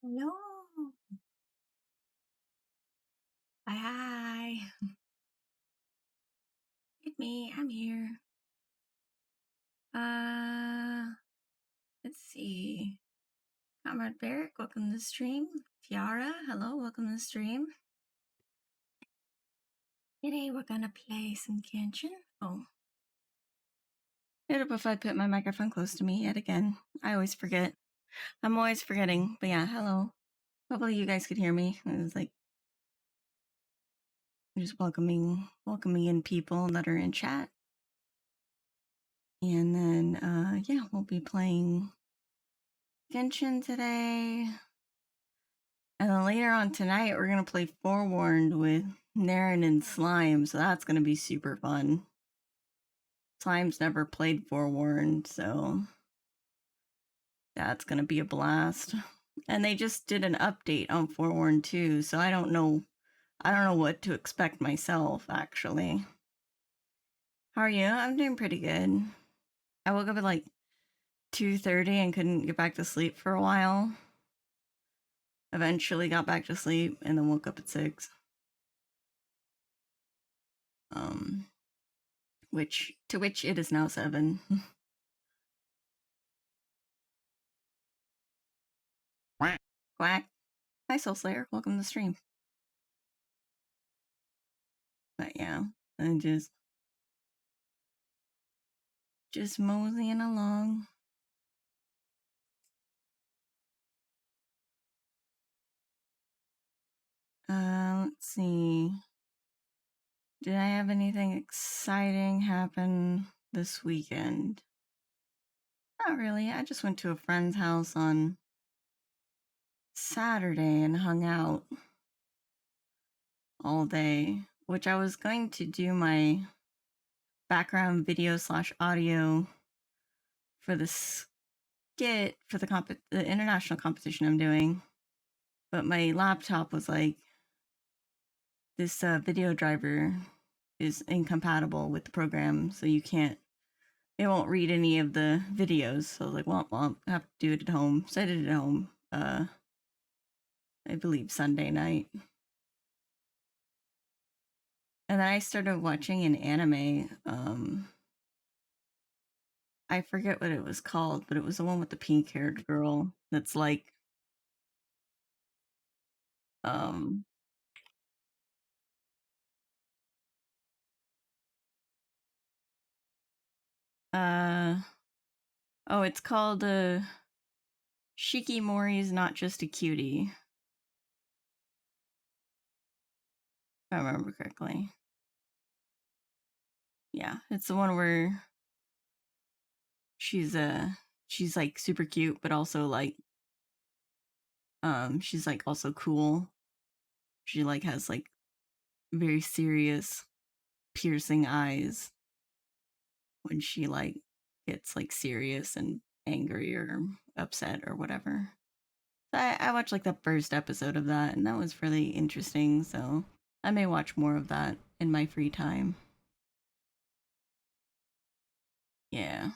Hello. Hi, hi. It's me. I'm here. Let's see. Comrade Barrick, welcome to the stream. Tiara, hello, welcome to the stream. Today we're gonna play some Genshin. Oh. Hit up if I put my microphone close to me yet again. I always forget. I'm always forgetting. But yeah, hello. Hopefully you guys could hear me. It was like just welcoming in people that are in chat. And then yeah, we'll be playing Genshin today. And then later on tonight, we're going to play Forewarned with Naren and Slime, so that's going to be super fun. Slime's never played Forewarned, so that's going to be a blast. And they just did an update on Forewarned too, so I don't know what to expect myself, actually. How are you? I'm doing pretty good. I woke up at like 2:30 and couldn't get back to sleep for a while. Eventually got back to sleep and then woke up at 6. Which it is now 7. Quack. Hi, Soul Slayer. Welcome to the stream. But yeah, I'm just moseying along. Let's see. Did I have anything exciting happen this weekend? Not really. I just went to a friend's house on Saturday and hung out all day, which I was going to do my background video / audio for the skit for the international competition I'm doing. But my laptop was like, this video driver is incompatible with the program, so it won't read any of the videos. So I was like, well, I'll have to do it at home. So I did it at home, I believe Sunday night. And then I started watching an anime. I forget what it was called, but it was the one with the pink-haired girl that's like, oh, it's called Shikimori's Not Just a Cutie. If I remember correctly. Yeah, it's the one where she's like super cute, but also like she's like also cool. She like has like very serious piercing eyes when she like gets like serious and angry or upset or whatever. So I watched like the first episode of that, and that was really interesting, so I may watch more of that in my free time. Yeah.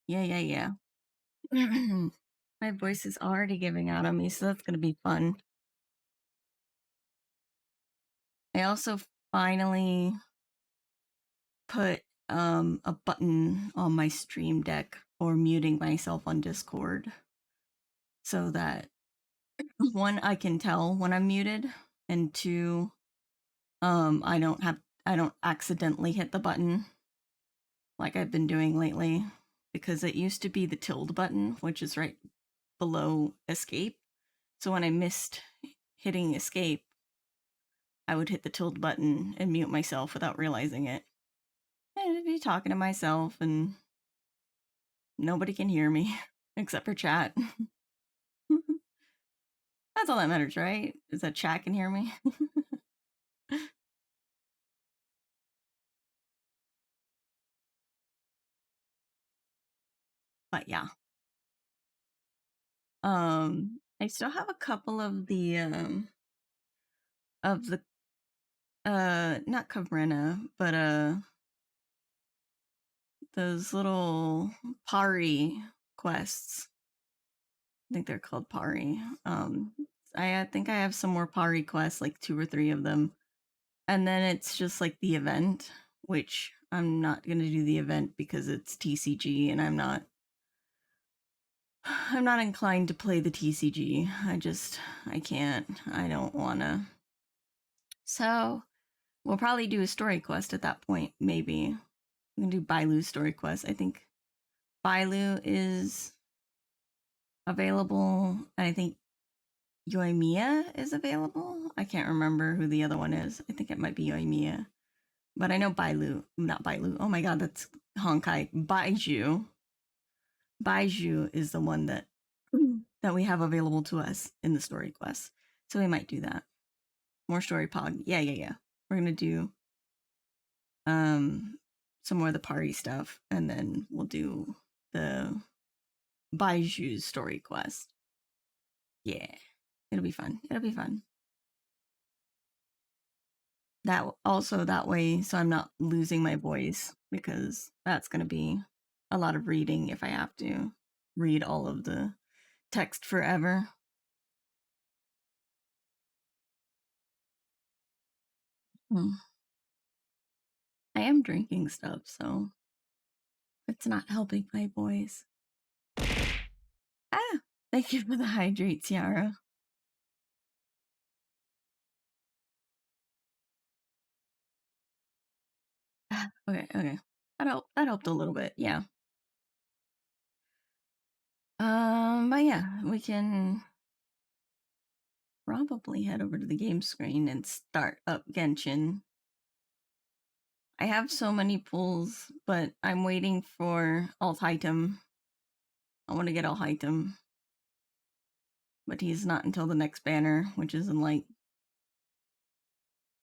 Yeah. My voice is already giving out on me, so that's gonna be fun. I also finally put a button on my stream deck for muting myself on Discord, so that 1, I can tell when I'm muted, and 2, I don't accidentally hit the button like I've been doing lately, because it used to be the tilde button, which is right below escape. So when I missed hitting escape, I would hit the tilde button and mute myself without realizing it. And I'd be talking to myself and nobody can hear me except for chat. That's all that matters, right? Is that chat can hear me. But yeah. I still have a couple of the not Cabrena, but those little Pari quests I think they're called Pari. I think I have some more Pari quests, like 2 or 3 of them. And then it's just like the event, which I'm not going to do the event because it's TCG and I'm not inclined to play the TCG. I can't. I don't want to. So, we'll probably do a story quest at that point, maybe. We can do Bailu's story quest. I think Bailu is available, and I think Yoimiya is available. I can't remember who the other one is. I think it might be Yoimiya. But I know Bailu, not Bailu. Oh my god, that's Honkai. Baizhu. Baizhu is the one that we have available to us in the story quest. So we might do that. More story pog. Yeah. We're gonna do some more of the party stuff, and then we'll do the Baizhu's story quest. Yeah. It'll be fun. That way, so I'm not losing my voice, because that's gonna be a lot of reading if I have to read all of the text forever. I am drinking stuff, so it's not helping my voice. Ah, thank you for the hydrate, Ciara. Okay. That helped a little bit, yeah. But yeah, we can probably head over to the game screen and start up Genshin. I have so many pulls, but I'm waiting for Altheitem. I want to get Altheitem. But he's not until the next banner, which is in like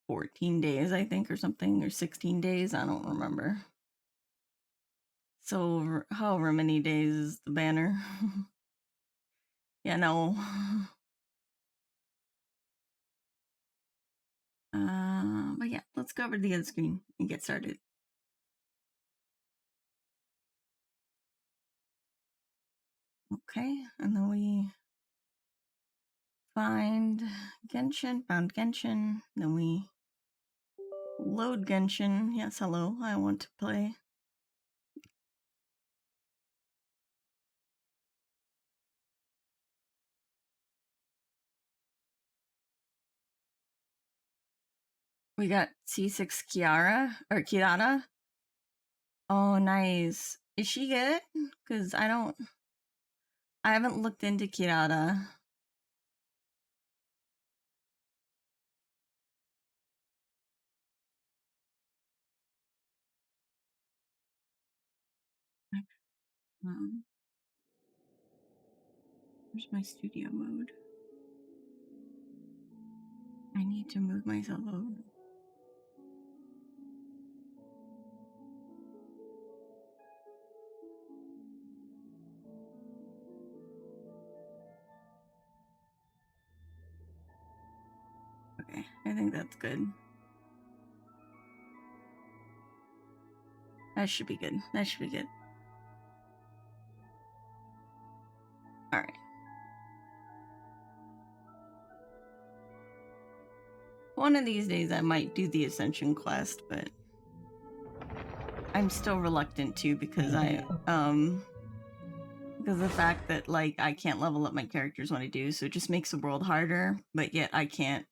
14 days, I think, or something, or 16 days. I don't remember. So, however many days is the banner? Yeah, no. But yeah, let's go over to the other screen and get started. Okay, and then we found Genshin, then we load Genshin. Yes, hello, I want to play. We got C6 Kirara. Oh, nice. Is she good? Because I haven't looked into Kirara. Where's my studio mode? I need to move myself over. Okay, I think that's good. That should be good. Alright. One of these days I might do the Ascension quest, but I'm still reluctant to, because because of the fact that, like, I can't level up my characters when I do, so it just makes the world harder, but yet I can't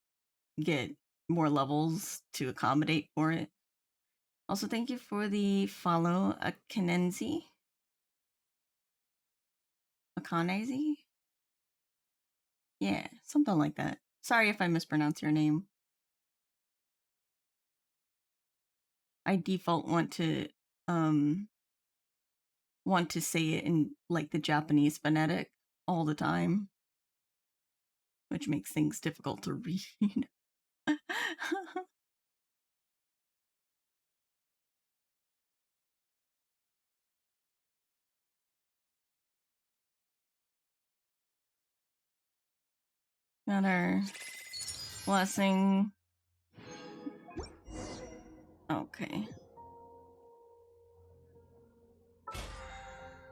get more levels to accommodate for it. Also, thank you for the follow, Akanenzi. Yeah, something like that. Sorry if I mispronounce your name. I default want to say it in like the Japanese phonetic all the time, which makes things difficult to read. Got our blessing. Okay.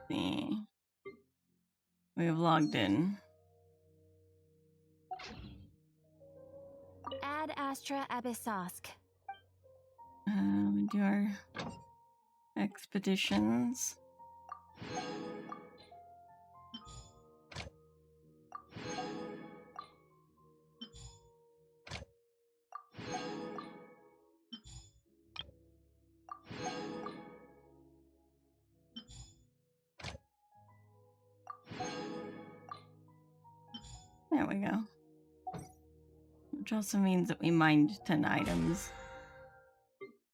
See. We have logged in. Ad Astra Abyssosque. We do our expeditions. There we go. Which also means that we mined 10 items.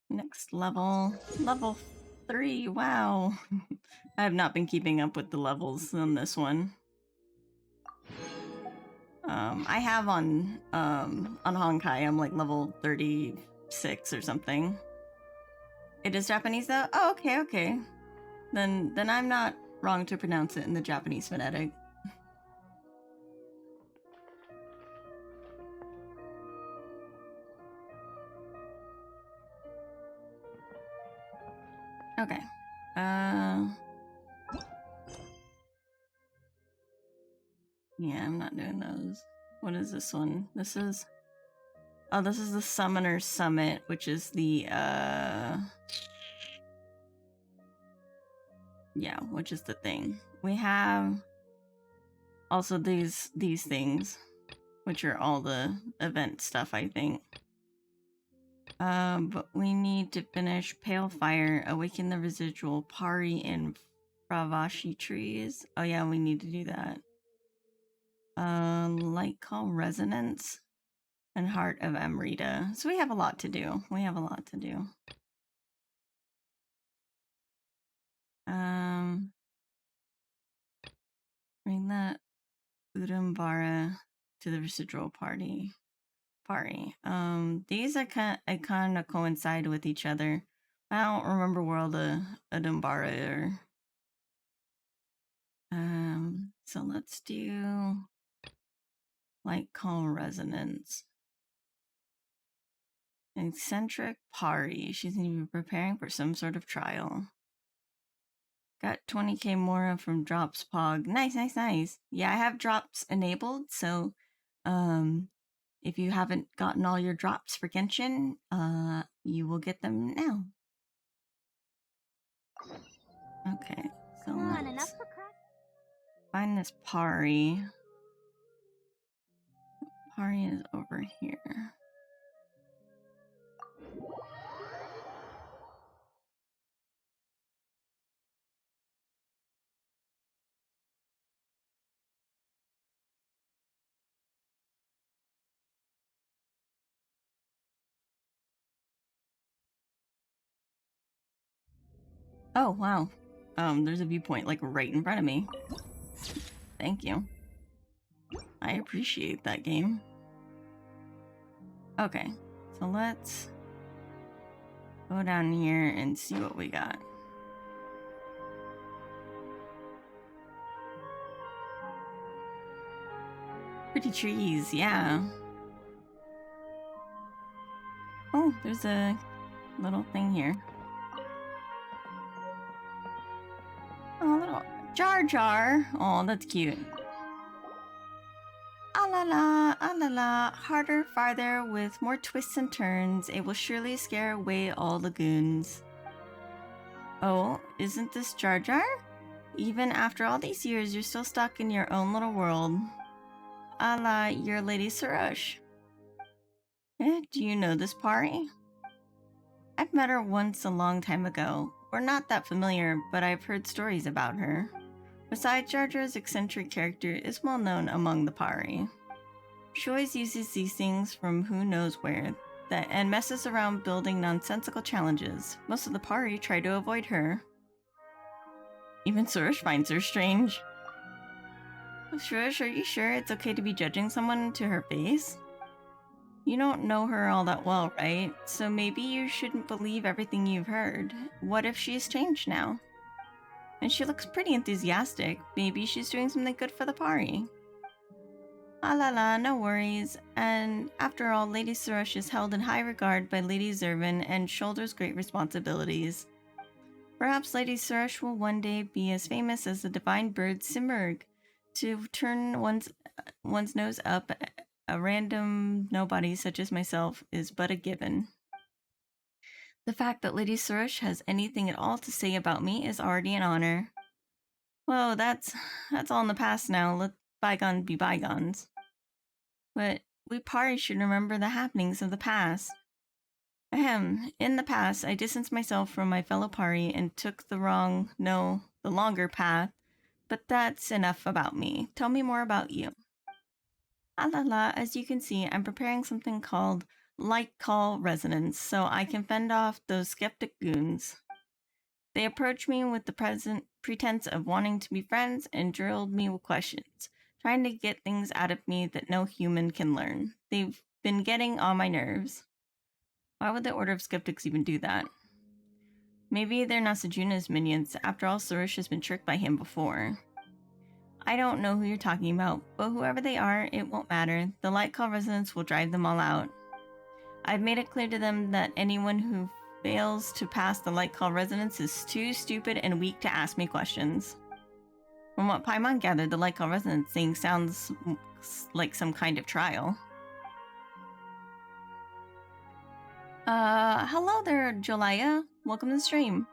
Next level. Level 3, wow. I have not been keeping up with the levels on this one. I have on Honkai, I'm like level 36 or something. It is Japanese though? Oh, okay. Then I'm not wrong to pronounce it in the Japanese phonetic. Okay. Yeah, I'm not doing those. What is this one? This is... Oh, this is the Summoner Summit, which is the, yeah, which is the thing. We have also these things, which are all the event stuff, I think. But we need to finish Pale Fire, Awaken the Residual, Pari, and Fravashi trees. Oh yeah, we need to do that. Light Call Resonance, and Heart of Amrita. So we have a lot to do. Bring that Udambara to the residual Pari. These are kind of coincide with each other. I don't remember where all the Udambara are. So let's do Light Call Resonance. Eccentric Pari. She's going to be preparing for some sort of trial. Got 20k more from Drops Pog. Nice. Yeah, I have drops enabled, so if you haven't gotten all your drops for Genshin, you will get them now. Okay, so let's find this Pari. Pari is over here. Oh, wow. There's a viewpoint, like, right in front of me. Thank you. I appreciate that game. Okay, so let's go down here and see what we got. Pretty trees, yeah. Oh, there's a little thing here. Oh, little Jar Jar. Oh, that's cute. Ah la la, harder, farther, with more twists and turns. It will surely scare away all the goons. Oh, isn't this Jar Jar? Even after all these years, you're still stuck in your own little world. Ah la, you're Lady Surush. Do you know this Pari? I've met her once a long time ago. We're not that familiar, but I've heard stories about her. Besides, Jar Jar's eccentric character is well known among the Pari. She always uses these things from who knows where, and messes around building nonsensical challenges. Most of the Pari try to avoid her. Even Surush finds her strange. Surush, are you sure it's okay to be judging someone to her face? You don't know her all that well, right? So maybe you shouldn't believe everything you've heard. What if she's changed now? And she looks pretty enthusiastic. Maybe she's doing something good for the Pari. Ah la la, no worries. And after all, Lady Surush is held in high regard by Lady Zervin and shoulders great responsibilities. Perhaps Lady Surush will one day be as famous as the divine bird Simurgh. To turn one's nose up a random nobody such as myself is but a given. The fact that Lady Suresh has anything at all to say about me is already an honor. Whoa, that's all in the past now. Let bygones be bygones. But we Pari should remember the happenings of the past. Ahem, in the past, I distanced myself from my fellow Pari and took the longer path. But that's enough about me. Tell me more about you. As you can see, I'm preparing something called light call resonance, so I can fend off those skeptic goons. They approached me with the pretense of wanting to be friends and drilled me with questions, trying to get things out of me that no human can learn. They've been getting on my nerves. Why would the Order of Skeptics even do that? Maybe they're Nasajuna's minions. After all, Suresh has been tricked by him before. I don't know who you're talking about, but whoever they are, it won't matter. The light call resonance will drive them all out. I've made it clear to them that anyone who fails to pass the light call resonance is too stupid and weak to ask me questions. From what Paimon gathered, the light call resonance thing sounds like some kind of trial. Hello there, Jolaya. Welcome to the stream.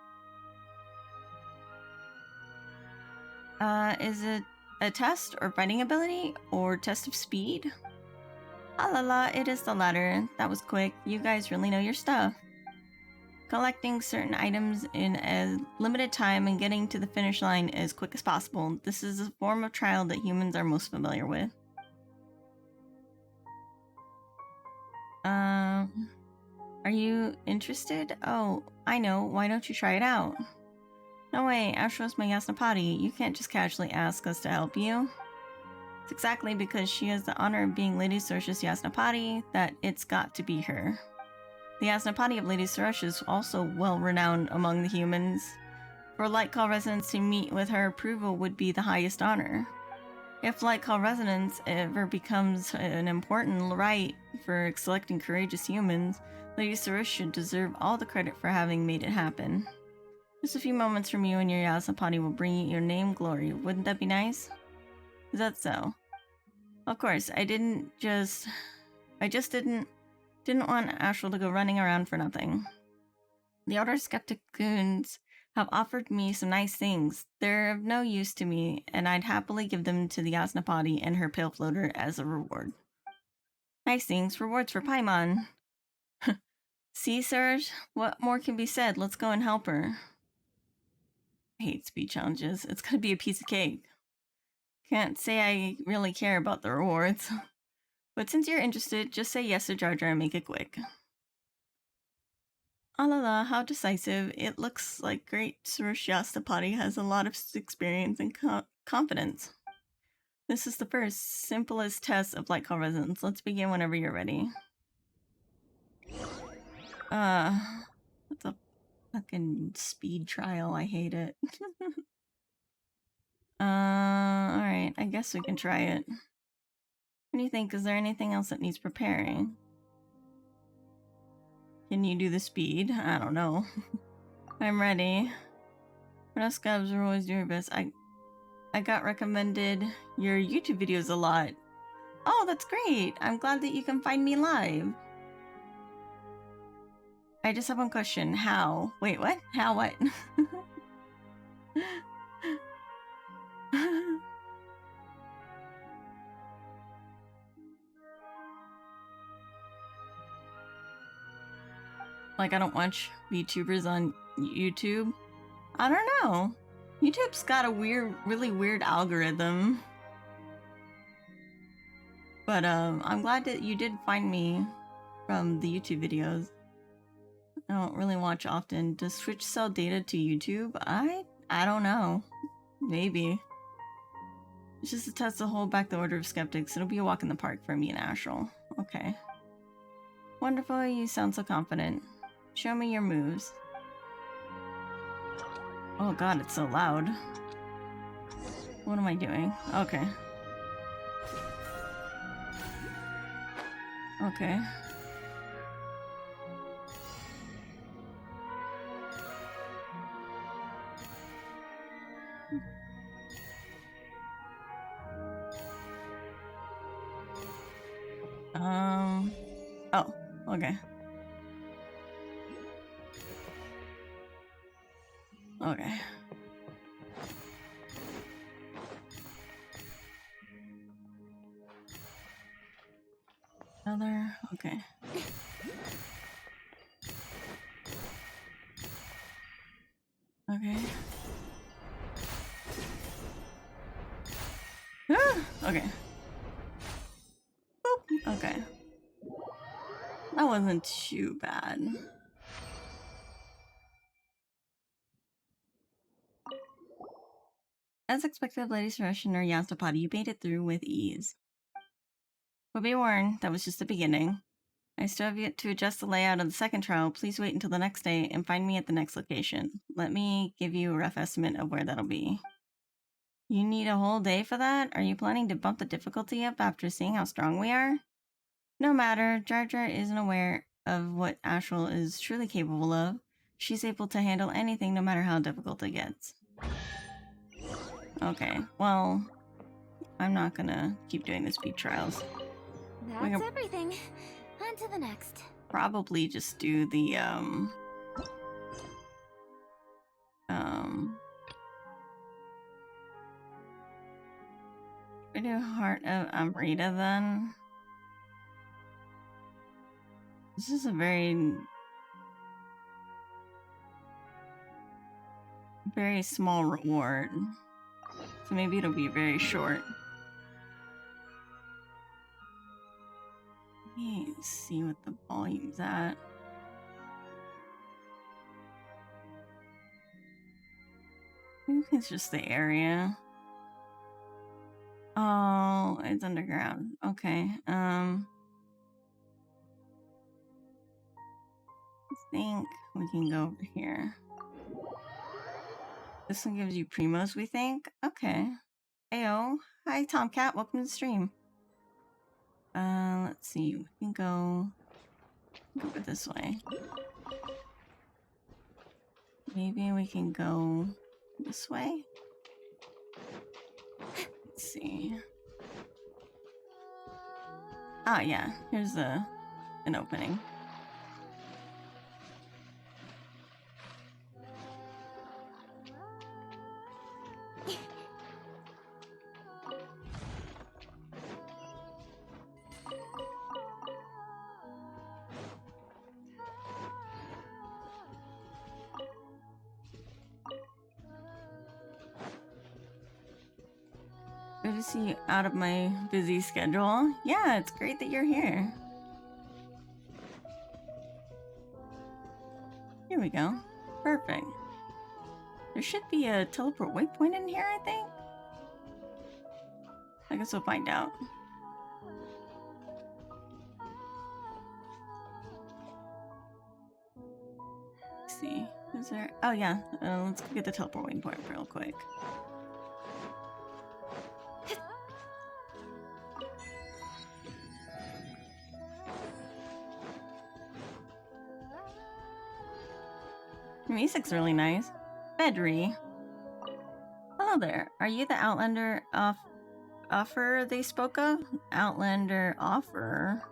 Is it a test or fighting ability or test of speed? It is the latter. That was quick. You guys really know your stuff. Collecting certain items in a limited time and getting to the finish line as quick as possible. This is a form of trial that humans are most familiar with. Are you interested? Oh, I know. Why don't you try it out? No way, Astro's my Yasnapati. You can't just casually ask us to help you. It's exactly because she has the honor of being Lady Suresh's Yasnapati that it's got to be her. The Yasnapati of Lady Suresh is also well-renowned among the humans. For Light Call Resonance to meet with her approval would be the highest honor. If Light Call Resonance ever becomes an important rite for selecting courageous humans, Lady Suresh should deserve all the credit for having made it happen. Just a few moments from you and your Yasnapati will bring you your name glory. Wouldn't that be nice? Is that so? Of course, I just didn't want Astral to go running around for nothing. The Order of Skeptic Goons have offered me some nice things. They're of no use to me, and I'd happily give them to the Yasnapati and her Pale Floater as a reward. Nice things, rewards for Paimon. See, Serge? What more can be said? Let's go and help her. I hate speed challenges. It's gonna be a piece of cake. Can't say I really care about the rewards. But since you're interested, just say yes to Jar Jar and make it quick. How decisive. It looks like great Suresh has a lot of experience and confidence. This is the first, simplest test of light call resonance. Let's begin whenever you're ready. What's a fucking speed trial? I hate it. Alright, I guess we can try it. What do you think? Is there anything else that needs preparing? Can you do the speed? I don't know. I'm ready. What else, Scabs? We're always doing your best. I got recommended your YouTube videos a lot. Oh, that's great! I'm glad that you can find me live. I just have one question. How? Wait, what? How what? Like, I don't watch VTubers on YouTube? I don't know. YouTube's got a really weird algorithm. But, I'm glad that you did find me from the YouTube videos. I don't really watch often. Does Twitch sell data to YouTube? I don't know. Maybe. It's just a test to hold back the Order of Skeptics. It'll be a walk in the park for me and Astral. Okay. Wonderful, you sound so confident. Show me your moves. Oh god, it's so loud. What am I doing? Okay. Okay. Oh, okay. Okay. Another, okay. Okay. Okay. Boop. Okay. That wasn't too bad. As expected, Lady Russian or Yastapati, you made it through with ease. But be warned, that was just the beginning. I still have yet to adjust the layout of the second trial. Please wait until the next day and find me at the next location. Let me give you a rough estimate of where that'll be. You need a whole day for that? Are you planning to bump the difficulty up after seeing how strong we are? No matter, Jar Jar isn't aware of what Astral is truly capable of. She's able to handle anything no matter how difficult it gets. Okay, well, I'm not gonna keep doing the speed trials. That's everything. On to the next. Probably just do the, we do Heart of Amrita then. This is a very small reward. So maybe it'll be very short. Let me see what the volume's at. I think it's just the area. Oh, it's underground. Okay. I think we can go over here. This one gives you primos, we think. Okay. Ayo. Hi, Tomcat. Welcome to the stream. Let's see. We can go this way. Maybe we can go this way. Let's see. Ah, yeah. Here's an opening. Good to see you out of my busy schedule. Yeah, it's great that you're here. Here we go. Perfect. There should be a teleport waypoint in here, I think. I guess we'll find out. Let's see. Is there... Oh, yeah. Let's go get the teleport waypoint real quick. Music's really nice. Bedry. Hello there. Are you the Outlander offer they spoke of? Outlander offer?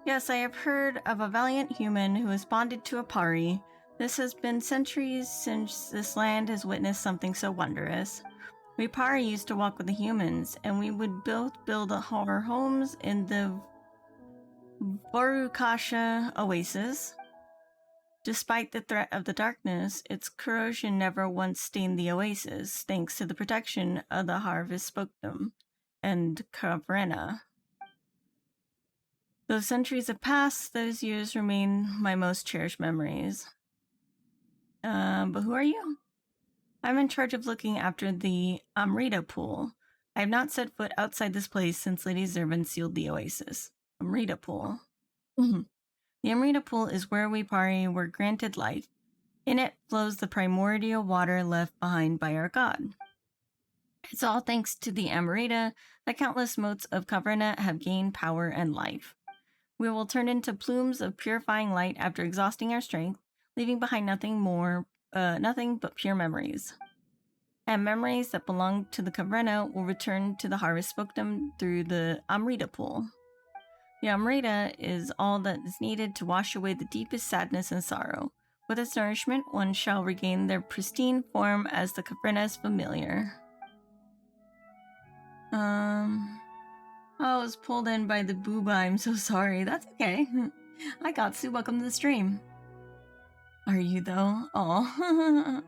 Yes, I have heard of a valiant human who has bonded to a pari. This has been centuries since this land has witnessed something so wondrous. We pari used to walk with the humans, and we would build our homes in the Vorukasha oasis. Despite the threat of the darkness, its corrosion never once stained the oasis, thanks to the protection of the Harvest Spokedom and Kavrena. Though centuries have passed, those years remain my most cherished memories. But who are you? I'm in charge of looking after the Amrita pool. I have not set foot outside this place since Lady Zervin sealed the oasis. Amrita pool. The Amrita pool is where we pari were granted life. In it flows the primordial water left behind by our god. It's all thanks to the Amrita that countless motes of Kavrena have gained power and life. We will turn into plumes of purifying light after exhausting our strength, leaving behind nothing but pure memories. And memories that belong to the Kavrena will return to the Harvest Spokedom through the Amrita pool. The Amrita is all that is needed to wash away the deepest sadness and sorrow. With its nourishment, one shall regain their pristine form as the Caprinas familiar. I was pulled in by the booba. I'm so sorry. That's okay. Hi, Gatsu. Welcome to the stream. Are you, though? Oh.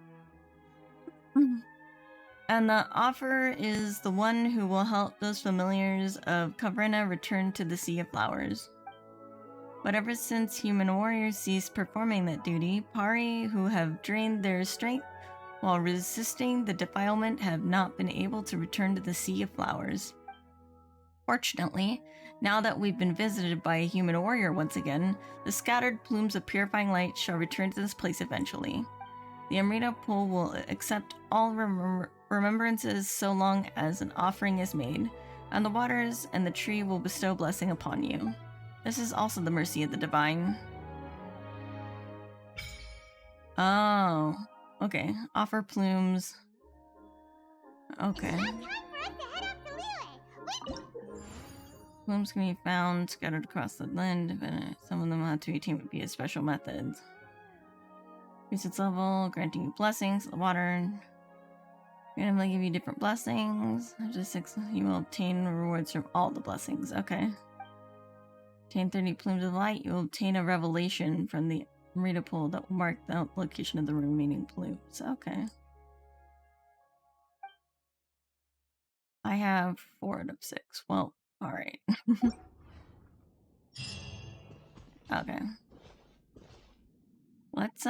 And the offer is the one who will help those familiars of Cavrina return to the Sea of Flowers. But ever since human warriors ceased performing that duty, Pari who have drained their strength while resisting the defilement have not been able to return to the Sea of Flowers. Fortunately, now that we've been visited by a human warrior once again, the scattered plumes of purifying light shall return to this place eventually. The Amrita pool will accept all remembrances so long as an offering is made, and the waters and the tree will bestow blessing upon you. This is also the mercy of the divine. Oh, okay. Offer plumes. Okay. Plumes can be found scattered across the land, but some of them have to be tamed via special methods. Increase its level, granting you blessings. The water randomly give you different blessings. After 6, you will obtain rewards from all the blessings. Okay. Obtain 30 plumes of light. You will obtain a revelation from the Amrita pool that will mark the location of the remaining plumes. Okay. I have 4 out of 6. Well, alright. Okay. Let's,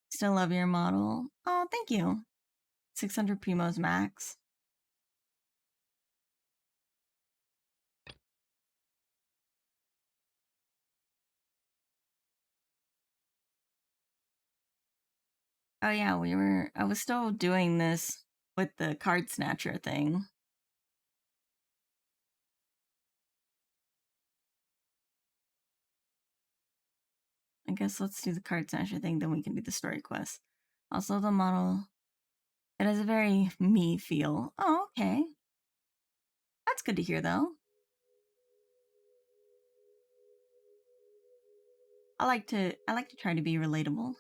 still love your model. Oh, thank you. 600 Primos max. Oh yeah, I was still doing this with the card snatcher thing. I guess let's do the card snatcher thing, then we can do the story quest. Also the model, it has a very me feel. Oh, okay. That's good to hear though. I like to try to be relatable.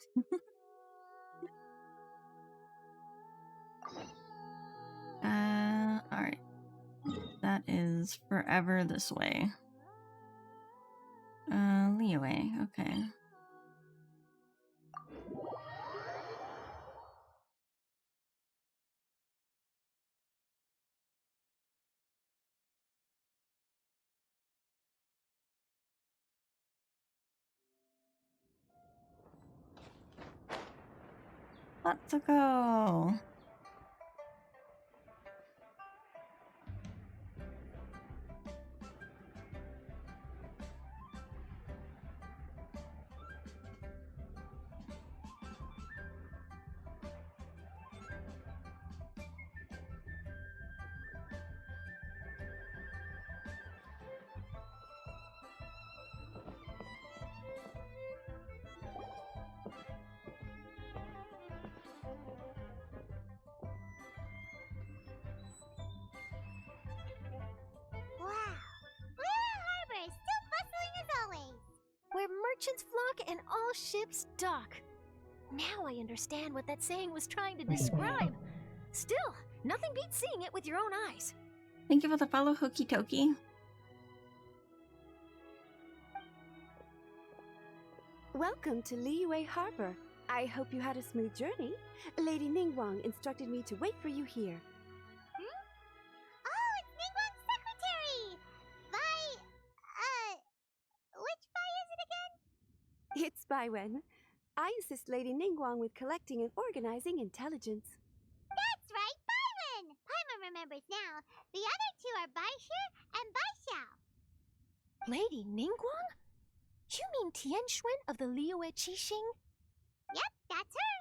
Alright. That is forever this way. Liyue, okay. Let's go. Wow. Liyue Harbor is still bustling as always. Where merchants flock and all ships dock. Now I understand what that saying was trying to describe. Still, nothing beats seeing it with your own eyes. Thank you for the follow, Hookie Toki. Welcome to Liyue Harbor. I hope you had a smooth journey. Lady Ningguang instructed me to wait for you here. Oh, it's Ningguang's secretary! Which Bai is it again? It's Baiwen. I assist Lady Ningguang with collecting and organizing intelligence. That's right, Baiwen! Paimon remembers now. The other two are Baizhu and Baixiao. Lady Ningguang? You mean Tianxuan of the Liyue Qixing? Yep, that's her.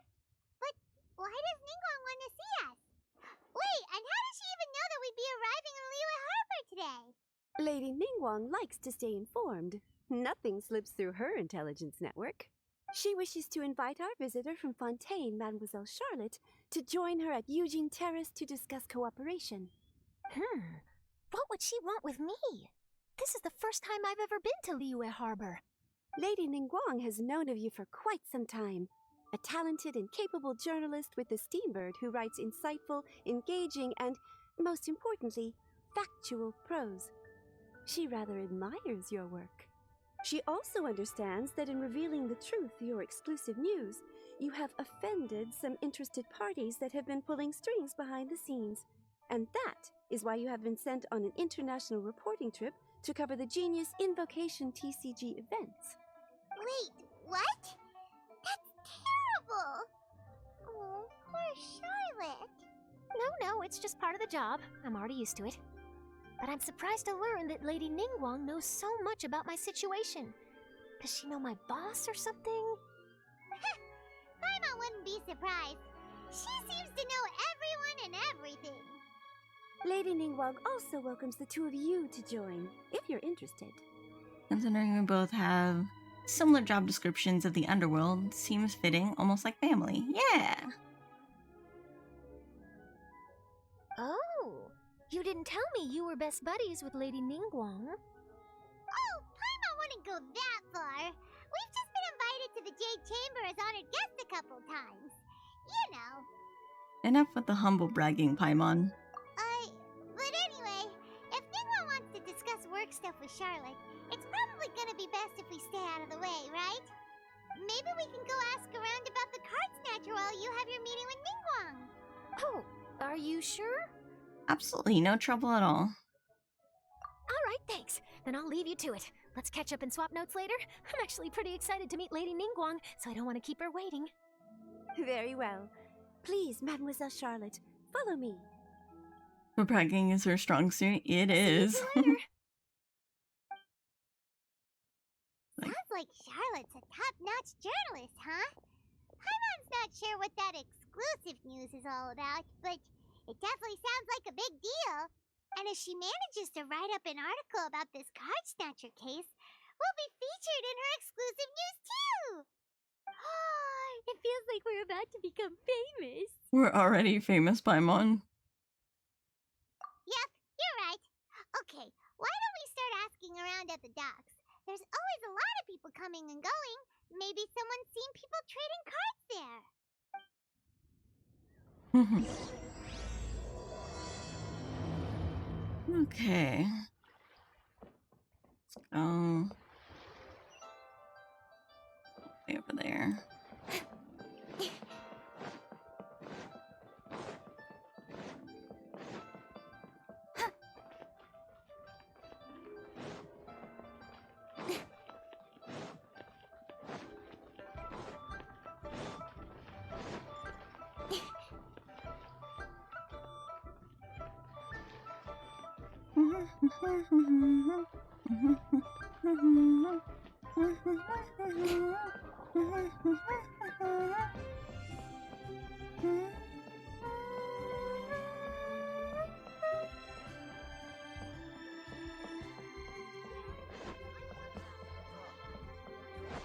But why does Ningguang want to see us? Wait, and how does she even know that we'd be arriving in Liyue Harbor today? Lady Ningguang likes to stay informed. Nothing slips through her intelligence network. She wishes to invite our visitor from Fontaine, Mademoiselle Charlotte, to join her at Eugene Terrace to discuss cooperation. What would she want with me? This is the first time I've ever been to Liyue Harbor. Lady Ningguang has known of you for quite some time. A talented and capable journalist with the Steambird who writes insightful, engaging, and, most importantly, factual prose. She rather admires your work. She also understands that in revealing the truth, your exclusive news, you have offended some interested parties that have been pulling strings behind the scenes. And that is why you have been sent on an international reporting trip to cover the Genius Invocation TCG events. Wait, what? That's terrible! Oh, poor Charlotte. No, it's just part of the job. I'm already used to it. But I'm surprised to learn that Lady Ningguang knows so much about my situation. Does she know my boss or something? Paimon wouldn't be surprised. She seems to know everyone and everything. Lady Ningguang also welcomes the two of you to join, if you're interested. Considering we both have similar job descriptions of the underworld, seems fitting, almost like family. Yeah! Oh, you didn't tell me you were best buddies with Lady Ningguang. Oh, Paimon wouldn't go that far. We've just been invited to the Jade Chamber as honored guests a couple times. You know. Enough with the humble bragging, Paimon. But anyway, if Ningguang wants to discuss work stuff with Charlotte, it's probably gonna be best if we stay out of the way, right? Maybe we can go ask around about the card snatcher while you have your meeting with Ningguang. Oh, are you sure? Absolutely no trouble at all. Alright, thanks. Then I'll leave you to it. Let's catch up and swap notes later. I'm actually pretty excited to meet Lady Ningguang, so I don't want to keep her waiting. Very well. Please, Mademoiselle Charlotte, follow me. But bragging is her strong suit. It is. See you later. Sounds like Charlotte's a top-notch journalist, huh? Paimon's not sure what that exclusive news is all about, but it definitely sounds like a big deal. And if she manages to write up an article about this card snatcher case, we'll be featured in her exclusive news too! It feels like we're about to become famous. We're already famous, Paimon. Yep, you're right. Okay, why don't we start asking around at the docks? There's always a lot of people coming and going. Maybe someone's seen people trading cards there. Okay. Let's go. Way over there.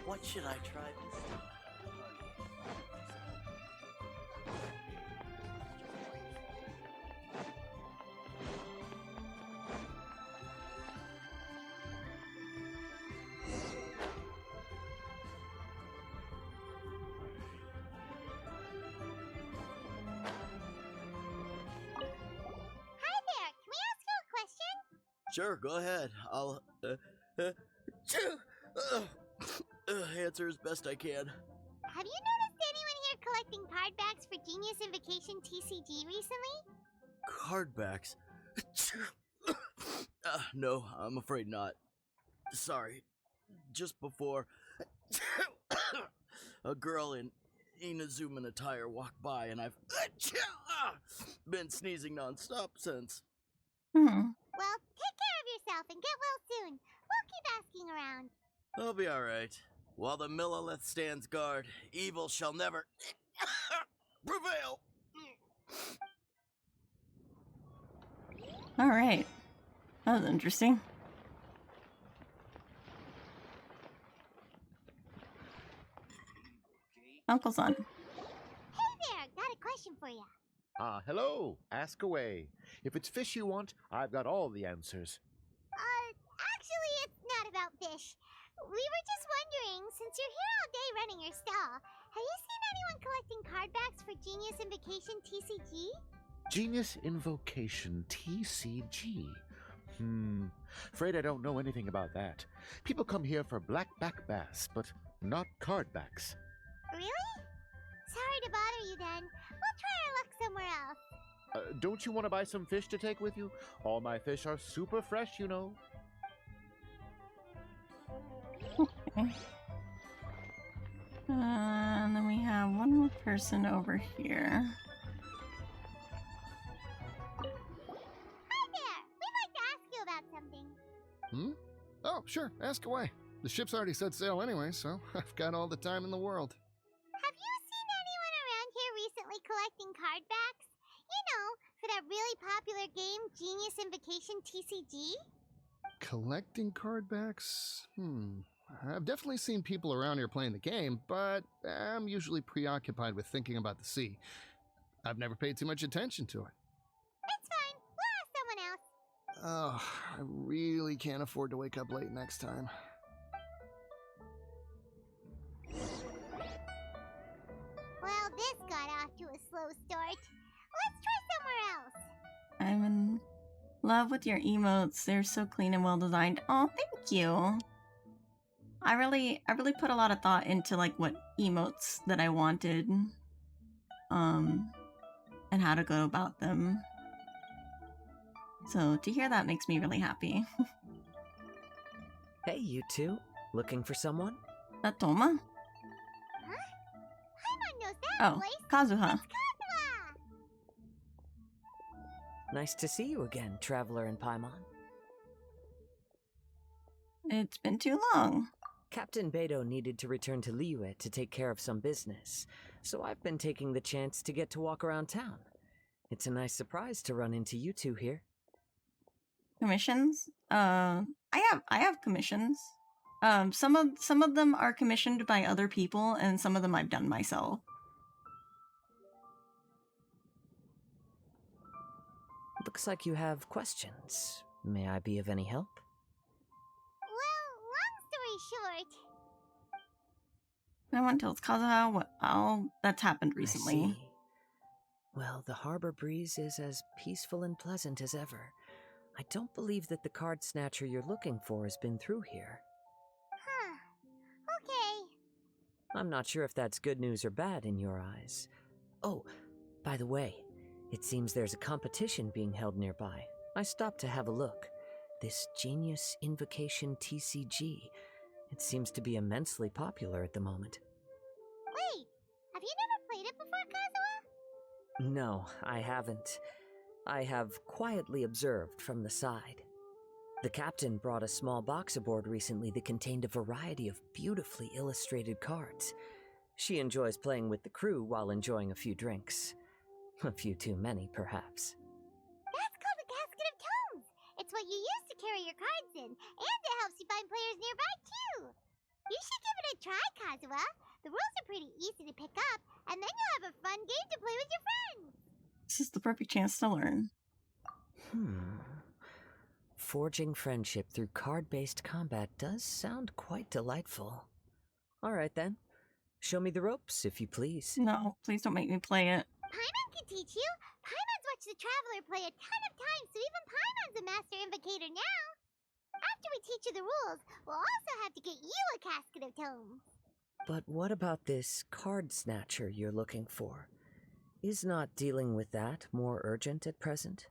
What should I try this time? Hi there, can we ask you a question? Sure, go ahead. I'll answer as best I can. Have you noticed anyone here collecting card backs for Genius Invocation TCG recently? Card backs? No, I'm afraid not. Sorry. Just before, a girl in Inazuman attire walked by, and I've been sneezing nonstop since. Well, take care of yourself and get well soon. We'll keep asking around. I'll be alright. While the Millilith stands guard, evil shall never prevail. Alright. That was interesting. Uncle-san. Hey there, got a question question for you. Hello. Ask away. If it's fish you want, I've got all the answers. Actually, it's not about fish. We were just wondering, since you're here all day running your stall, have you seen anyone collecting card backs for Genius Invocation TCG? Genius Invocation TCG. Afraid I don't know anything about that. People come here for blackback bass, but not card backs. Really? Sorry to bother you then. We'll try our luck somewhere else. Don't you want to buy some fish to take with you? All my fish are super fresh, you know. Okay. And then we have one more person over here. Hi there! We'd like to ask you about something. Oh, sure, ask away. The ship's already set sail anyway, so I've got all the time in the world. Have you seen anyone around here recently collecting card backs? You know, for that really popular game, Genius Invocation TCG? Collecting card backs? I've definitely seen people around here playing the game, but I'm usually preoccupied with thinking about the sea. I've never paid too much attention to it. That's fine. We'll ask someone else. Oh, I really can't afford to wake up late next time. Well, this got off to a slow start. Let's try somewhere else. I'm in love with your emotes. They're so clean and well designed. Oh, thank you. I really put a lot of thought into like what emotes that I wanted, and how to go about them. So to hear that makes me really happy. Hey, you two. Looking for someone? That Toma? Huh? Paimon knows that Oh, place. Kazuha. It's Kazuha! Nice to see you again, Traveler and Paimon. It's been too long. Captain Beidou needed to return to Liyue to take care of some business, so I've been taking the chance to get to walk around town. It's a nice surprise to run into you two here. Commissions? I have commissions. Some of them are commissioned by other people, and some of them I've done myself. Looks like you have questions. May I be of any help? Well, long story short, No one tells Kazuha that's happened recently. I see. Well, the harbor breeze is as peaceful and pleasant as ever. I don't believe that the card snatcher you're looking for has been through here. huh. Okay. I'm not sure if that's good news or bad in your eyes. Oh, by the way, it seems there's a competition being held nearby. I stopped to have a look. This Genius Invocation TCG. It seems to be immensely popular at the moment. Wait, have you never played it before, Kazuha? No, I haven't. I have quietly observed from the side. The captain brought a small box aboard recently that contained a variety of beautifully illustrated cards. She enjoys playing with the crew while enjoying a few drinks. A few too many, perhaps. That's called a casket of tomes. It's what you use to carry your cards in, and it helps you find players nearby, too. You should give it a try, Kazuha. The rules are pretty easy to pick up, and then you'll have a fun game to play with your friends. This is the perfect chance to learn. Forging friendship through card-based combat does sound quite delightful. All right, then. Show me the ropes, if you please. No, please don't make me play it. Paimon can teach you. Paimon's watched the Traveler play a ton of times, so even Paimon's a master invocator now. After we teach you the rules, we'll also have to get you a casket of tomes. But what about this card snatcher you're looking for? Is not dealing with that more urgent at present?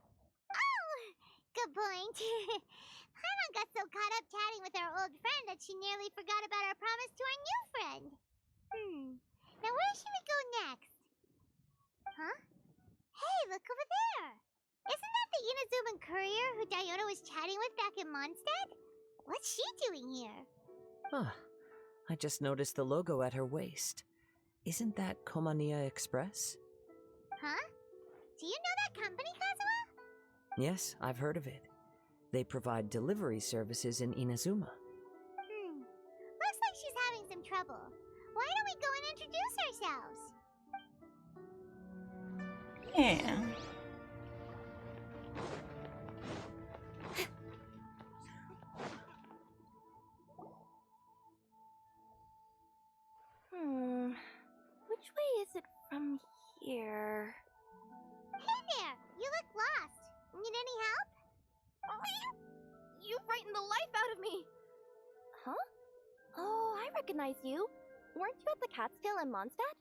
Oh, good point. Paimon got so caught up chatting with our old friend that she nearly forgot about our promise to our new friend. Now where should we go next? Huh? Hey, look over there. Isn't that the Inazuman courier who Diona was chatting with back in Mondstadt? What's she doing here? I just noticed the logo at her waist. Isn't that Komania Express? Huh? Do you know that company, Kazuha? Yes, I've heard of it. They provide delivery services in Inazuma. Looks like she's having some trouble. Why don't we go and introduce ourselves? Yeah. Which way is it from here? Hey there! You look lost. Need any help? You frightened the life out of me! Huh? Oh, I recognize you. Weren't you at the Catskill in Mondstadt?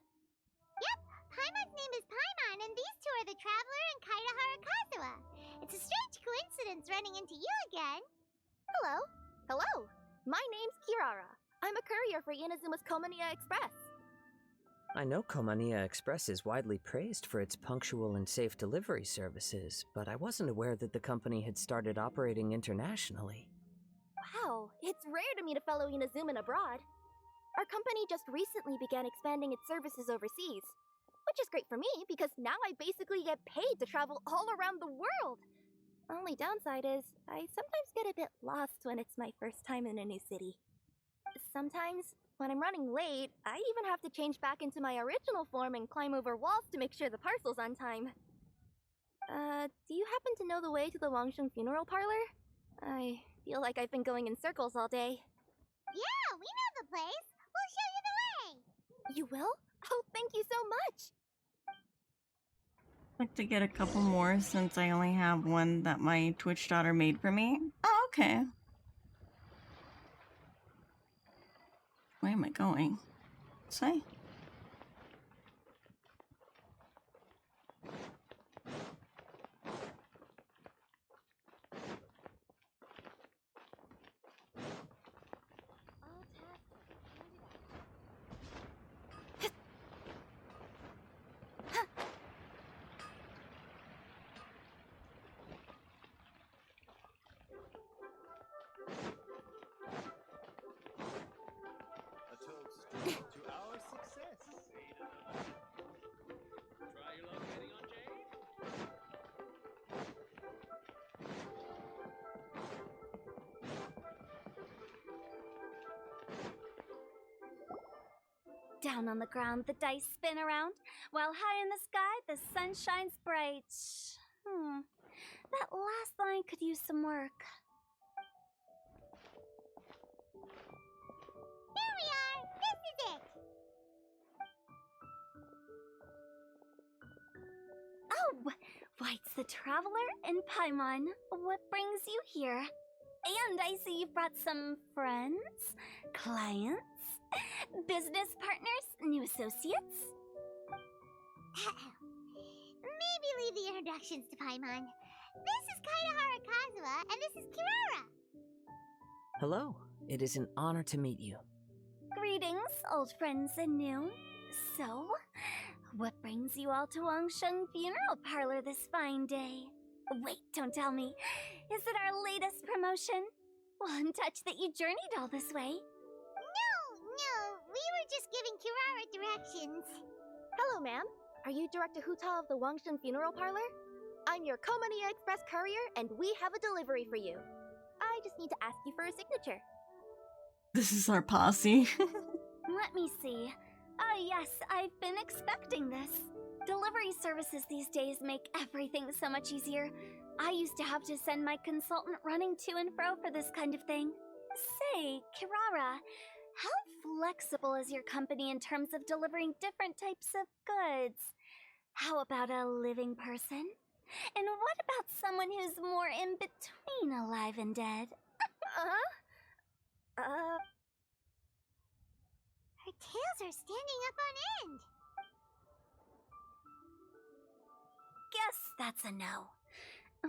Yep! Paimon's name is Paimon, and these two are the Traveler and Kaitahara Kazuha. It's a strange coincidence running into you again. Hello. Hello. My name's Kirara. I'm a courier for Inazuma's Komaniya Express. I know Komaniya Express is widely praised for its punctual and safe delivery services, but I wasn't aware that the company had started operating internationally. Wow, it's rare to meet a fellow Inazuman abroad. Our company just recently began expanding its services overseas, which is great for me because now I basically get paid to travel all around the world. Only downside is I sometimes get a bit lost when it's my first time in a new city. Sometimes, when I'm running late, I even have to change back into my original form and climb over walls to make sure the parcel's on time. Do you happen to know the way to the Wangsheng funeral parlor? I feel like I've been going in circles all day. Yeah, we know the place. We'll show you the way. You will? Oh, thank you so much. I'd like to get a couple more since I only have one that my Twitch daughter made for me. Oh, okay. Where am I going? Say. A toast to our success. Try your luck getting on Jade? Down on the ground, the dice spin around, while high in the sky, the sun shines bright. That last line could use some work. Here we are! This is it! Oh! Why, it's the Traveler and Paimon. What brings you here? And I see you've brought some friends, clients, business partners, new associates. Maybe leave the introductions to Paimon. This is Kaitahara Kazuha, and this is Kirara. Hello, it is an honor to meet you. Greetings, old friends and new. So, what brings you all to Wangsheng Funeral Parlor this fine day? Wait, don't tell me. Is it our latest promotion? Well, I'm touched that you journeyed all this way. No, we were just giving Kirara directions. Hello, ma'am. Are you Director Huta of the Wangsheng Funeral Parlor? I'm your Komaniya Express courier, and we have a delivery for you. I just need to ask you for a signature. This is our posse. Let me see. Ah, yes, I've been expecting this. Delivery services these days make everything so much easier. I used to have to send my consultant running to and fro for this kind of thing. Say, Kirara, how flexible is your company in terms of delivering different types of goods? How about a living person? And what about someone who's more in between alive and dead? Her tails are standing up on end. Guess that's a no.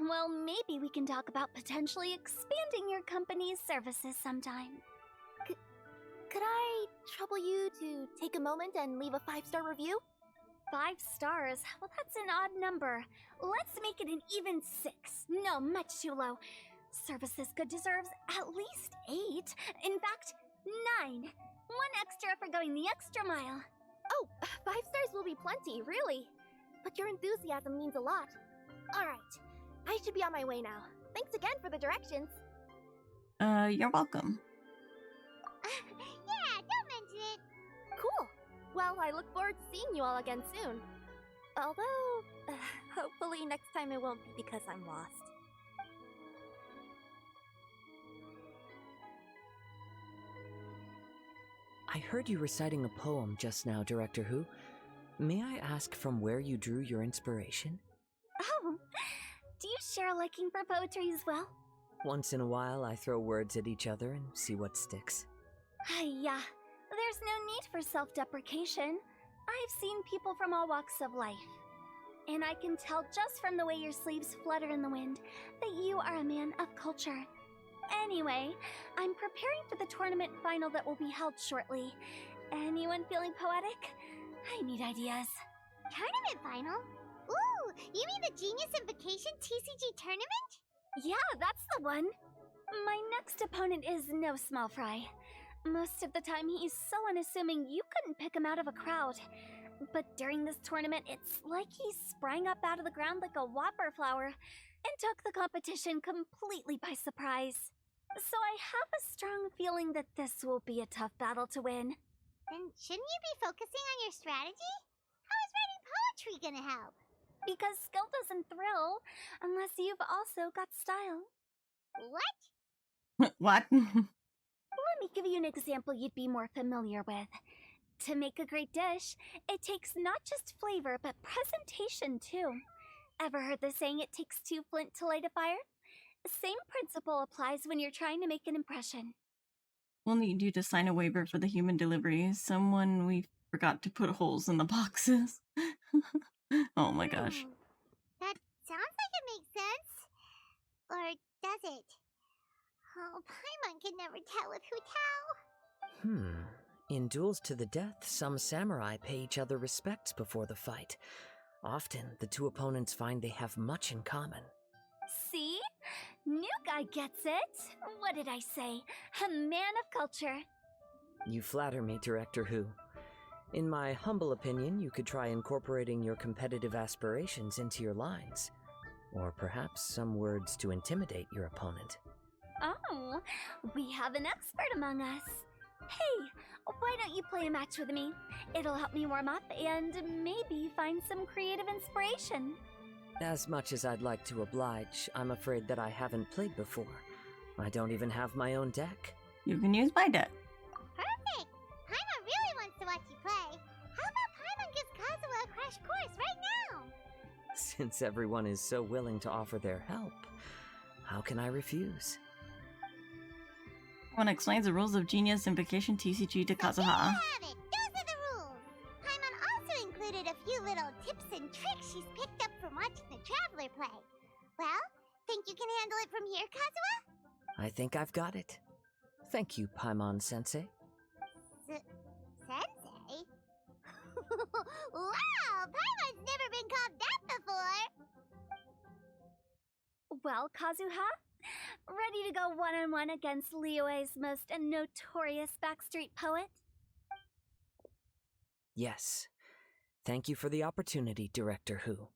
Well, maybe we can talk about potentially expanding your company's services sometime. Could I trouble you to take a moment and leave a 5-star review? 5 stars? Well, that's an odd number. Let's make it an even 6. No, much too low. Service this good deserves at least 8. In fact, 9. 1 extra for going the extra mile. Oh, 5 stars will be plenty, really. But your enthusiasm means a lot. All right, I should be on my way now. Thanks again for the directions. You're welcome. Yeah, don't mention it. Cool. Well, I look forward to seeing you all again soon. Although, hopefully next time it won't be because I'm lost. I heard you reciting a poem just now, Director Who. May I ask from where you drew your inspiration? Oh, do you share a liking for poetry as well? Once in a while, I throw words at each other and see what sticks. Yeah, there's no need for self-deprecation. I've seen people from all walks of life. And I can tell just from the way your sleeves flutter in the wind that you are a man of culture. Anyway, I'm preparing for the tournament final that will be held shortly. Anyone feeling poetic? I need ideas. Tournament final? Ooh, you mean the Genius Invocation TCG tournament? Yeah, that's the one. My next opponent is no small fry. Most of the time he's so unassuming you couldn't pick him out of a crowd. But during this tournament, it's like he sprang up out of the ground like a whopper flower and took the competition completely by surprise. So I have a strong feeling that this will be a tough battle to win. Then shouldn't you be focusing on your strategy? How is writing poetry gonna help? Because skill doesn't thrill unless you've also got style. What? What? Let me give you an example you'd be more familiar with. To make a great dish, it takes not just flavor, but presentation too. Ever heard the saying, it takes two flint to light a fire? Same principle applies when you're trying to make an impression. We'll need you to sign a waiver for the human delivery. We forgot to put holes in the boxes. Oh my gosh. That sounds like it makes sense. Or does it? Oh, Paimon can never tell with Hu Tao. In duels to the death, some samurai pay each other respects before the fight. Often, the two opponents find they have much in common. See? New guy gets it. What did I say? A man of culture. You flatter me, Director Who. In my humble opinion, you could try incorporating your competitive aspirations into your lines. Or perhaps some words to intimidate your opponent. Oh, we have an expert among us. Hey, why don't you play a match with me? It'll help me warm up and maybe find some creative inspiration. As much as I'd like to oblige, I'm afraid that I haven't played before. I don't even have my own deck. You can use my deck. Perfect! Paimon really wants to watch you play. How about Paimon gives Kazuha a crash course right now? Since everyone is so willing to offer their help, how can I refuse? One explains the rules of Genius Invocation TCG to Kazuha. There you have it! Those are the rules! Paimon also included a few little tips and tricks she's picked up from watching the Traveler play. Well, think you can handle it from here, Kazuha? I think I've got it. Thank you, Paimon-sensei. Sensei? Wow! Paimon's never been called that before! Well, Kazuha? Ready to go one-on-one against Liyue's most notorious backstreet poet? Yes. Thank you for the opportunity, Director Who.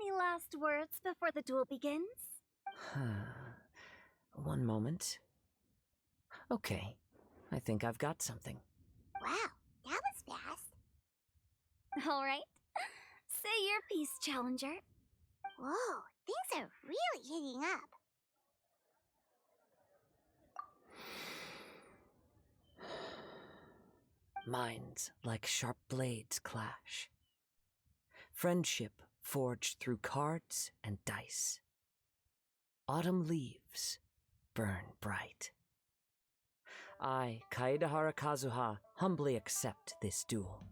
Any last words before the duel begins? One moment. Okay, I think I've got something. Wow, that was fast. All right. Say your piece, Challenger. Whoa, things are really heating up. Minds like sharp blades clash. Friendship forged through cards and dice. Autumn leaves burn bright. I, Kaedahara Kazuha, humbly accept this duel.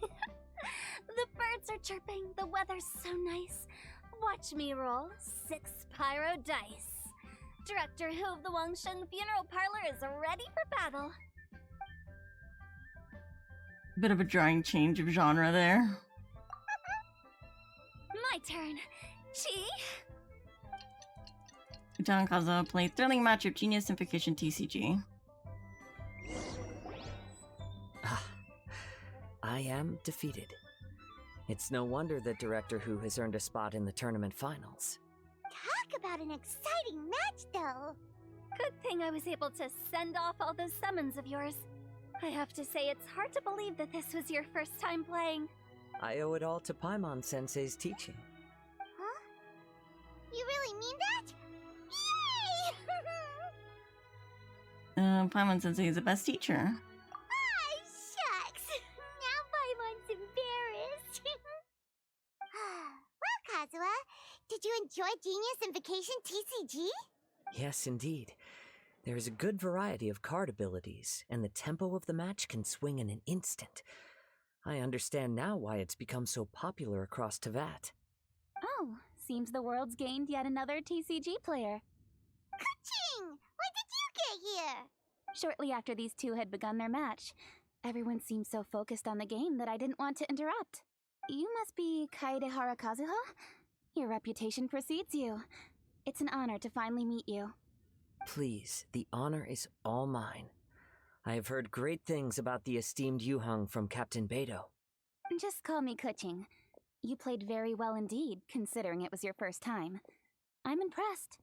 The birds are chirping, the weather's so nice. Watch me roll 6 pyro dice. Director Who of the Wangsheng Funeral Parlor is ready for battle. Bit of a drawing change of genre there. My turn. Chi? Utan Kazuha played thrilling match of Genius Invocation TCG. I am defeated. It's no wonder that Director Who has earned a spot in the tournament finals. Talk about an exciting match, though. Good thing I was able to send off all those summons of yours. I have to say, it's hard to believe that this was your first time playing. I owe it all to Paimon-sensei's teaching. Huh? You really mean that? Yay! Paimon Sensei is the best teacher. Ah, shucks. Now Paimon's embarrassed. Well, Kazuha, did you enjoy Genius Invocation TCG? Yes, indeed. There is a good variety of card abilities, and the tempo of the match can swing in an instant. I understand now why it's become so popular across Teyvat. Oh, seems the world's gained yet another TCG player. Ka-ching! When did you get here? Shortly after these two had begun their match. Everyone seemed so focused on the game that I didn't want to interrupt. You must be Kaedehara Kazuha? Your reputation precedes you. It's an honor to finally meet you. Please, the honor is all mine. I have heard great things about the esteemed Yuheng from Captain Beidou. Just call me Kuching. You played very well indeed, considering it was your first time. I'm impressed.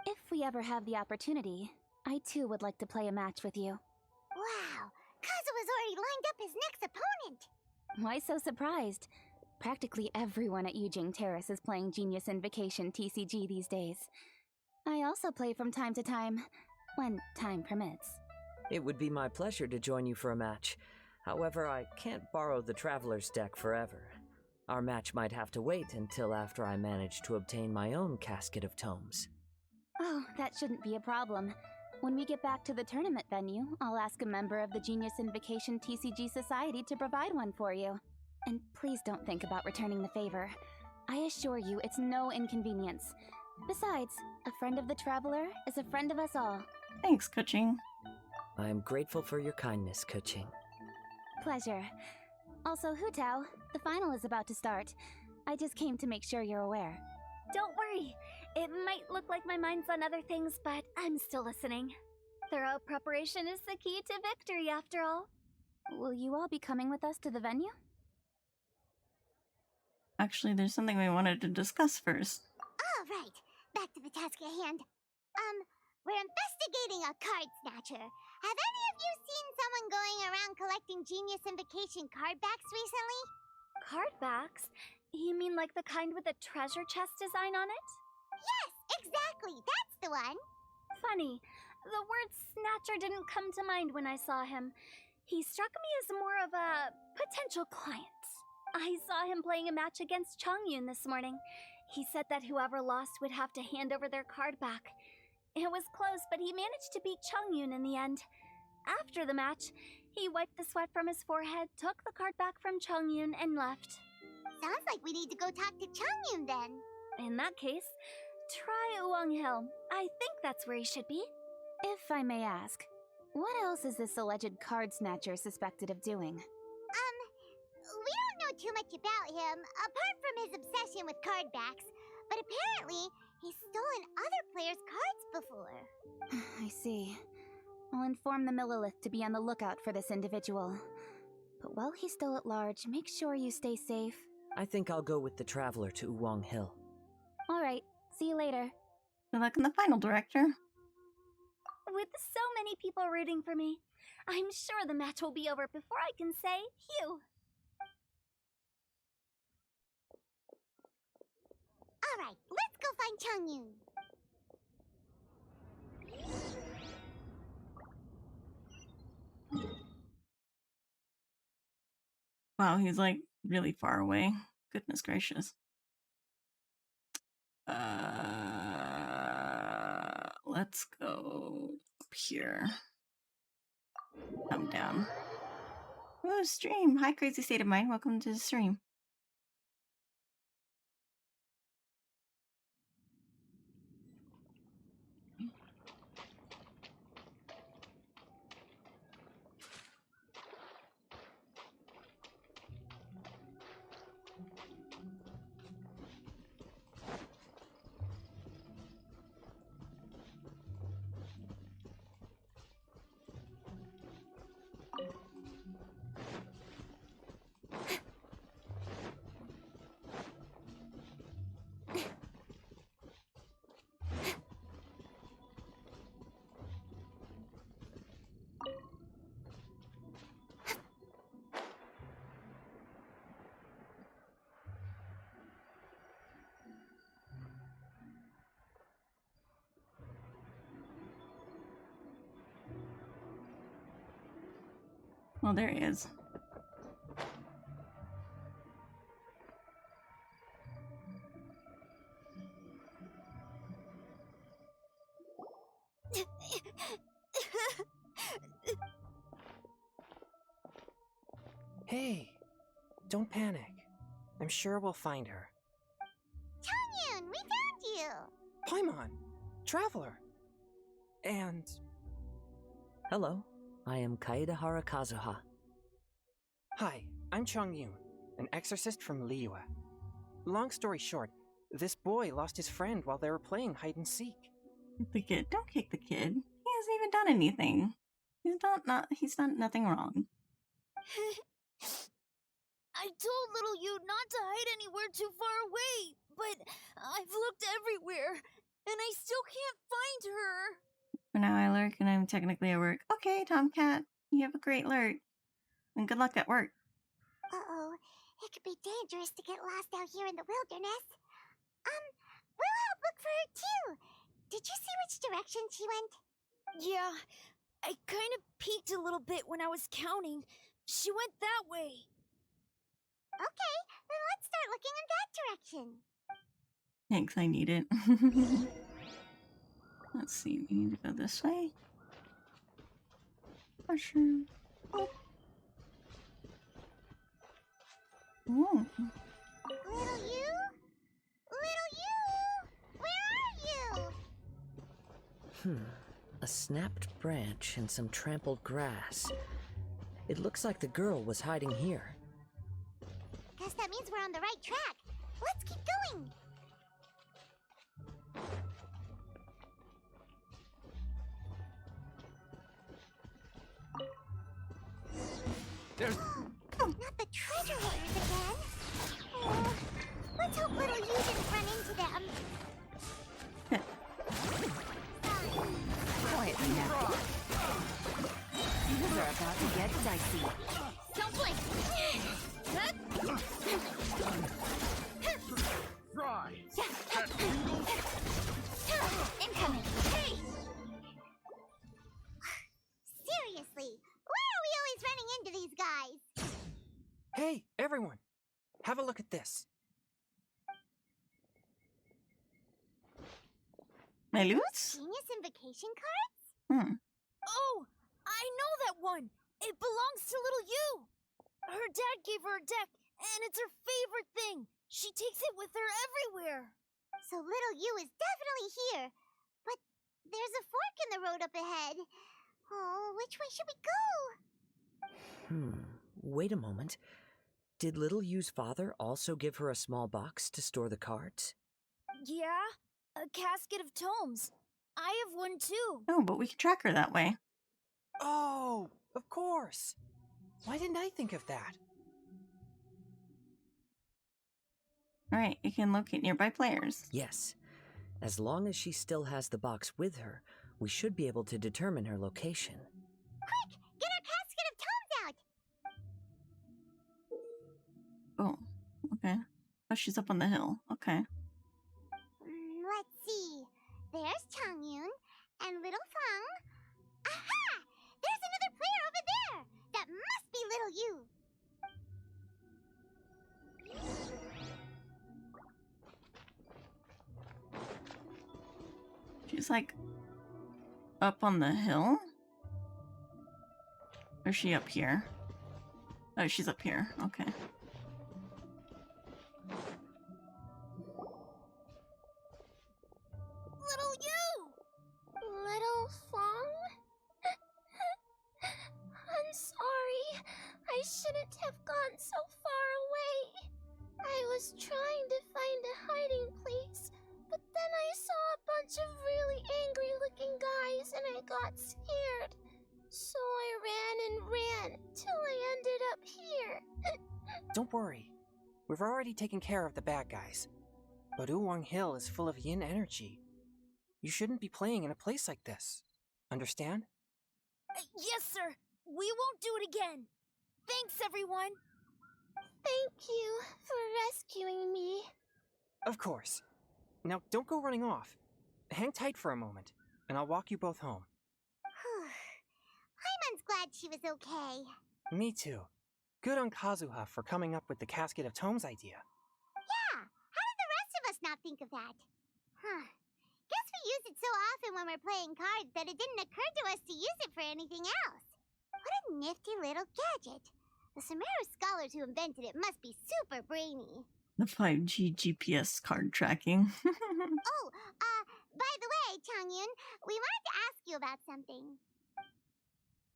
If we ever have the opportunity, I too would like to play a match with you. Wow, Kazuha's already lined up his next opponent. Why so surprised? Practically everyone at Yujing Terrace is playing Genius Invocation TCG these days. I also play from time to time, when time permits. It would be my pleasure to join you for a match. However, I can't borrow the Traveler's deck forever. Our match might have to wait until after I manage to obtain my own casket of tomes. Oh, that shouldn't be a problem. When we get back to the tournament venue, I'll ask a member of the Genius Invocation TCG Society to provide one for you. And please don't think about returning the favor. I assure you it's no inconvenience. Besides, a friend of the Traveler is a friend of us all. Thanks, Kuching. I am grateful for your kindness, Kuching. Pleasure. Also, Hutao, the final is about to start. I just came to make sure you're aware. Don't worry. It might look like my mind's on other things, but I'm still listening. Thorough preparation is the key to victory, after all. Will you all be coming with us to the venue? Actually, there's something we wanted to discuss first. All right, back to the task at hand. We're investigating a card snatcher. Have any of you seen someone going around collecting Genius Invocation card backs recently? Card backs? You mean like the kind with a treasure chest design on it? Yes, exactly, that's the one. Funny, the word snatcher didn't come to mind when I saw him. He struck me as more of a potential client. I saw him playing a match against Chongyun this morning. He said that whoever lost would have to hand over their card back. It was close, but he managed to beat Chongyun in the end. After the match, he wiped the sweat from his forehead, took the card back from Chongyun, and left. Sounds like we need to go talk to Chongyun then. In that case, try Uwang Hill. I think that's where he should be. If I may ask, what else is this alleged card snatcher suspected of doing? We don't know too much about him, apart from his obsession with card backs. But apparently, he's stolen other players' cards before. I see. I'll inform the Millilith to be on the lookout for this individual. But while he's still at large, make sure you stay safe. I think I'll go with the Traveler to Uwang Hill. Alright, see you later. Good luck in the final, Director. With so many people rooting for me, I'm sure the match will be over before I can say phew. All right, let's go find Chongyun. Wow, he's like really far away. Goodness gracious. Let's go up here. Come down. Oh, stream. Hi, Crazy State of Mind. Welcome to the stream. Well, there he is. Hey, don't panic. I'm sure we'll find her. Changyun, we found you! Paimon, Traveler. And... Hello, I am Kaedehara Kazuha. Hi, I'm Changyun, an exorcist from Liyue. Long story short, this boy lost his friend while they were playing hide and seek. The kid. Don't kick the kid. He hasn't even done anything. He's done nothing wrong. I told little you not to hide anywhere too far away, but I've looked everywhere, and I still can't find her. For now I lurk and I'm technically at work. Okay, Tomcat, you have a great lurk. And good luck at work. Uh-oh, it could be dangerous to get lost out here in the wilderness. We'll help look for her too. Did you see which direction she went? Yeah, I kind of peeked a little bit when I was counting. She went that way. Okay, then let's start looking in that direction. Thanks, I need it. Let's see, we need to go this way. Mushroom. Oh. Ooh. Little you? Little you? Where are you? A snapped branch and some trampled grass. It looks like the girl was hiding here. Guess that means we're on the right track. Let's keep going. There's... Not the treasure hunters again. Oh, let's hope little you didn't run into them. Quietly now. Things are about to get dicey. Don't blink! Fry! Incoming! Hey! Seriously, why are we always running into these guys? Hey, everyone! Have a look at this. My loots? Genius invocation cards? Oh, I know that one! It belongs to little you! Her dad gave her a deck, and it's her favorite thing. She takes it with her everywhere. So little you is definitely here. But there's a fork in the road up ahead. Oh, which way should we go? Wait a moment. Did Little Yu's father also give her a small box to store the cards? Yeah, a casket of tomes. I have one too. Oh, but we can track her that way. Oh, of course. Why didn't I think of that? Alright, you can locate nearby players. Yes. As long as she still has the box with her, we should be able to determine her location. Quick, get our casket of tomes out! Oh, okay. Oh, she's up on the hill. Okay. Let's see. There's Changyun and little Feng. Aha! There's another player over there! That must be little you! She's like up on the hill? Or is she up here? Oh, she's up here. Okay. Little you! Little Fong? I'm sorry. I shouldn't have gone so far away. I was trying to find a hiding place, but then I saw a bunch of really angry-looking guys and I got scared. So I ran till I ended up here. Don't worry. We've already taken care of the bad guys. But Uwang Hill is full of yin energy. You shouldn't be playing in a place like this. Understand? Yes, sir. We won't do it again. Thanks, everyone. Thank you for rescuing me. Of course. Now, don't go running off. Hang tight for a moment, and I'll walk you both home. Paimon's glad she was okay. Me too. Good on Kazuha for coming up with the Casket of Tomes idea. Yeah, how did the rest of us not think of that? Huh. Guess we use it so often when we're playing cards that it didn't occur to us to use it for anything else. What a nifty little gadget. The Sumeru scholars who invented it must be super brainy. The 5G GPS card tracking. Oh, by the way, Changyun, we wanted to ask you about something.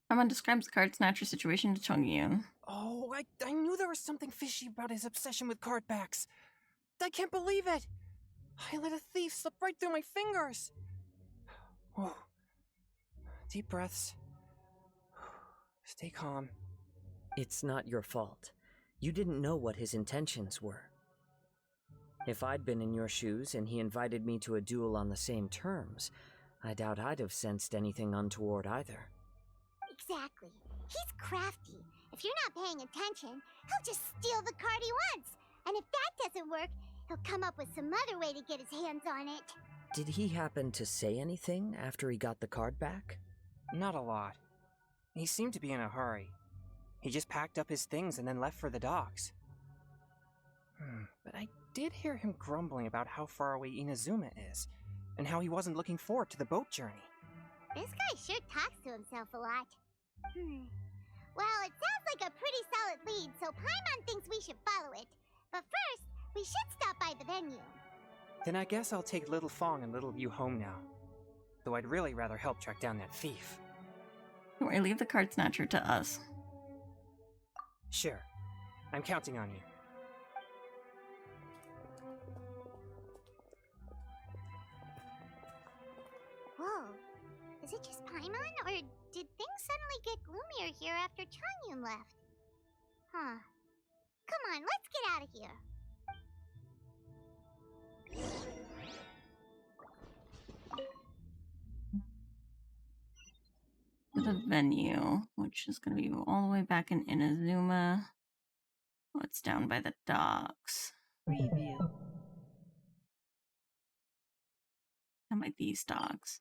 Someone describes the card snatcher situation to Chongyun. Oh, I knew there was something fishy about his obsession with card backs. I can't believe it! I let a thief slip right through my fingers. Oh. Deep breaths. Stay calm. It's not your fault. You didn't know what his intentions were. If I'd been in your shoes and he invited me to a duel on the same terms, I doubt I'd have sensed anything untoward either. Exactly. He's crafty. If you're not paying attention, he'll just steal the card he wants. And if that doesn't work, he'll come up with some other way to get his hands on it. Did he happen to say anything after he got the card back? Not a lot. He seemed to be in a hurry. He just packed up his things and then left for the docks. But I did hear him grumbling about how far away Inazuma is, and how he wasn't looking forward to the boat journey. This guy sure talks to himself a lot. Well, it sounds like a pretty solid lead, so Paimon thinks we should follow it. But first, we should stop by the venue. Then I guess I'll take Little Fong and Little Yu home now. Though I'd really rather help track down that thief. Don't worry, leave the card snatcher to us. Sure. I'm counting on you. Whoa. Is it just Paimon, or did things suddenly get gloomier here after Changyun left? Huh. Come on, let's get out of here. The venue, which is going to be all the way back in Inazuma. Oh, it's down by the docks. Review. Down by these docks.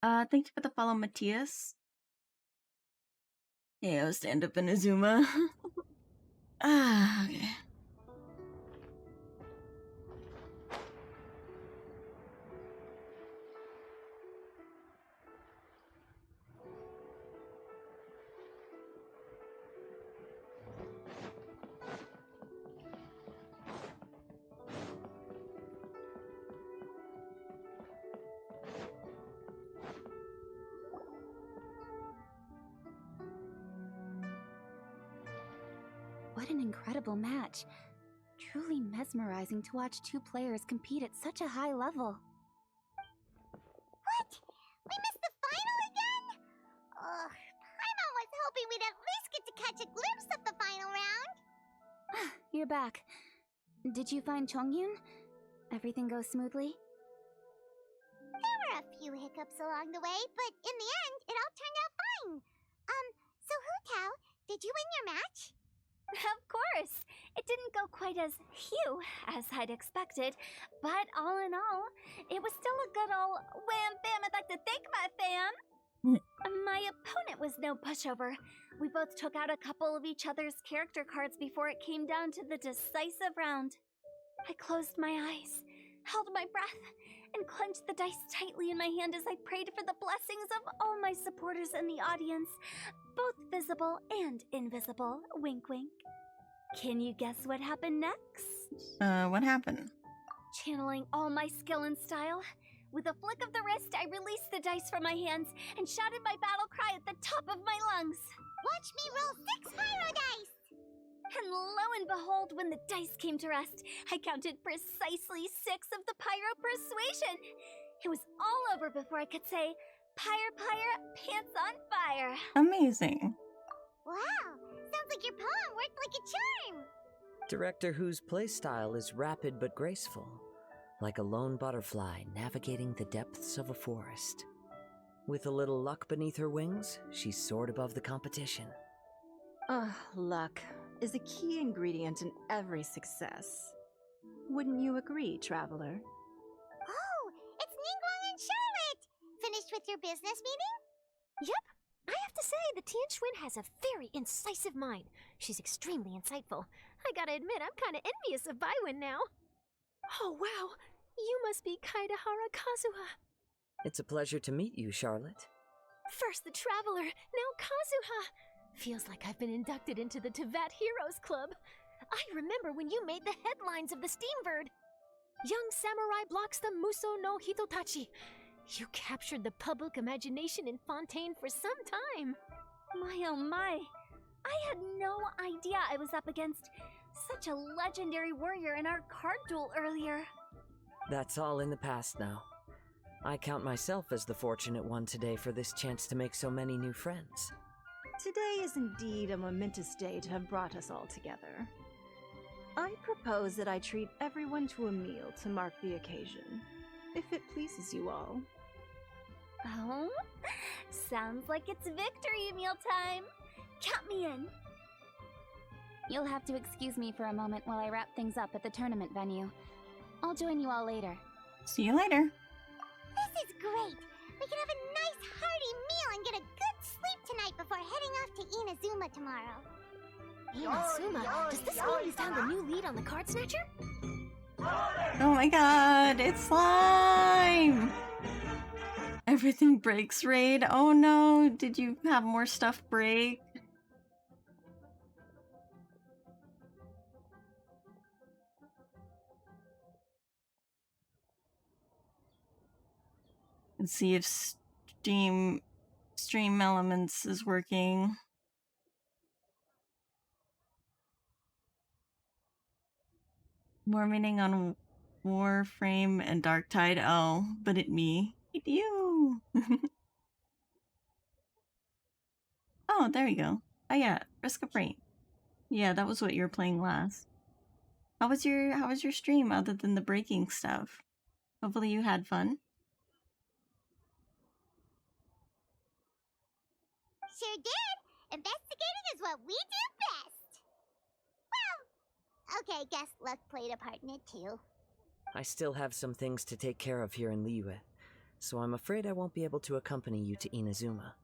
Thank you for the follow, Matthias. Yeah, I was to end up in Inazuma. Okay. What an incredible match. Truly mesmerizing to watch two players compete at such a high level. What? We missed the final again? Ugh, Paimon was hoping we'd at least get to catch a glimpse of the final round. You're back. Did you find Chongyun? Everything go smoothly? There were a few hiccups along the way, but in the end, it all turned out fine. So Hu Tao, did you win your match? Of course! It didn't go quite as phew as I'd expected, but all in all, it was still a good ol' wham bam, I'd like to thank my fam! My opponent was no pushover. We both took out a couple of each other's character cards before it came down to the decisive round. I closed my eyes, held my breath, and clenched the dice tightly in my hand as I prayed for the blessings of all my supporters in the audience, both visible and invisible. Wink, wink. Can you guess what happened next? What happened? Channeling all my skill and style, with a flick of the wrist, I released the dice from my hands and shouted my battle cry at the top of my lungs. Watch me roll 6 pyro dice! And lo and behold, when the dice came to rest, I counted precisely 6 of the pyro persuasion. It was all over before I could say, "Pyre, pyre, pants on fire." Amazing. Wow, sounds like your poem worked like a charm. Director Who's playstyle is rapid but graceful, like a lone butterfly navigating the depths of a forest. With a little luck beneath her wings, she soared above the competition. Luck is a key ingredient in every success. Wouldn't you agree, traveler? Oh, it's Ningguang and Charlotte! Finished with your business meeting? Yep, I have have to say, the Tianquan has a very incisive mind. She's extremely insightful. I gotta admit, I'm kinda envious of Baiwen now. Oh, wow. You must be Kaidahara Kazuha. It's a pleasure to meet you, Charlotte. First the Traveler, now Kazuha. Feels like I've been inducted into the Tevat Heroes Club. I remember when you made the headlines of the Steambird. Young samurai blocks the Muso no Hitotachi. You captured the public imagination in Fontaine for some time. My oh my. I had no idea I was up against such a legendary warrior in our card duel earlier. That's all in the past now. I count myself as the fortunate one today for this chance to make so many new friends. Today is indeed a momentous day to have brought us all together. I propose that I treat everyone to a meal to mark the occasion, if it pleases you all. Oh? Sounds like it's victory meal time. Count me in. You'll have to excuse me for a moment while I wrap things up at the tournament venue. I'll join you all later. See you later. This is great. We can have a nice hearty meal and get a good sleep tonight before heading off to Inazuma tomorrow. Inazuma? Does this mean you found a new lead on the Card Snatcher? Oh my god, it's slime! Everything breaks, Raid. Oh no, did you have more stuff break? Let's see if Stream Elements is working. More meaning on Warframe and Darktide. Oh, but it me. It you. Oh, there we go. Oh yeah, Risk of Rain. Yeah, that was what you were playing last. How was your stream other than the breaking stuff? Hopefully you had fun. Sure did. Investigating is what we do best. Well, okay, guess luck played a part in it too. I still have some things to take care of here in Liyue, so I'm afraid I won't be able to accompany you to Inazuma.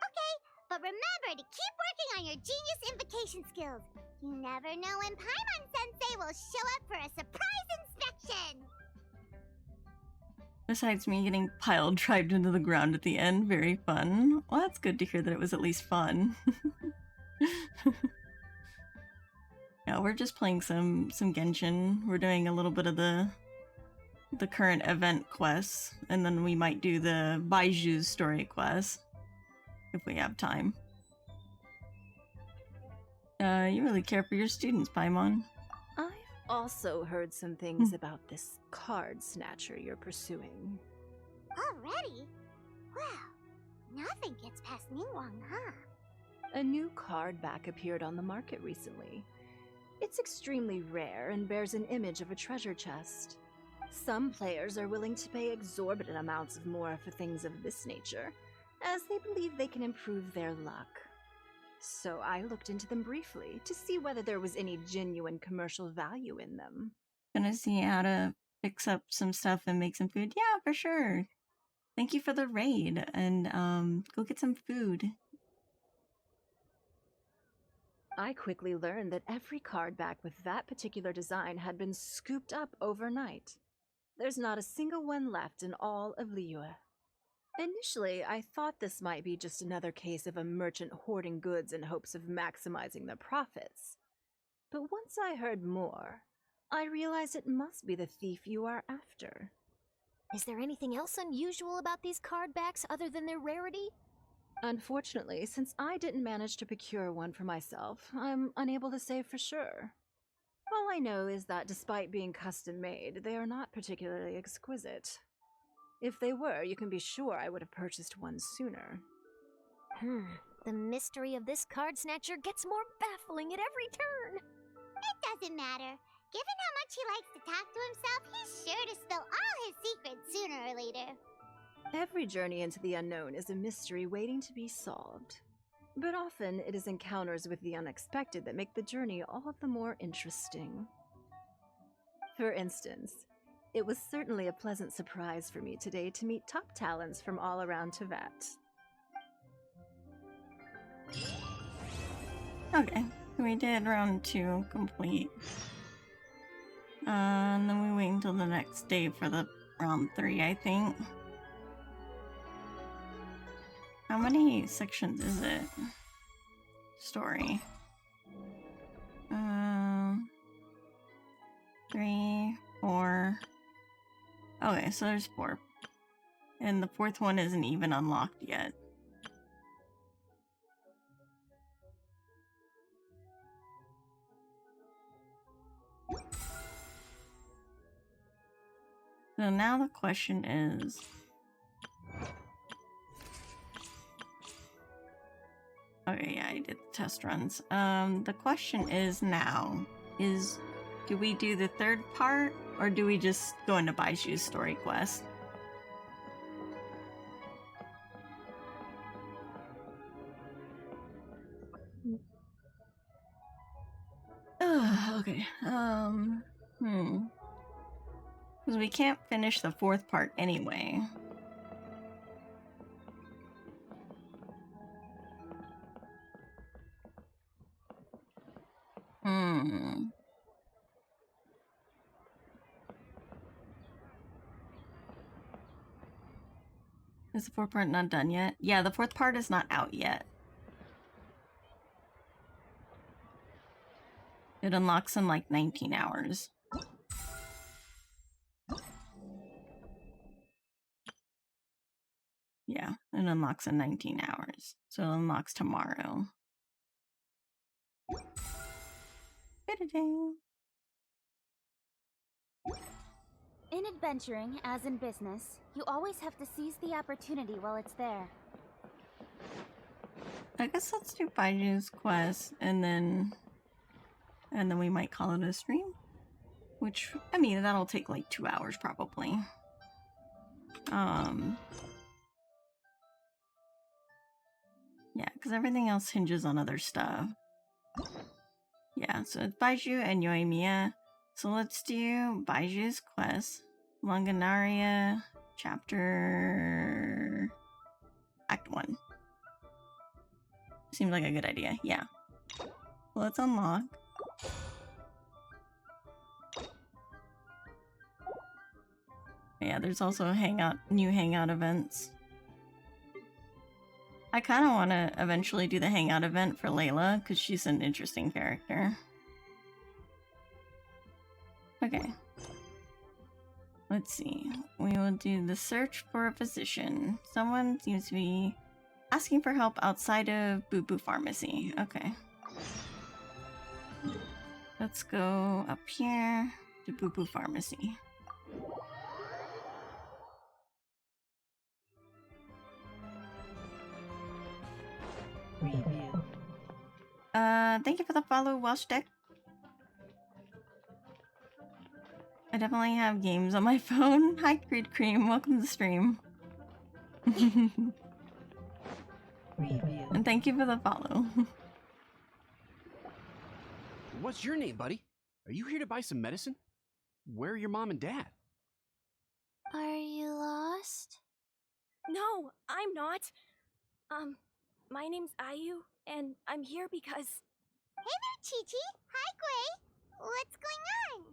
Okay, but remember to keep working on your genius invocation skills. You never know when Paimon-sensei will show up for a surprise inspection. Besides me getting pile drived into the ground at the end, very fun. Well, that's good to hear that it was at least fun. Yeah, we're just playing some Genshin. We're doing a little bit of the current event quests, and then we might do the Baizhu story quest if we have time. You really care for your students, Paimon. I've also heard some things about this card snatcher you're pursuing. Already? Well, nothing gets past Ningguang, huh? A new card back appeared on the market recently. It's extremely rare and bears an image of a treasure chest. Some players are willing to pay exorbitant amounts of more for things of this nature, as they believe they can improve their luck. So I looked into them briefly to see whether there was any genuine commercial value in them. Gonna see how to fix up some stuff and make some food. Yeah, for sure. Thank you for the raid, and go get some food. I quickly learned that every card back with that particular design had been scooped up overnight. There's not a single one left in all of Liyue. Initially, I thought this might be just another case of a merchant hoarding goods in hopes of maximizing their profits. But once I heard more, I realized it must be the thief you are after. Is there anything else unusual about these card backs other than their rarity? Unfortunately, since I didn't manage to procure one for myself, I'm unable to say for sure. All I know is that despite being custom-made, they are not particularly exquisite. If they were, you can be sure I would have purchased one sooner. The mystery of this card snatcher gets more baffling at every turn. It doesn't matter. Given how much he likes to talk to himself, he's sure to spill all his secrets sooner or later. Every journey into the unknown is a mystery waiting to be solved. But often it is encounters with the unexpected that make the journey all the more interesting. For instance, it was certainly a pleasant surprise for me today to meet top talents from all around Tevat. Okay, we did round 2 complete. And then we wait until the next day for the round 3, I think. How many sections is it? Story. 3, 4. Okay, so there's 4. And the 4th one isn't even unlocked yet. So now the question is... Okay, yeah, I did the test runs. The question is now, do we do the 3rd part, or do we just go into Baizhu's story quest? Okay, because we can't finish the 4th part anyway. Is the 4th part not done yet? Yeah, the 4th part is not out yet. It unlocks in like 19 hours. Yeah, it unlocks in 19 hours. So it unlocks tomorrow. In adventuring, as in business, you always have to seize the opportunity while it's there. I guess let's do Baizhu's quest, and then we might call it a stream. Which, I mean, that'll take like 2 hours probably. Yeah, because everything else hinges on other stuff. Yeah, so it's Baizhu and Yoimiya. So let's do Baizhu's quest. Langanaria, chapter... Act 1. Seems like a good idea, yeah. Let's unlock. Yeah, there's also new hangout events. I kind of want to eventually do the hangout event for Layla, because she's an interesting character. Okay. Let's see. We will do the search for a physician. Someone seems to be asking for help outside of Boo Boo Pharmacy. Okay. Let's go up here to Boo Boo Pharmacy. Review. Thank you for the follow, Welsh Deck. I definitely have games on my phone. Hi, Creed Cream. Welcome to the stream. Review. And thank you for the follow. What's your name, buddy? Are you here to buy some medicine? Where are your mom and dad? Are you lost? No, I'm not. My name's Ayu, and I'm here because... Hey there, Chi-Chi! Hi, Gray! What's going on?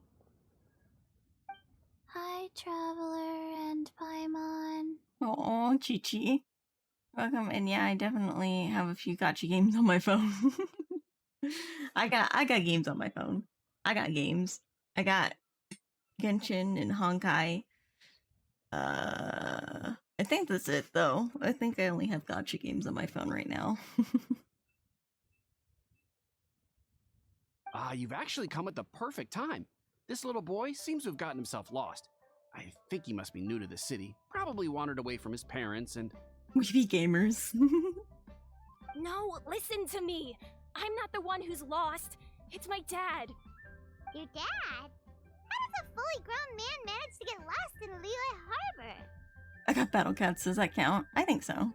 Hi, Traveler and Paimon. Oh, Chi-Chi. Welcome, and yeah, I definitely have a few gacha games on my phone. I got games on my phone. I got games. I got Genshin and Honkai. I think that's it, though. I think I only have gacha games on my phone right now. You've actually come at the perfect time. This little boy seems to have gotten himself lost. I think he must be new to the city. Probably wandered away from his parents and... We be gamers. No, listen to me. I'm not the one who's lost. It's my dad. Your dad? How does a fully grown man manage to get lost in Liyue Harbor? I got Battle Cats, does that count? I think so.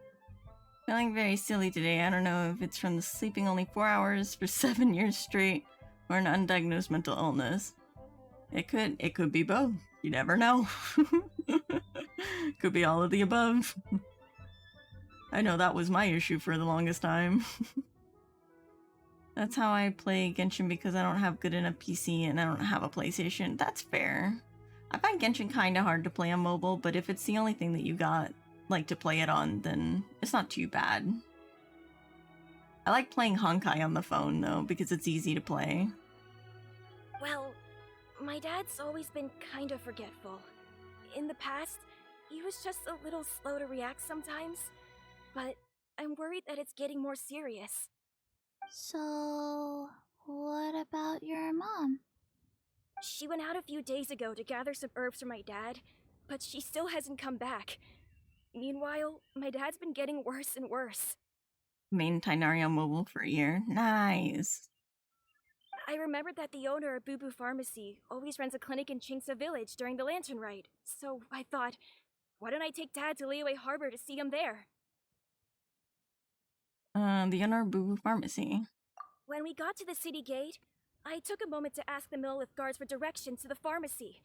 Feeling very silly today. I don't know if it's from the sleeping only 4 hours for 7 years straight or an undiagnosed mental illness. It could be both. You never know. Could be all of the above. I know that was my issue for the longest time. That's how I play Genshin because I don't have good enough PC and I don't have a PlayStation. That's fair. I find Genshin kind of hard to play on mobile, but if it's the only thing that you got, like, to play it on, then it's not too bad. I like playing Honkai on the phone, though, because it's easy to play. Well, my dad's always been kind of forgetful. In the past, he was just a little slow to react sometimes, but I'm worried that it's getting more serious. So, what about your mom? She went out a few days ago to gather some herbs for my dad, but she still hasn't come back. Meanwhile, my dad's been getting worse and worse. Main Tighnari on mobile for a year. Nice. I remembered that the owner of Boo Boo Pharmacy always runs a clinic in Chingsa Village during the Lantern Rite, so I thought, why don't I take Dad to Liyue Harbor to see him there? The owner of Boo Boo Pharmacy. When we got to the city gate, I took a moment to ask the Millith guards for directions to the pharmacy.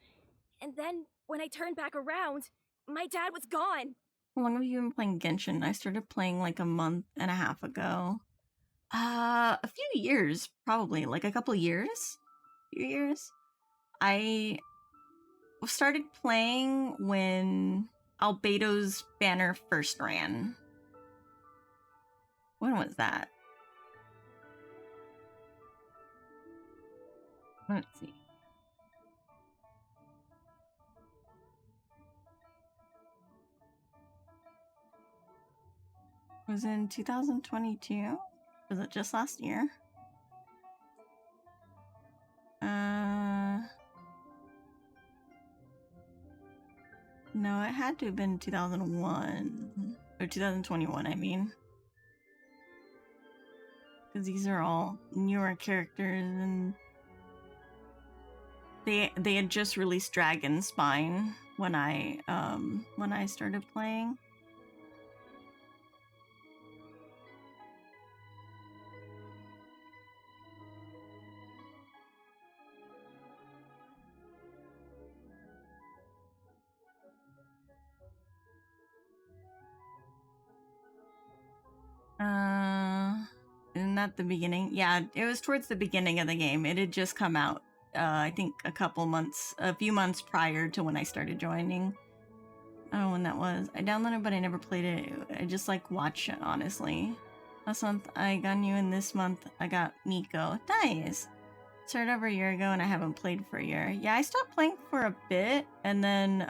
And then, when I turned back around, my dad was gone. How long have you been playing Genshin? I started playing like a month and a half ago. A few years, probably. Like a couple years? Few years? I started playing when Albedo's banner first ran. When was that? Let's see. It was in 2022? Was it just last year? No, it had to have been 2001. Or 2021, I mean. Because these are all newer characters, and they had just released Dragon Spine when I started playing. Isn't that the beginning? Yeah, it was towards the beginning of the game. It had just come out, I think a few months prior to when I started joining. I don't know when that was. I downloaded, but I never played it. I just like watch it, honestly. Last month I got you, and this month I got Miko. Nice! Started over a year ago, and I haven't played for a year. Yeah, I stopped playing for a bit, and then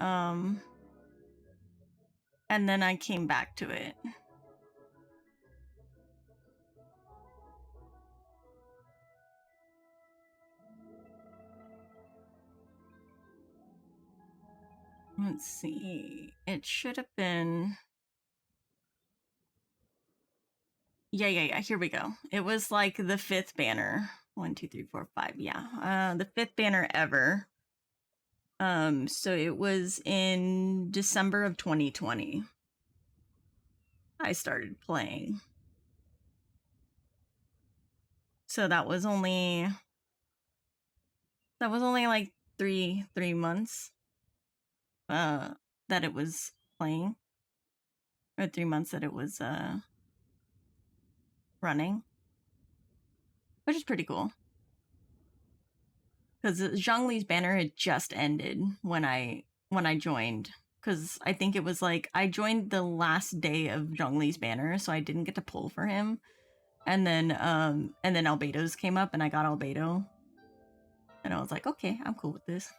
I came back to it. Let's see. It should have been... Yeah. Here we go. It was like the 5th banner. 1, 2, 3, 4, 5. Yeah. The 5th banner ever. So it was in December of 2020. I started playing. So that was only like three months that it was playing. Or 3 months that it was running. Which is pretty cool. Because Zhongli's banner had just ended when I joined. Because I think it was like, I joined the last day of Zhongli's banner, so I didn't get to pull for him. And then Albedo's came up, and I got Albedo. And I was like, okay, I'm cool with this.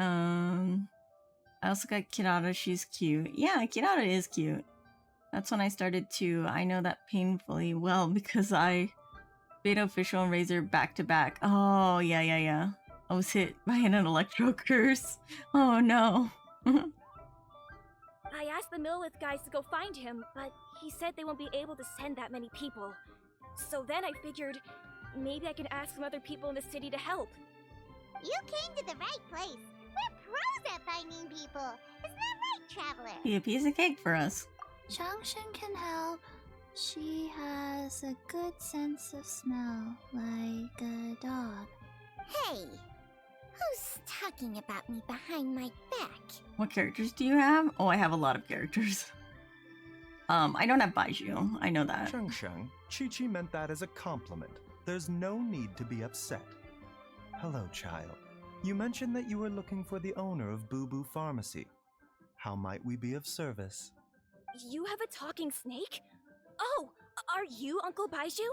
I also got Kirara, she's cute. Yeah, Kirara is cute. That's when I started to, I know that painfully well, because I Beta Official and Razor back to back. Oh, yeah. I was hit by an electro curse. Oh no. I asked the Millith guys to go find him, but he said they won't be able to send that many people. So then I figured, maybe I could ask some other people in the city to help. You came to the right place. We're pros at finding people. Isn't that right, Traveler? Be a piece of cake for us. Junction can help. She has a good sense of smell, like a dog. Hey, who's talking about me behind my back? What characters do you have? Oh, I have a lot of characters. I don't have Baizhu. I know that. Sheng Sheng, Chi-Chi meant that as a compliment. There's no need to be upset. Hello, child. You mentioned that you were looking for the owner of Boo Boo Pharmacy. How might we be of service? You have a talking snake? Oh, are you Uncle Baizhu?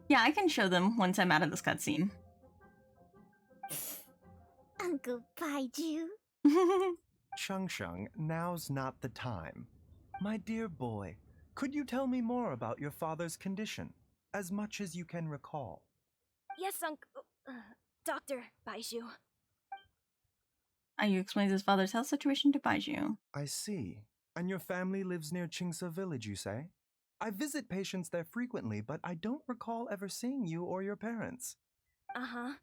Yeah, I can show them once I'm out of this cutscene. Uncle Baizhu. Sheng Sheng, now's not the time. My dear boy, could you tell me more about your father's condition, as much as you can recall? Yes, Dr. Baizhu. You explains his father's health situation to Baizhu. I see. And your family lives near Qingse Village, you say? I visit patients there frequently, but I don't recall ever seeing you or your parents. Uh-huh.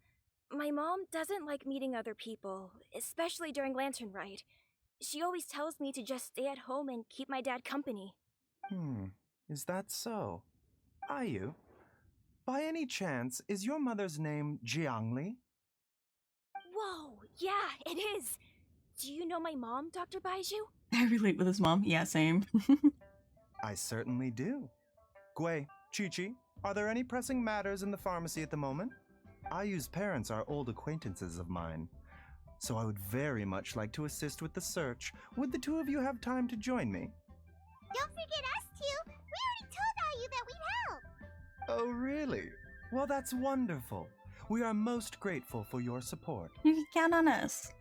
My mom doesn't like meeting other people, especially during Lantern Rite. She always tells me to just stay at home and keep my dad company. Is that so? Ayu, by any chance, is your mother's name Jiangli? Whoa, yeah, it is. Do you know my mom, Dr. Baizhu? I relate with his mom. Yeah, same. I certainly do. Gui, Chi-Chi, are there any pressing matters in the pharmacy at the moment? Ayu's parents are old acquaintances of mine, so I would very much like to assist with the search. Would the two of you have time to join me? Don't forget us two. We already told Ayu that we'd help. Oh, really? Well, that's wonderful. We are most grateful for your support. You can count on us.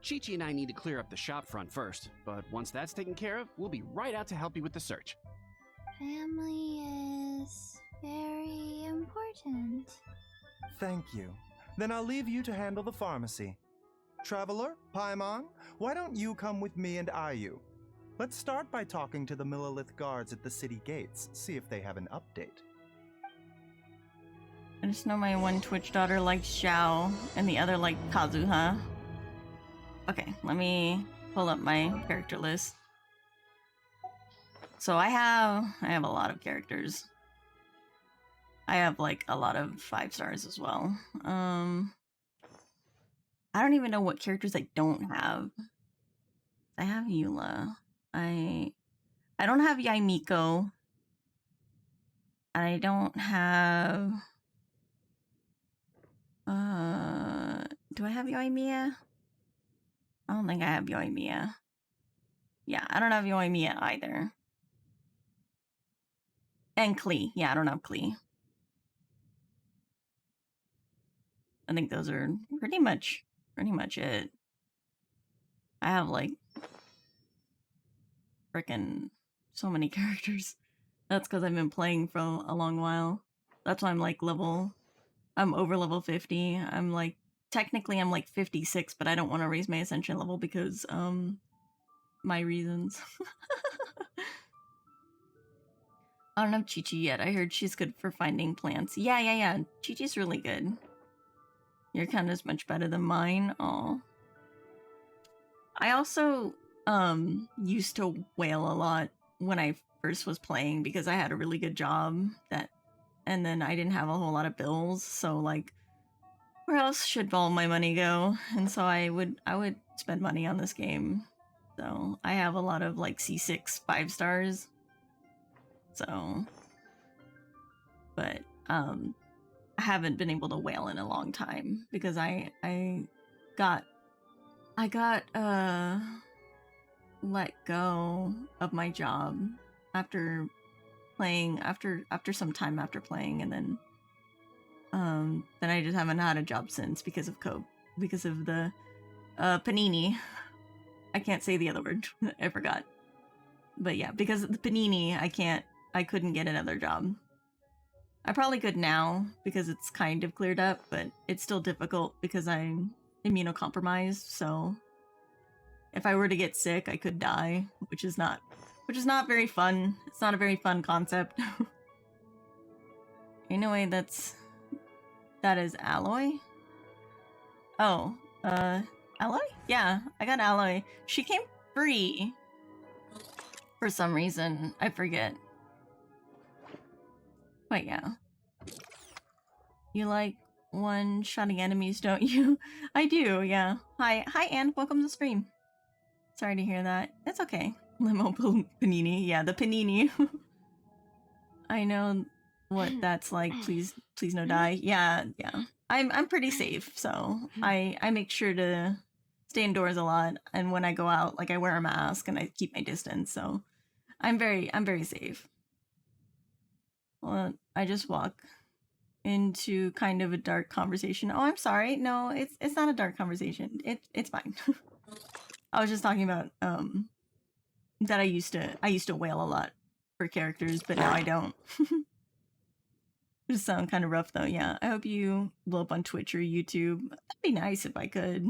Chi-Chi and I need to clear up the shop front first, but once that's taken care of, we'll be right out to help you with the search. Family is very important. Thank you. Then I'll leave you to handle the pharmacy. Traveler, Paimon, why don't you come with me and Ayu? Let's start by talking to the Millilith guards at the city gates, see if they have an update. I just know my one Twitch daughter likes Xiao, and the other liked Kazuha. Okay, let me pull up my character list. So I have a lot of characters. I have like a lot of 5 stars as well. I don't even know what characters I don't have. I have Eula. I don't have Yaimiko. I don't have do I have Yoimiya? I don't think I have Yoimiya. Yeah, I don't have Yoimiya either. And Klee. Yeah, I don't have Klee. I think those are pretty much it. I have like frickin' so many characters. That's because I've been playing for a long while. That's why I'm like I'm over level 50. I'm like, technically I'm like 56, but I don't want to raise my ascension level because, my reasons. I don't have Chi-Chi yet. I heard she's good for finding plants. Yeah. Chi-Chi's really good. Your count is much better than mine. Aw. I also, used to wail a lot when I first was playing because I had a really good job and then I didn't have a whole lot of bills, so like, where else should all my money go? And so I would spend money on this game. So I have a lot of like C6 5 stars. So, but I haven't been able to whale in a long time because I got let go of my job after playing after some time after playing, and then I just haven't had a job since because of the panini. I can't say the other word. I forgot. But yeah, because of the panini, I couldn't get another job. I probably could now because it's kind of cleared up, but it's still difficult because I'm immunocompromised, so if I were to get sick, I could die, which is not very fun. It's not a very fun concept. Anyway, that is Alloy. Oh, Alloy? Yeah, I got Alloy. She came free for some reason. I forget. But yeah. You like one-shotting enemies, don't you? I do, yeah. Hi, Anne. Welcome to the stream. Sorry to hear that. It's okay. Limo panini. Yeah, the panini. I know what that's like. Please no die. Yeah. I'm pretty safe, so I make sure to stay indoors a lot, and when I go out, like I wear a mask and I keep my distance, so I'm very safe. Well, I just walk into kind of a dark conversation. Oh, I'm sorry. No, it's not a dark conversation. It's fine. I was just talking about that I used to wail a lot for characters, but now I don't. It just sound kind of rough though. Yeah, I hope you blow up on Twitch or YouTube. That'd be nice if I could.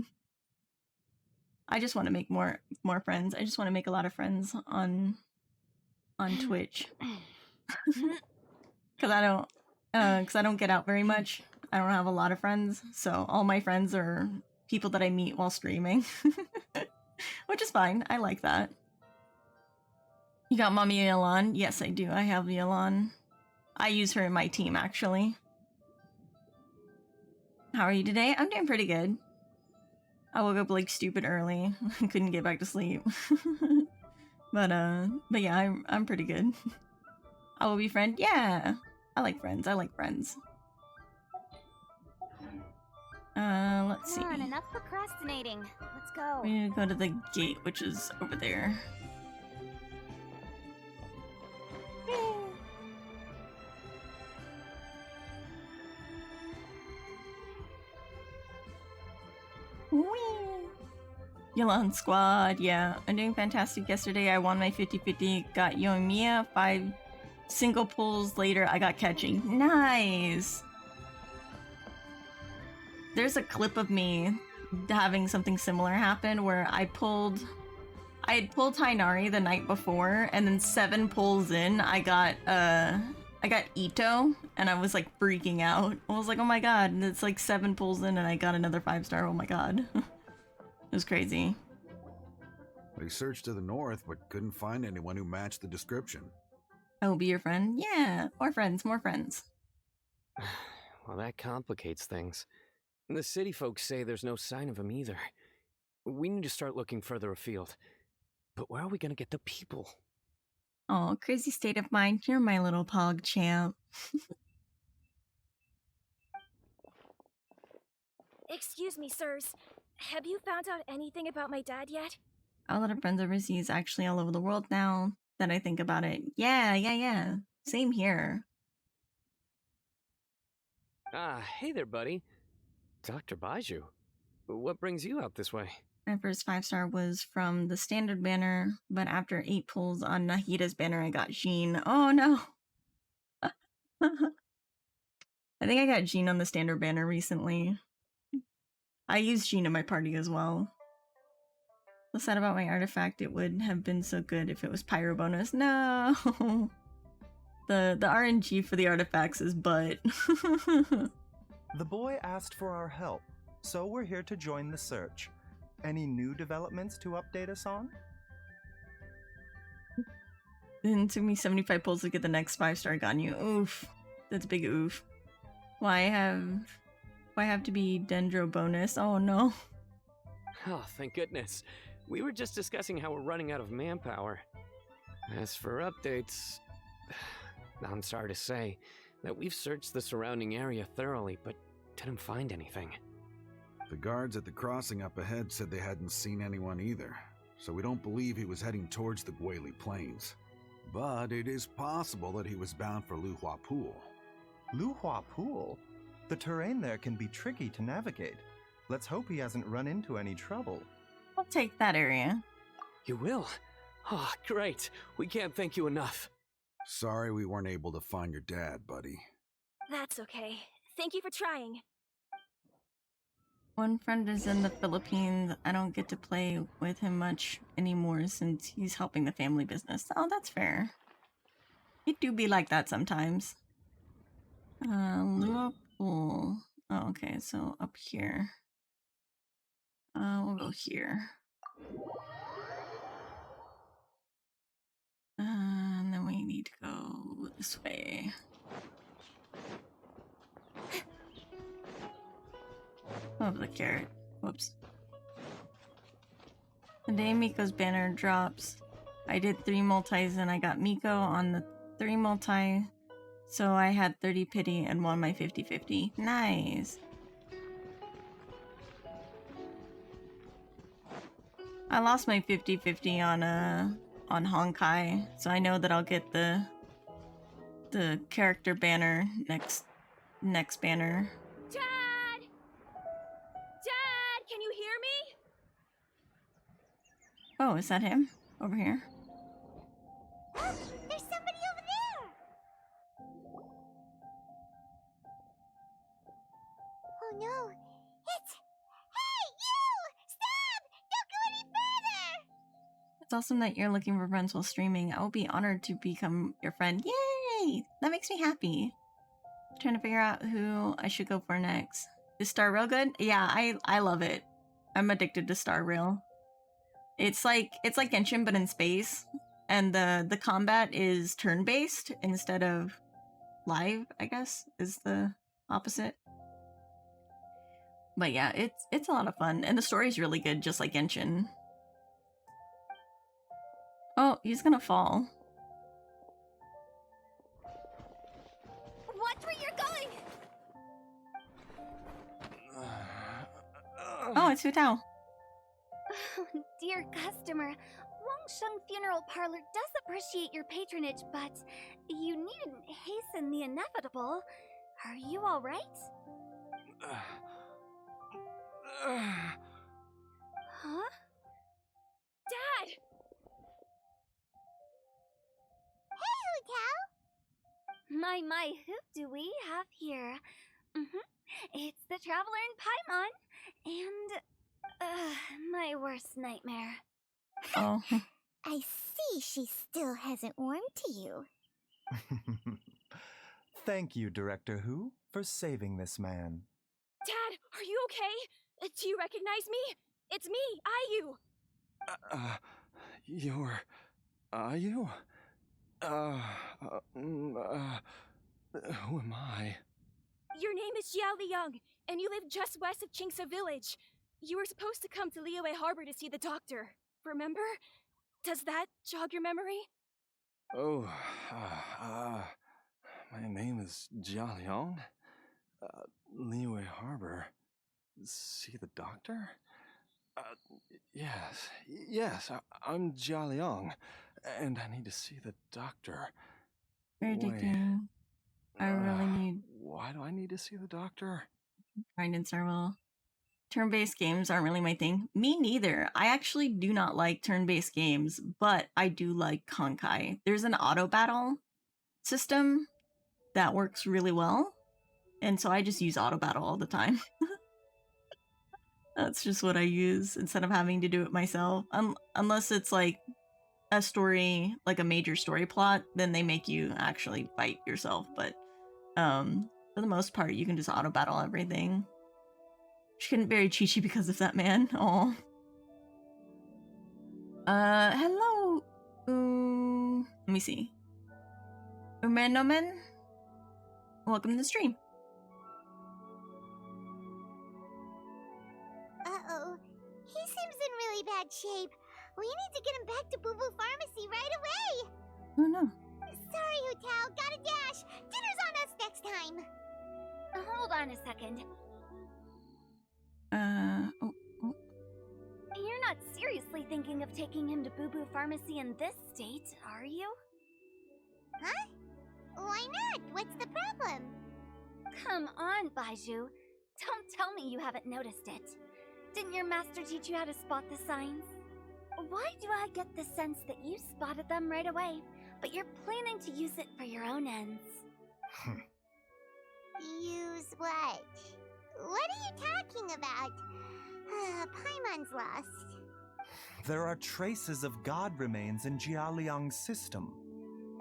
I just want to make more friends. I just want to make a lot of friends on Twitch. Cause I don't get out very much. I don't have a lot of friends, so all my friends are people that I meet while streaming. Which is fine. I like that. You got Mommy Elan? Yes, I do. I have Elan. I use her in my team, actually. How are you today? I'm doing pretty good. I woke up like stupid early. Couldn't get back to sleep. but yeah, I'm pretty good. I will be friend. Yeah, I like friends. Let's see. Come on, enough procrastinating. Let's go. We need to go to the gate, which is over there. Yolan squad, yeah. I'm doing fantastic. Yesterday I won my 50-50, got Yoimiya, 5 single pulls later I got catching. Nice! There's a clip of me having something similar happen where I had pulled Tainari the night before, and then 7 pulls in, I got Ito, and I was like freaking out. I was like, oh my god, and it's like 7 pulls in and I got another 5-star, oh my god. It was crazy. They searched to the north, but couldn't find anyone who matched the description. I will be your friend? Yeah, more friends. Well, that complicates things. The city folks say there's no sign of him either. We need to start looking further afield. But where are we gonna get the people? Oh, crazy state of mind. You're my little pog champ. Excuse me, sirs. Have you found out anything about my dad yet? A lot of friends overseas, actually all over the world now that I think about it. Yeah. Same here. Ah, hey there, buddy. Dr. Baizhu. What brings you out this way? My first 5-star was from the standard banner, but after 8 pulls on Nahida's banner, I got Jean. Oh no! I think I got Jean on the standard banner recently. I used Jean in my party as well. What's sad about my artifact? It would have been so good if it was pyro bonus. No! The RNG for the artifacts is butt. The boy asked for our help, so we're here to join the search. Any new developments to update us on? It took me 75 pulls to get the next 5-star Ganyu. Oof. That's a big oof. Why have to be Dendro bonus? Oh no. Oh, thank goodness. We were just discussing how we're running out of manpower. As for updates, I'm sorry to say that we've searched the surrounding area thoroughly, but didn't find anything. The guards at the crossing up ahead said they hadn't seen anyone either, so we don't believe he was heading towards the Guili Plains. But it is possible that he was bound for Luhua Pool. Luhua Pool? The terrain there can be tricky to navigate. Let's hope he hasn't run into any trouble. I'll take that area. You will? Oh, great. We can't thank you enough. Sorry we weren't able to find your dad, buddy. That's okay. Thank you for trying. One friend is in the Philippines. I don't get to play with him much anymore since he's helping the family business. Oh, that's fair. It do be like that sometimes. Lua Pool. Oh, okay, so up here. We'll go here. And then we need to go this way. Over the carrot. Whoops. The day Miko's banner drops, I did 3 multis and I got Miko on the 3 multi. So I had 30 pity and won my 50-50. Nice. I lost my 50-50 on Honkai, so I know that I'll get the character banner next banner. Dad! Dad, can you hear me? Oh, is that him? Over here? There's somebody over there! Oh no, it's... Hey, you! Stop! Don't go any further! It's awesome that you're looking for friends while streaming. I will be honored to become your friend. Yay! That makes me happy. Trying to figure out who I should go for next. Is Star Rail good? Yeah, I love it. I'm addicted to Star Rail. It's like Genshin but in space, and the combat is turn-based instead of live, I guess, is the opposite. But yeah, it's a lot of fun, and the story's really good, just like Genshin. Oh, he's gonna fall. Watch where you're going! Oh, it's Hu Tao. Oh, dear customer, Wangsheng Funeral Parlor does appreciate your patronage, but you needn't hasten the inevitable. Are you all right? Huh? Dad! Hey, Hu Tao! My, who do we have here? It's the Traveler in Paimon, and my worst nightmare. Oh. I see she still hasn't warmed to you. Thank you, Director Who, for saving this man. Dad, are you okay? Do you recognize me? It's me, Ayu! You're... Ayu? Who am I? Your name is Xiao Liang, and you live just west of Qingse Village. You were supposed to come to Liyue Harbor to see the doctor, remember? Does that jog your memory? Oh, my name is Jia Liang. Liyue Harbor. See the doctor? Yes, I'm Jia Liang, and I need to see the doctor. Very addicting. I really need... Why do I need to see the doctor? Grind and Starwell. Turn-based games aren't really my thing. Me neither. I actually do not like turn-based games, but I do like Honkai. There's an auto battle system that works really well, and so I just use auto battle all the time. That's just what I use instead of having to do it myself. Unless it's like a story, like a major story plot, then they make you actually fight yourself. But for the most part, you can just auto battle everything. She couldn't bury Chi-Chi because of that man. Oh. Hello. Let me see. Umenomen? Welcome to the stream. Uh-oh. He seems in really bad shape. We need to get him back to Boo Boo Pharmacy right away! Oh no. Sorry, Hu Tao. Gotta dash. Dinner's on us next time. Hold on a second. Oh. You're not seriously thinking of taking him to Boo Boo Pharmacy in this state, are you? Huh? Why not? What's the problem? Come on, Baizhu. Don't tell me you haven't noticed it. Didn't your master teach you how to spot the signs? Why do I get the sense that you spotted them right away, but you're planning to use it for your own ends? Use what? What are you talking about? Paimon's lost. There are traces of god remains in Jia Liang's system.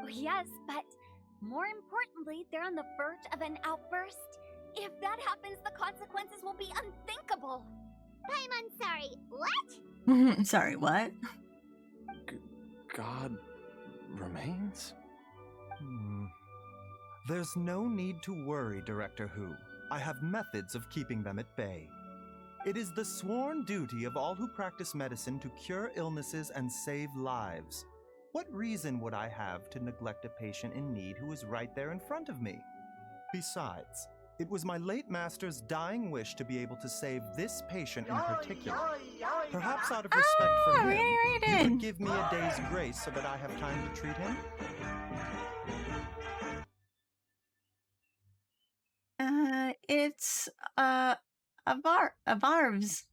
Yes, but more importantly, they're on the verge of an outburst. If that happens, the consequences will be unthinkable. Paimon, sorry, what? Sorry, what? God remains? There's no need to worry, Director Who. I have methods of keeping them at bay. It is the sworn duty of all who practice medicine to cure illnesses and save lives. What reason would I have to neglect a patient in need who is right there in front of me? Besides, it was my late master's dying wish to be able to save this patient in particular. Perhaps out of respect for him, you could give me a day's grace so that I have time to treat him? It's, Avarvs.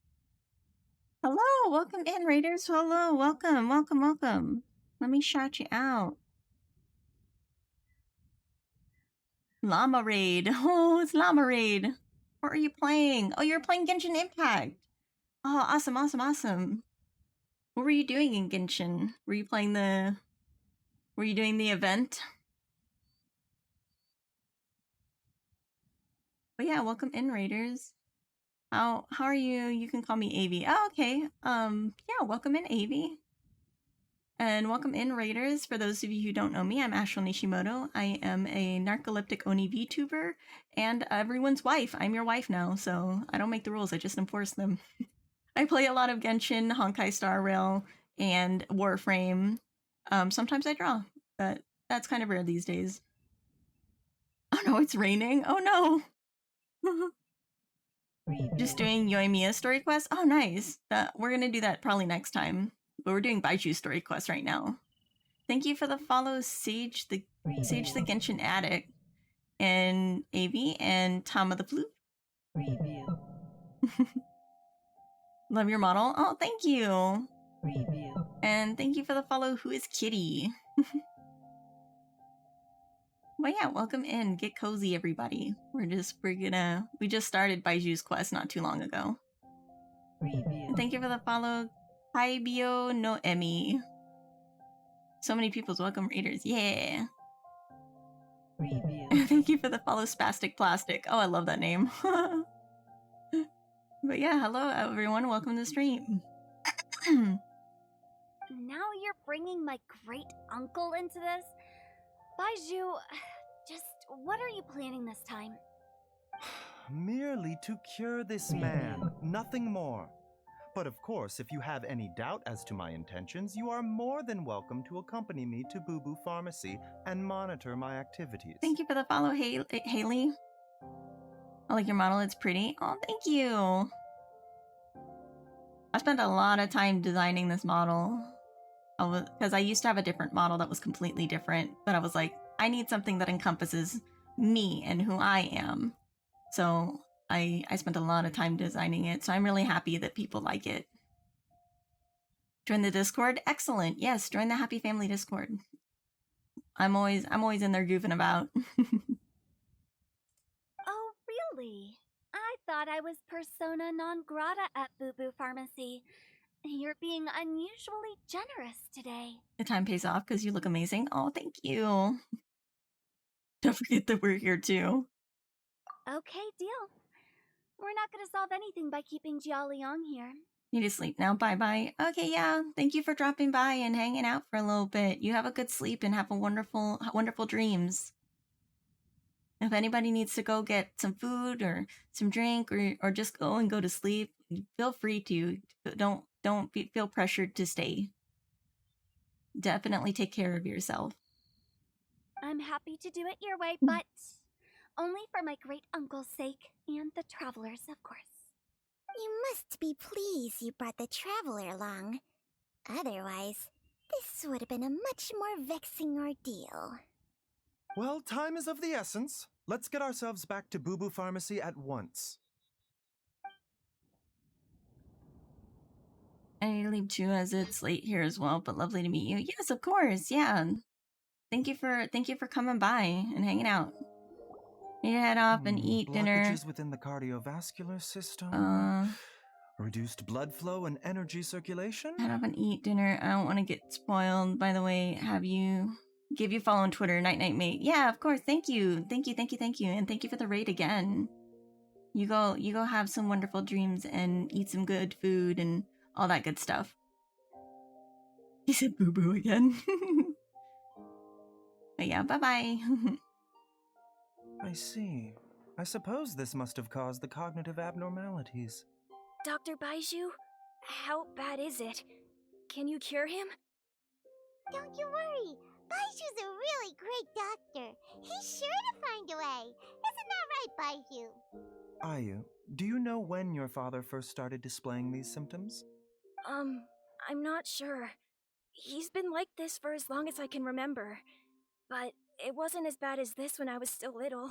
Hello, welcome in, Raiders. Hello, welcome, welcome, welcome. Let me shout you out. Llama Raid. Oh, it's Llama Raid. What are you playing? Oh, you're playing Genshin Impact. Oh, awesome, awesome, awesome. What were you doing in Genshin? Were you doing the event? But yeah, welcome in, Raiders. How are you? You can call me Avi. Oh, okay. Yeah, welcome in, Avi. And welcome in, Raiders. For those of you who don't know me, I'm Ashwell Nishimoto. I am a narcoleptic Oni VTuber and everyone's wife. I'm your wife now, so I don't make the rules, I just enforce them. I play a lot of Genshin, Honkai Star Rail, and Warframe. Sometimes I draw, but that's kind of rare these days. Oh no, it's raining. Oh no. Just doing Yoimiya story quest? Oh, nice. We're gonna do that probably next time. But we're doing Baizhu story quest right now. Thank you for the follow, Sage the Genshin Addict, and Avi, and Tom of the Flute. Review. Love your model. Oh, thank you. Review. And thank you for the follow, Who is Kitty? Well, yeah, welcome in. Get cozy, everybody. We just started Baiju's quest not too long ago. Review. And thank you for the follow, Kaibio no Emi. So many people's welcome raiders. Yeah. Review. Thank you for the follow, Spastic Plastic. Oh, I love that name. But yeah, hello everyone. Welcome to the stream. Now you're bringing my great uncle into this? Baizhu, just what are you planning this time? Merely to cure this man, nothing more. But of course, if you have any doubt as to my intentions, you are more than welcome to accompany me to Boo Boo Pharmacy and monitor my activities. Thank you for the follow, Haley. I like your model, it's pretty. Oh, thank you. I spent a lot of time designing this model. Because I used to have a different model that was completely different, but I was like, I need something that encompasses me and who I am. So I spent a lot of time designing it, so I'm really happy that people like it. Join the Discord? Excellent. Yes, join the Happy Family Discord. I'm always in there goofing about. Oh, really? I thought I was persona non grata at Boo Boo Pharmacy. You're being unusually generous today. The time pays off because you look amazing. Oh, thank you. Don't forget that we're here too. Okay, deal. We're not gonna solve anything by keeping Jialiang here. Need to sleep now. Bye-bye. Okay, yeah. Thank you for dropping by and hanging out for a little bit. You have a good sleep and have a wonderful, wonderful dreams. If anybody needs to go get some food or some drink or just go to sleep, feel free to. Don't feel pressured to stay. Definitely take care of yourself. I'm happy to do it your way, but only for my great uncle's sake and the travelers, of course. You must be pleased you brought the traveler along. Otherwise, this would have been a much more vexing ordeal. Well, time is of the essence. Let's get ourselves back to Boo Boo Pharmacy at once. I need to leave too, as it's late here as well, but lovely to meet you. Yes, of course, yeah. Thank you for coming by and hanging out. Need to head off and eat dinner. Blockages within the cardiovascular system. Reduced blood flow and energy circulation. Head off and eat dinner. I don't want to get spoiled. By the way, give you a follow on Twitter, Night Night Mate. Yeah, of course. Thank you, and thank you for the raid again. You go have some wonderful dreams and eat some good food and all that good stuff. He said boo boo again. But yeah, bye-bye. I see. I suppose this must have caused the cognitive abnormalities. Dr. Baizhu, how bad is it? Can you cure him? Don't you worry. Baizhu's a really great doctor. He's sure to find a way. Isn't that right, Baizhu? Ayu, do you know when your father first started displaying these symptoms? I'm not sure. He's been like this for as long as I can remember. But it wasn't as bad as this when I was still little.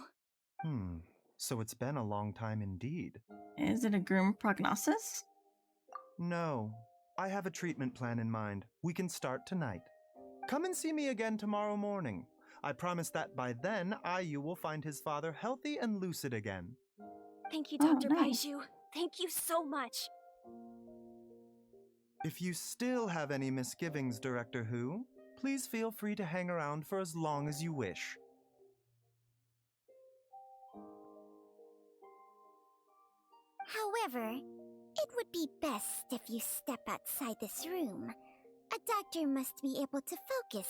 So it's been a long time indeed. Is it a grim prognosis? No. I have a treatment plan in mind. We can start tonight. Come and see me again tomorrow morning. I promise that by then, Ayu will find his father healthy and lucid again. Thank you, Dr. nice. Baizhu. Thank you so much. If you still have any misgivings, Director Who, please feel free to hang around for as long as you wish. However, it would be best if you step outside this room. A doctor must be able to focus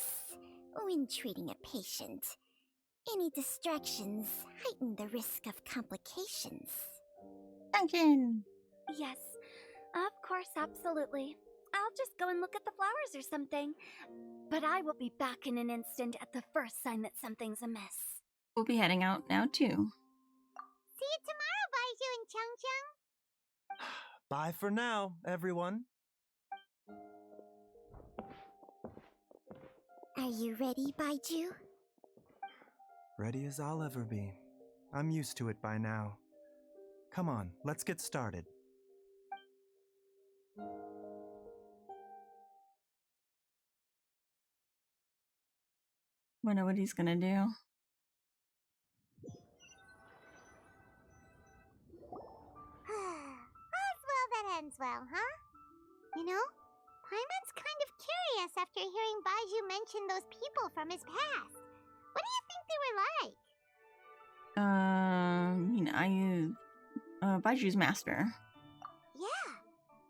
when treating a patient. Any distractions heighten the risk of complications. Duncan! Yes, of course, absolutely. I'll just go and look at the flowers or something. But I will be back in an instant at the first sign that something's amiss. We'll be heading out now, too. See you tomorrow, Baizhu and Chung Chung. Bye for now, everyone. Are you ready, Baizhu? Ready as I'll ever be. I'm used to it by now. Come on, let's get started. Wonder what he's gonna do. All's well that ends well, huh? You know, Paimon's kind of curious after hearing Baizhu mention those people from his past. What do you think they were like? Baiju's master. Yeah,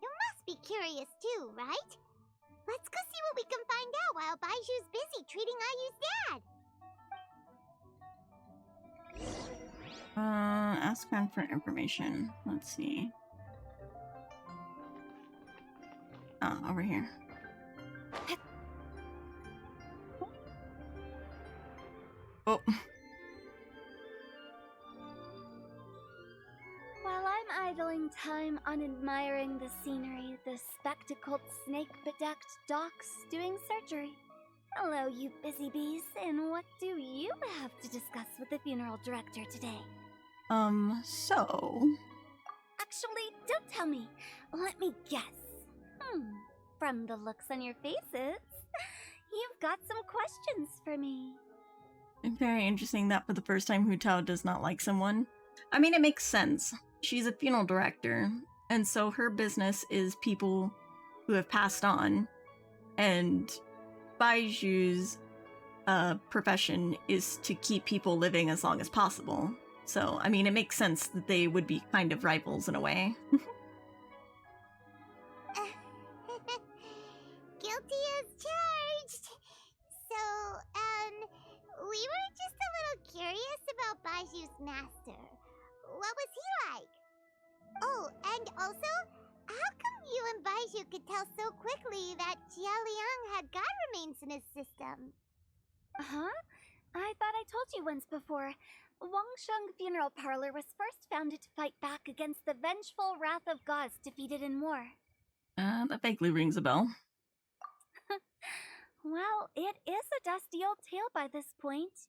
you must be curious too, right? Let's go see what we can find out while Baiju's busy treating Ayu's dad. Ask around for information. Let's see. Over here. Oh. While I'm idling time on admiring the scenery, the spectacled snake-bedecked docs doing surgery. Hello, you busy bees, and what do you have to discuss with the funeral director today? So... Actually, don't tell me. Let me guess. From the looks on your faces, you've got some questions for me. Very interesting that for the first time Hu Tao does not like someone. I mean, it makes sense. She's a funeral director, and so her business is people who have passed on, and Baiju's profession is to keep people living as long as possible. So, I mean, it makes sense that they would be kind of rivals in a way. Guilty as charged. So, we were just a little curious about Baiju's master. What was he like? Oh, and also, how come you and Baizhu could tell so quickly that Jia Liang had god remains in his system? Huh? I thought I told you once before. Wangsheng Funeral Parlor was first founded to fight back against the vengeful wrath of gods defeated in war. That vaguely rings a bell. Well, it is a dusty old tale by this point.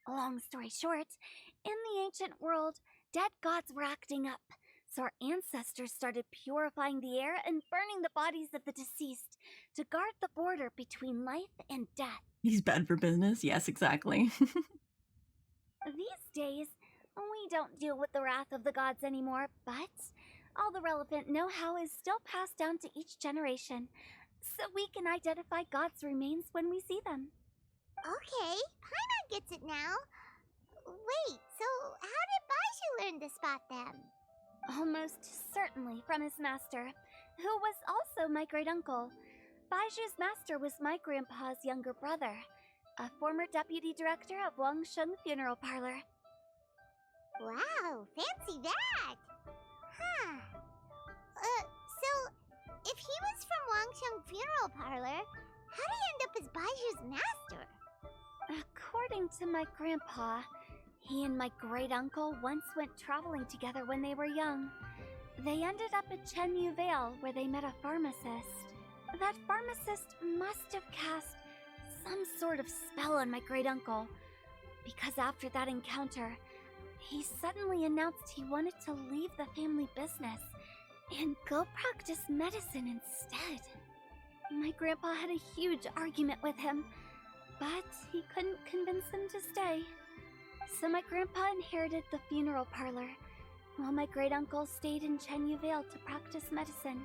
Long story short, in the ancient world, dead gods were acting up, so our ancestors started purifying the air and burning the bodies of the deceased to guard the border between life and death. He's bad for business. Yes, exactly. These days, we don't deal with the wrath of the gods anymore, but all the relevant know-how is still passed down to each generation, so we can identify gods' remains when we see them. Okay, Paimon gets it now. Wait, so how did Baizhu learn to spot them? Almost certainly from his master, who was also my great-uncle. Baiju's master was my grandpa's younger brother, a former deputy director of Wangsheng Funeral Parlor. Wow, fancy that! So, if he was from Wangsheng Funeral Parlor, How did he end up as Baiju's master? According to my grandpa, he and my great-uncle once went traveling together when they were young. They ended up at Chenyu Vale, where they met a pharmacist. That pharmacist must have cast some sort of spell on my great-uncle, because after that encounter, he suddenly announced he wanted to leave the family business and go practice medicine instead. My grandpa had a huge argument with him, but he couldn't convince him to stay. So my grandpa inherited the funeral parlor, while my great-uncle stayed in Chenyu Vale to practice medicine.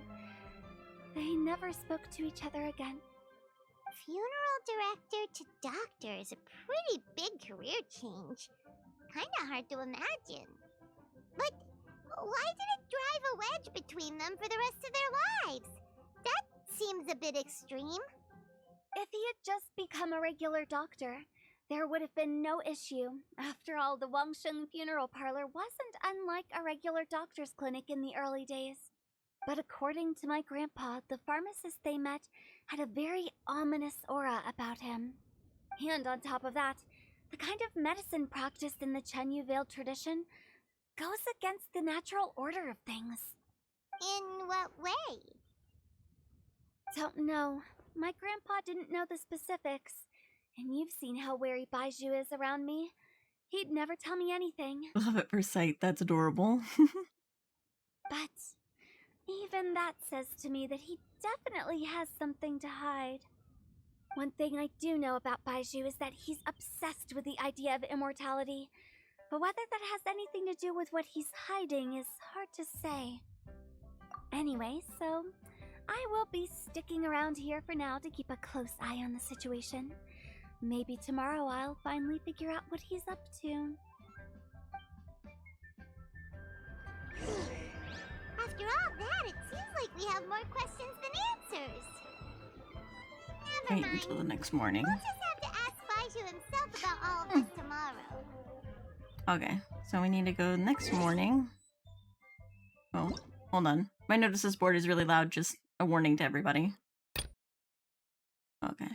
They never spoke to each other again. Funeral director to doctor is a pretty big career change. Kinda hard to imagine. But why did it drive a wedge between them for the rest of their lives? That seems a bit extreme. If he had just become a regular doctor, there would have been no issue. After all, the Wangsheng funeral parlor wasn't unlike a regular doctor's clinic in the early days. But according to my grandpa, the pharmacist they met had a very ominous aura about him. And on top of that, the kind of medicine practiced in the Chenyu Vale tradition goes against the natural order of things. In what way? Don't know. My grandpa didn't know the specifics. And you've seen how wary Baizhu is around me. He'd never tell me anything. Love at first sight. That's adorable. But even that says to me that he definitely has something to hide. One thing I do know about Baizhu is that he's obsessed with the idea of immortality. But whether that has anything to do with what he's hiding is hard to say. Anyway, so I will be sticking around here for now to keep a close eye on the situation. Maybe tomorrow I'll finally figure out what he's up to. After all that, it seems like we have more questions than answers. Never Wait mind. until the next morning. We'll just have to ask Baizhu himself about all of this tomorrow. Okay, so we need to go next morning. Oh, hold on. My notices board is really loud, just a warning to everybody. Okay.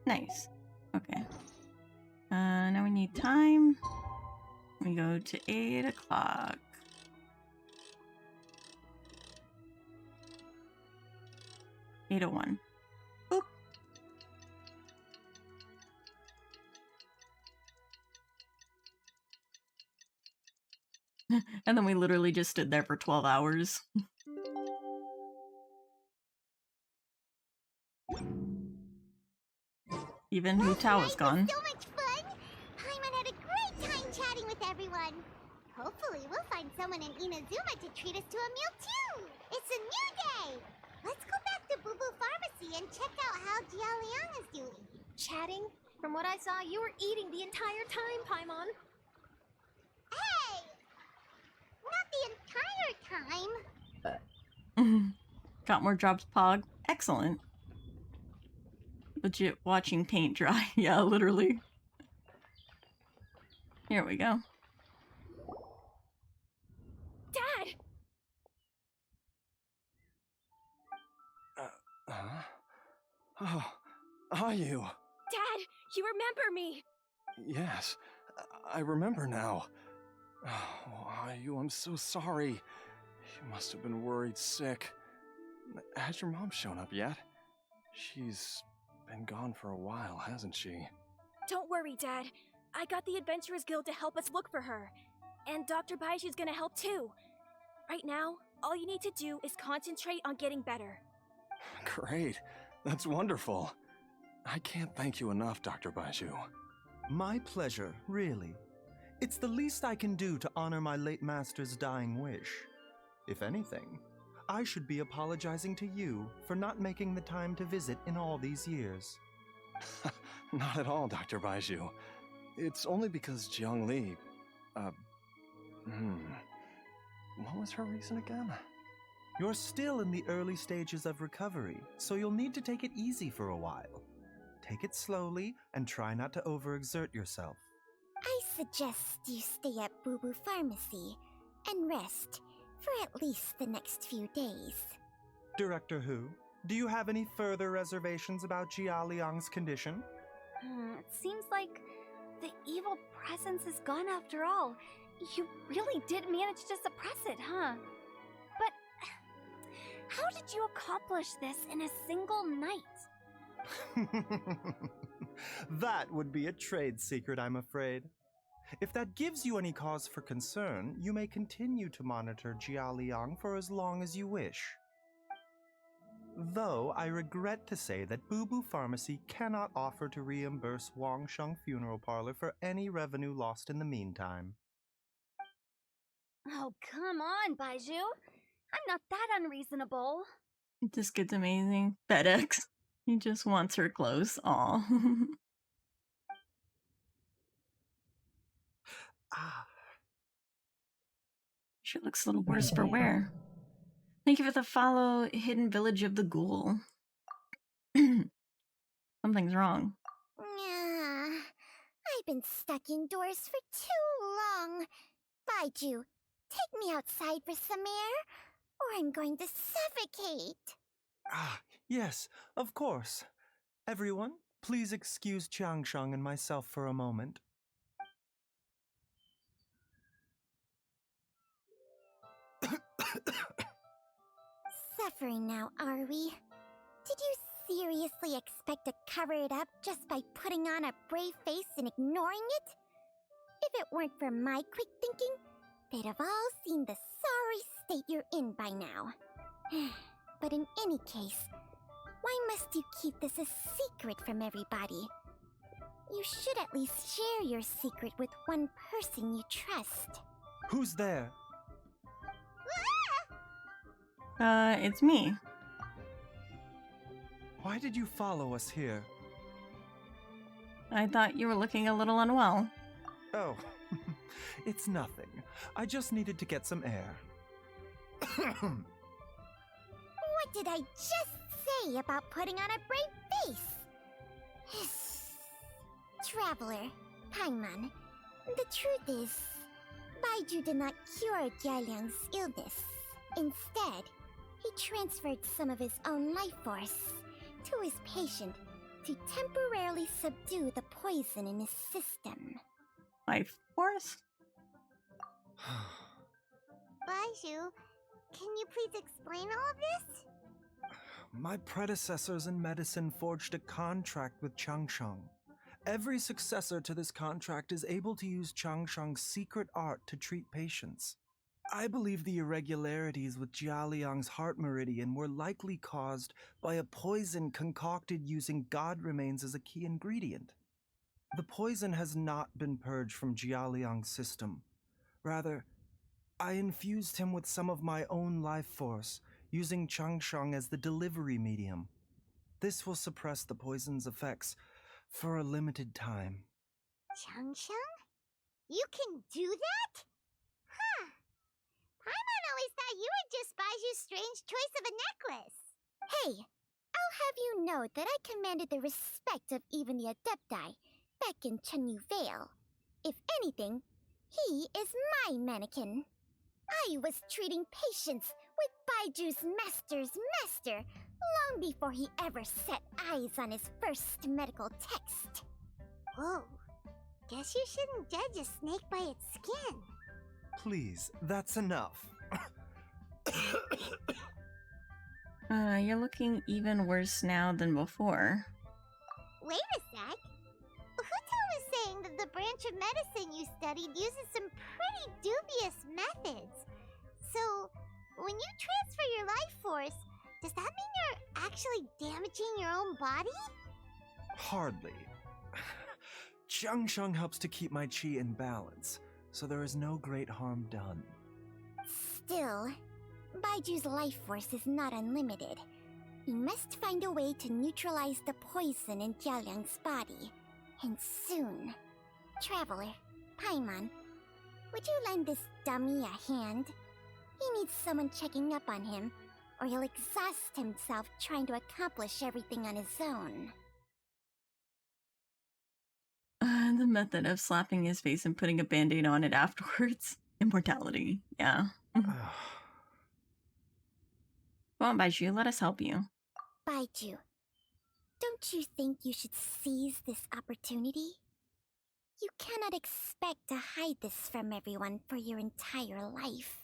Nice. Okay. Now we need time. We go to 8 o'clock. $8:01. Boop. And then we literally just stood there for 12 hours. Even Hu Tao is gone. So much fun! Paimon had a great time chatting with everyone. Hopefully we'll find someone in Inazuma to treat us to a meal too. It's a new day! Let's go back to Boo Boo Pharmacy and check out how Jia Liang is doing. Chatting? From what I saw, you were eating the entire time, Paimon. Hey! Not the entire time. Got more drops, Pog. Excellent. Legit watching paint dry. Yeah, literally. Here we go. Dad! Oh, are you? Dad, you remember me! Yes, I remember now. Oh, are you? I'm so sorry. You must have been worried sick. Has your mom shown up yet? She's been gone for a while, hasn't she? Don't worry, Dad. I got the Adventurers Guild to help us look for her. And Dr. Baiju's gonna help too. Right now, all you need to do is concentrate on getting better. Great. That's wonderful. I can't thank you enough, Dr. Baizhu. My pleasure, really. It's the least I can do to honor my late master's dying wish. If anything, I should be apologizing to you for not making the time to visit in all these years. Not at all, Dr. Baizhu. It's only because Jiang Li... What was her reason again? You're still in the early stages of recovery, so you'll need to take it easy for a while. Take it slowly and try not to overexert yourself. I suggest you stay at Boo Boo Pharmacy and rest for at least the next few days. Director Hu, do you have any further reservations about Jia Liang's condition? It seems like the evil presence is gone after all. You really did manage to suppress it, huh? But how did you accomplish this in a single night? That would be a trade secret, I'm afraid. If that gives you any cause for concern, you may continue to monitor Jia Liang for as long as you wish. Though I regret to say that Boo Boo Pharmacy cannot offer to reimburse Wangsheng Funeral Parlor for any revenue lost in the meantime. Oh, come on, Baizhu. I'm not that unreasonable. This kid's amazing. FedEx. He just wants her clothes. Aw. She looks a little worse for wear. Thank you for the follow, Hidden Village of the Ghoul. Something's wrong. I've been stuck indoors for too long. Baizhu, take me outside for some air, or I'm going to suffocate. Yes, of course. Everyone, please excuse Qiangsheng and myself for a moment. Suffering now, are we? Did you seriously expect to cover it up just by putting on a brave face and ignoring it? If it weren't for my quick thinking, they'd have all seen the sorry state you're in by now. But in any case, why must you keep this a secret from everybody? You should at least share your secret with one person you trust. Who's there? It's me. Why did you follow us here? I thought you were looking a little unwell. Oh, it's nothing. I just needed to get some air. What did I just say about putting on a brave face? Traveler, Paimon, the truth is, Baizhu did not cure Jialiang's illness. Instead, he transferred some of his own life force to his patient to temporarily subdue the poison in his system. Life force? Baizhu, can you please explain all of this? My predecessors in medicine forged a contract with Changsheng. Every successor to this contract is able to use Changsheng's secret art to treat patients. I believe the irregularities with Jia Liang's heart meridian were likely caused by a poison concocted using god remains as a key ingredient. The poison has not been purged from Jia Liang's system. Rather, I infused him with some of my own life force, using Changsheng as the delivery medium. This will suppress the poison's effects for a limited time. Changsheng? You can do that? Huh. Paimon always thought you were just Baizhu's strange choice of a necklace. Hey, I'll have you know that I commanded the respect of even the Adepti back in Chenyu Vale. If anything, he is my mannequin. I was treating patients with Baiju's master's master long before he ever set eyes on his first medical text. Whoa, guess you shouldn't judge a snake by its skin. Please, that's enough. You're looking even worse now than before. Wait a sec. Huto was saying that the branch of medicine you studied uses some pretty dubious methods. So, when you transfer your life force, does that mean you're actually damaging your own body? Hardly. Changsheng helps to keep my chi in balance, so there is no great harm done. Still, Baiju's life force is not unlimited. We must find a way to neutralize the poison in Jialiang's body. And soon. Traveler, Paimon, would you lend this dummy a hand? He needs someone checking up on him, or he'll exhaust himself trying to accomplish everything on his own. The method of slapping his face and putting a band-aid on it afterwards. Immortality, yeah. Come on, Baizhu, let us help you. Baizhu, don't you think you should seize this opportunity? You cannot expect to hide this from everyone for your entire life.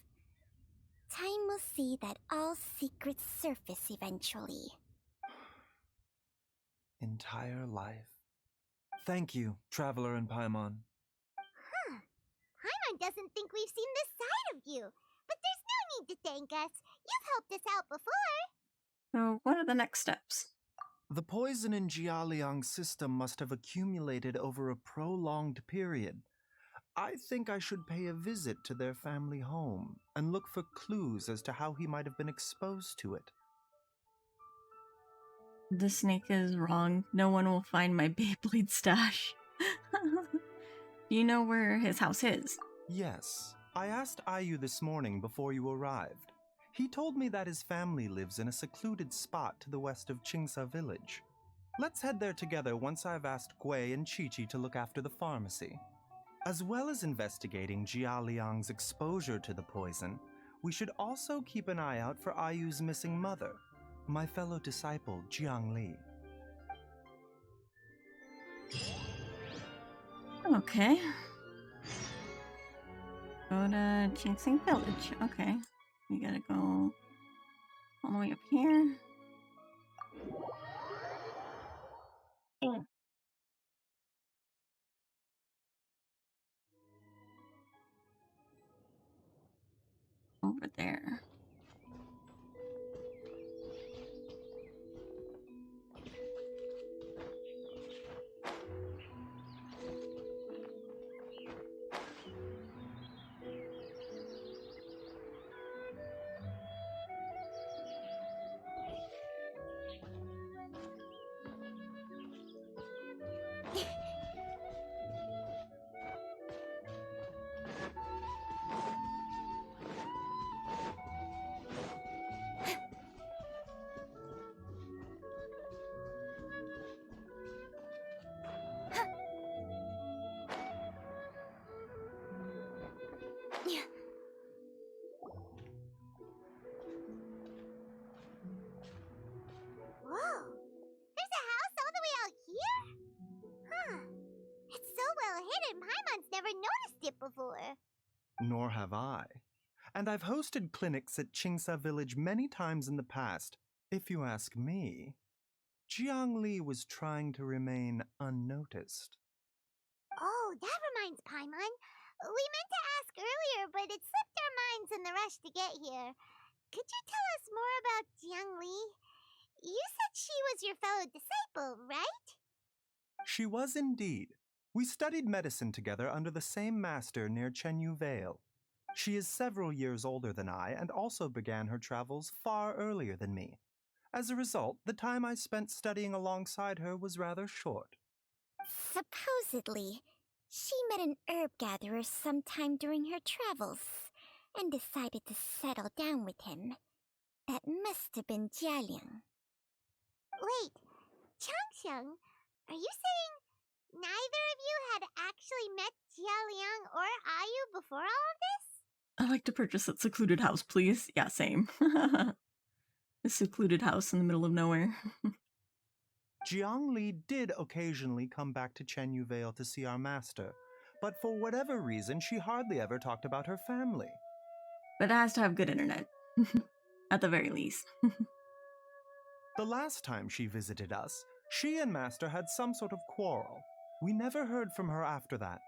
Time will see that all secrets surface eventually. Entire life. Thank you, Traveler and Paimon. Huh. Paimon doesn't think we've seen this side of you. But there's no need to thank us. You've helped us out before. So, what are the next steps? The poison in Jialiang's system must have accumulated over a prolonged period. I think I should pay a visit to their family home and look for clues as to how he might have been exposed to it. The snake is wrong. No one will find my Beyblade stash. Do you know where his house is? Yes. I asked Ayu this morning before you arrived. He told me that his family lives in a secluded spot to the west of Qingsa village. Let's head there together once I've asked Gui and Chi-Chi to look after the pharmacy. As well as investigating Jia Liang's exposure to the poison, we should also keep an eye out for Ayu's missing mother, my fellow disciple Jiang Li. Okay. Go to Qingxing village. Okay. We gotta go all the way up here. Over there. Whoa! There's a house all the way out here? Huh. It's so well hidden, Paimon's never noticed it before. Nor have I. And I've hosted clinics at Qingsa village many times in the past. If you ask me, Jiang Li was trying to remain unnoticed. Oh, that reminds Paimon. We meant to ask earlier, but it slipped our minds in the rush to get here. Could you tell us more about Jiang Li? You said she was your fellow disciple, right? She was indeed. We studied medicine together under the same master near Chenyu Vale. She is several years older than I and also began her travels far earlier than me. As a result, the time I spent studying alongside her was rather short. Supposedly, she met an herb gatherer sometime during her travels and decided to settle down with him. That must have been Jialiang. Wait, Changxiang, are you saying neither of you had actually met Jialiang or Ayu before all of this? I'd like to purchase that secluded house, please. Yeah, same. A secluded house in the middle of nowhere. Jiang Li did occasionally come back to Chenyu Vale to see our master, but for whatever reason, she hardly ever talked about her family. But it has to have good internet. At the very least. The last time she visited us, she and Master had some sort of quarrel. We never heard from her after that.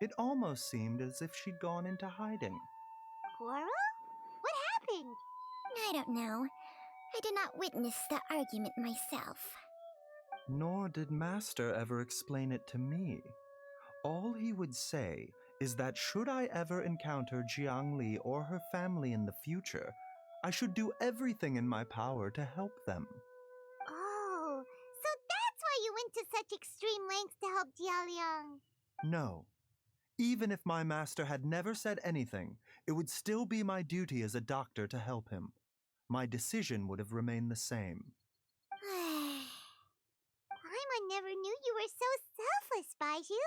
It almost seemed as if she'd gone into hiding. Quarrel? What happened? I don't know. I did not witness the argument myself. Nor did Master ever explain it to me. All he would say is that should I ever encounter Jiang Li or her family in the future, I should do everything in my power to help them. Oh, so that's why you went to such extreme lengths to help Jialiang. No. Even if my master had never said anything, it would still be my duty as a doctor to help him. My decision would have remained the same. Paimon never knew you were so selfless, Baizhu.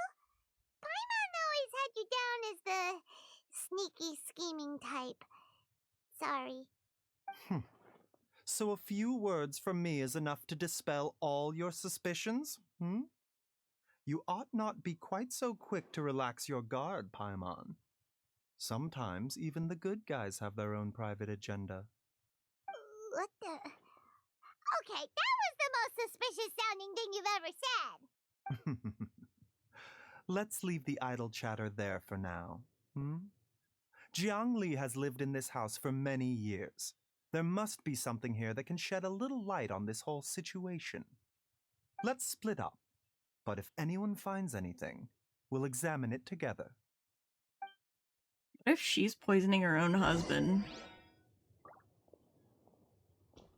put you down as the sneaky, scheming type. Sorry. So a few words from me is enough to dispel all your suspicions? You ought not be quite so quick to relax your guard, Paimon. Sometimes even the good guys have their own private agenda. What the? Okay, that was the most suspicious sounding thing you've ever said. Let's leave the idle chatter there for now. Jiang Li has lived in this house for many years. There must be something here that can shed a little light on this whole situation. Let's split up, but if anyone finds anything, we'll examine it together. What if she's poisoning her own husband?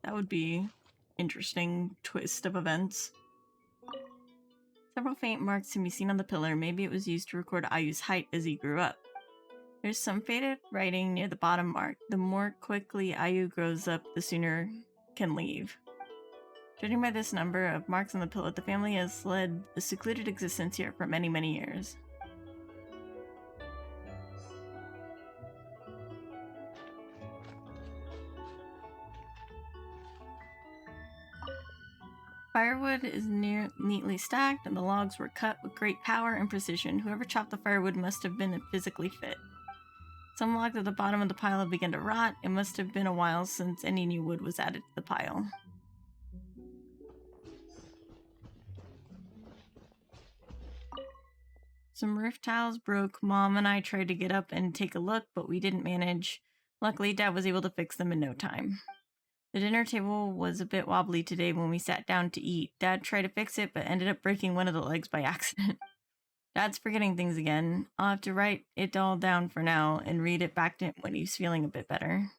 That would be interesting twist of events. Several faint marks can be seen on the pillar. Maybe it was used to record Ayu's height as he grew up. There's some faded writing near the bottom mark. The more quickly Ayu grows up, the sooner can leave. Judging by this number of marks on the pillow, the family has led a secluded existence here for many, many years. Firewood is neatly stacked, and the logs were cut with great power and precision. Whoever chopped the firewood must have been physically fit. Some logs at the bottom of the pile have begun to rot. It must have been a while since any new wood was added to the pile. Some roof tiles broke. Mom and I tried to get up and take a look, but we didn't manage. Luckily, Dad was able to fix them in no time. The dinner table was a bit wobbly today when we sat down to eat. Dad tried to fix it, but ended up breaking one of the legs by accident. Dad's forgetting things again. I'll have to write it all down for now and read it back to him when he's feeling a bit better.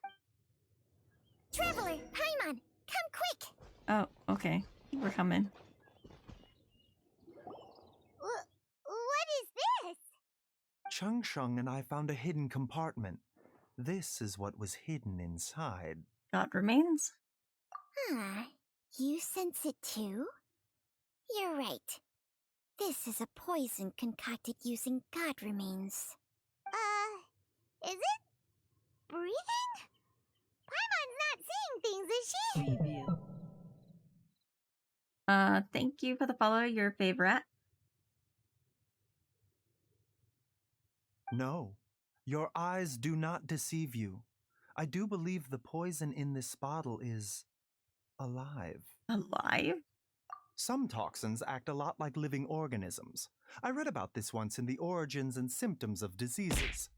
Traveler, Paimon, come quick! Oh, okay. We're coming. What is this? Chung Sheng and I found a hidden compartment. This is what was hidden inside. God remains? You sense it too? You're right. This is a poison concocted using God remains. Is it? Breathing? Paimon's not seeing things, is she? Review. Thank you for the follow, your favorite. No, your eyes do not deceive you. I do believe the poison in this bottle is alive. Alive? Some toxins act a lot like living organisms. I read about this once in the Origins and Symptoms of Diseases.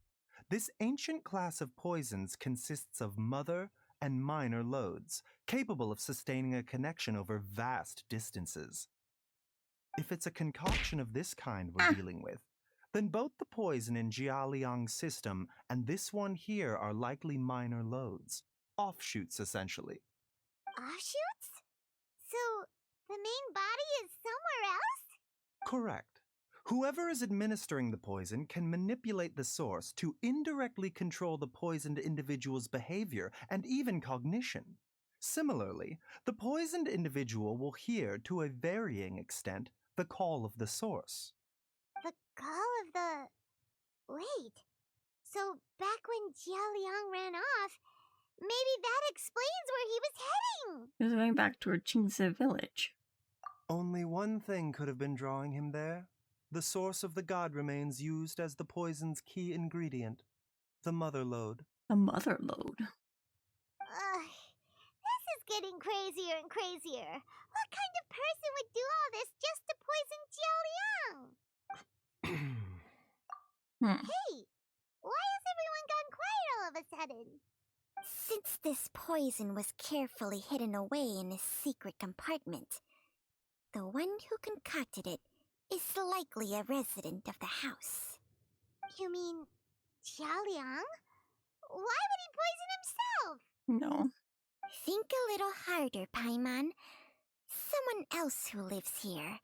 This ancient class of poisons consists of mother and minor loads, capable of sustaining a connection over vast distances. If it's a concoction of this kind we're dealing with, then both the poison in Jialiang's system and this one here are likely minor loads. Offshoots, essentially. Offshoots? So, the main body is somewhere else? Correct. Whoever is administering the poison can manipulate the source to indirectly control the poisoned individual's behavior and even cognition. Similarly, the poisoned individual will hear, to a varying extent, the call of the source. The call of the... Wait. So, back when Jialiang ran off, maybe that explains where he was heading! He was going back toward Qingse village. Only one thing could have been drawing him there. The source of the god remains used as the poison's key ingredient. The mother lode. The mother lode? This is getting crazier and crazier. What kind of person would do all this just to poison Jialiang? Hey, why has everyone gone quiet all of a sudden? Since this poison was carefully hidden away in a secret compartment, the one who concocted it is likely a resident of the house. You mean Jialiang? Why would he poison himself? No. Think a little harder, Paimon. Someone else who lives here,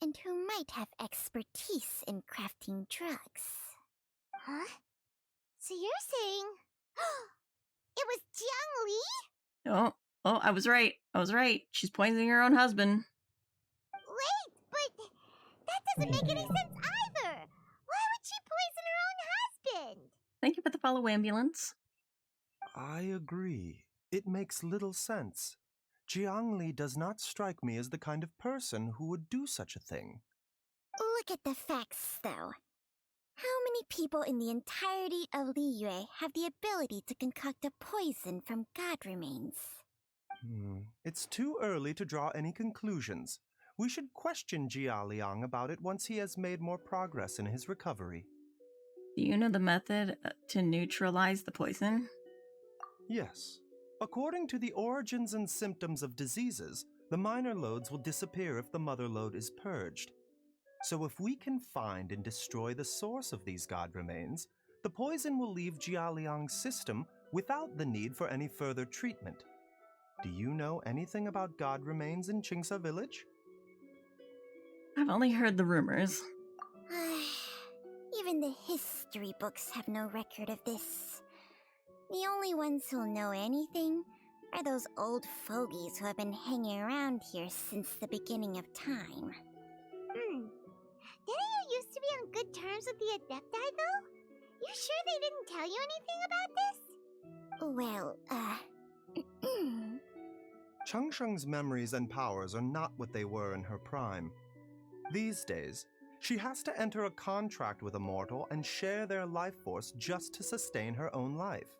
and who might have expertise in crafting drugs. Huh? So you're saying... it was Jiang Li? Oh, I was right. She's poisoning her own husband. Wait, but that doesn't make any sense either. Why would she Thank you for the follow, ambulance. I agree. It makes little sense. Jiangli does not strike me as the kind of person who would do such a thing. Look at the facts, though. How many people in the entirety of Liyue have the ability to concoct a poison from god remains? It's too early to draw any conclusions. We should question Jia Liang about it once he has made more progress in his recovery. Do you know the method to neutralize the poison? Yes. According to the origins and symptoms of diseases, the minor loads will disappear if the mother load is purged. So if we can find and destroy the source of these god remains, the poison will leave Jia Liang's system without the need for any further treatment. Do you know anything about god remains in Qingsa village? I've only heard the rumors. Even the history books have no record of this. The only ones who'll know anything are those old fogies who have been hanging around here since the beginning of time. Didn't you used to be on good terms with the Adepti, though? You sure they didn't tell you anything about this? Well, Changsheng's memories and powers are not what they were in her prime. These days, she has to enter a contract with a mortal and share their life force just to sustain her own life.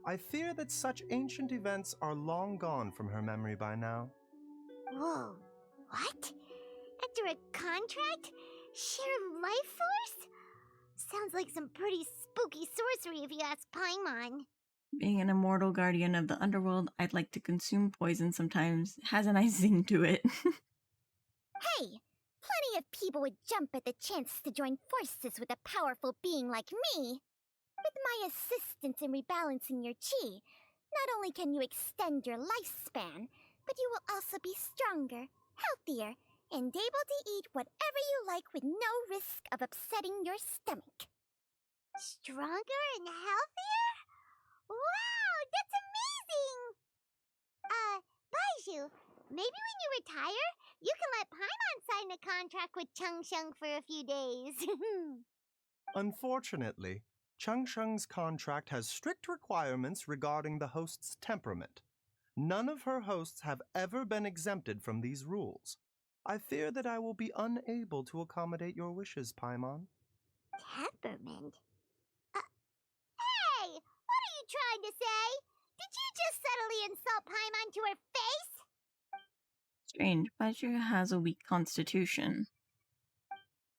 I fear that such ancient events are long gone from her memory by now. Whoa, what? After a contract? Share life force? Sounds like some pretty spooky sorcery if you ask Paimon. Being an immortal guardian of the underworld, I'd like to consume poison sometimes. It has a nice zing to it. Hey! Plenty of people would jump at the chance to join forces with a powerful being like me. With my assistance in rebalancing your chi, not only can you extend your lifespan, but you will also be stronger, healthier, and able to eat whatever you like with no risk of upsetting your stomach. Stronger and healthier? Wow, that's amazing! Baizhu, maybe when you retire, you can let Paimon sign a contract with Changsheng for a few days. Unfortunately, Changsheng's contract has strict requirements regarding the host's temperament. None of her hosts have ever been exempted from these rules. I fear that I will be unable to accommodate your wishes, Paimon. Temperament? Hey! What are you trying to say? Did you just subtly insult Paimon to her face? Strange, Baizhu has a weak constitution.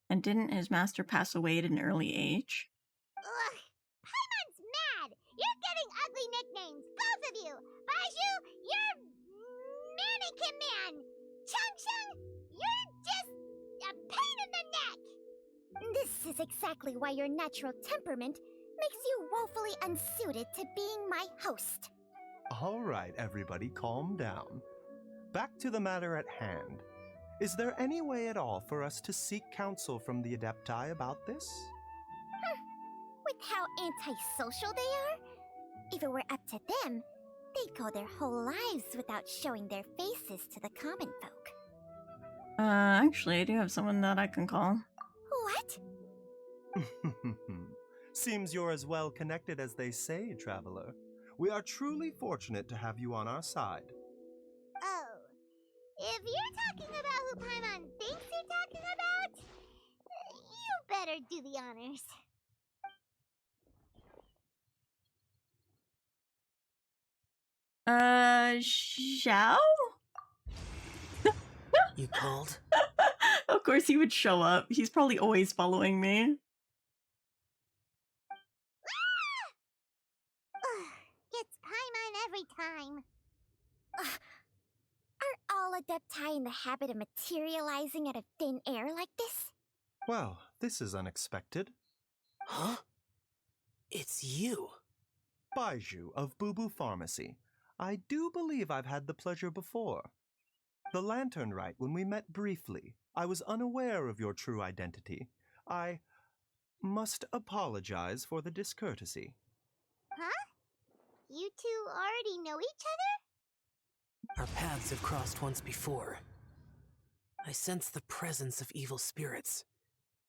And didn't his master pass away at an early age? Ugh! Paimon's mad! You're getting ugly nicknames, both of you! Baizhu, you're Mannequin Man! Changsheng, you're just a pain in the neck! This is exactly why your natural temperament makes you woefully unsuited to being my host. All right, everybody, calm down. Back to the matter at hand. Is there any way at all for us to seek counsel from the Adepti about this? With how antisocial they are? If it were up to them, they'd go their whole lives without showing their faces to the common folk. Actually, I do have someone that I can call. What? Seems you're as well connected as they say, traveler. We are truly fortunate to have you on our side. Oh, if you're talking about who Paimon thinks you're talking about, you better do the honors. Xiao? You called? Of course he would show up. He's probably always following me. It's Paimon every time. Are all Adepti in the habit of materializing out of thin air like this? Well, this is unexpected. Huh? It's you. Baizhu of Boo Boo Pharmacy. I do believe I've had the pleasure before. The Lantern Rite, when we met briefly, I was unaware of your true identity. I must apologize for the discourtesy. Huh? You two already know each other? Our paths have crossed once before. I sense the presence of evil spirits.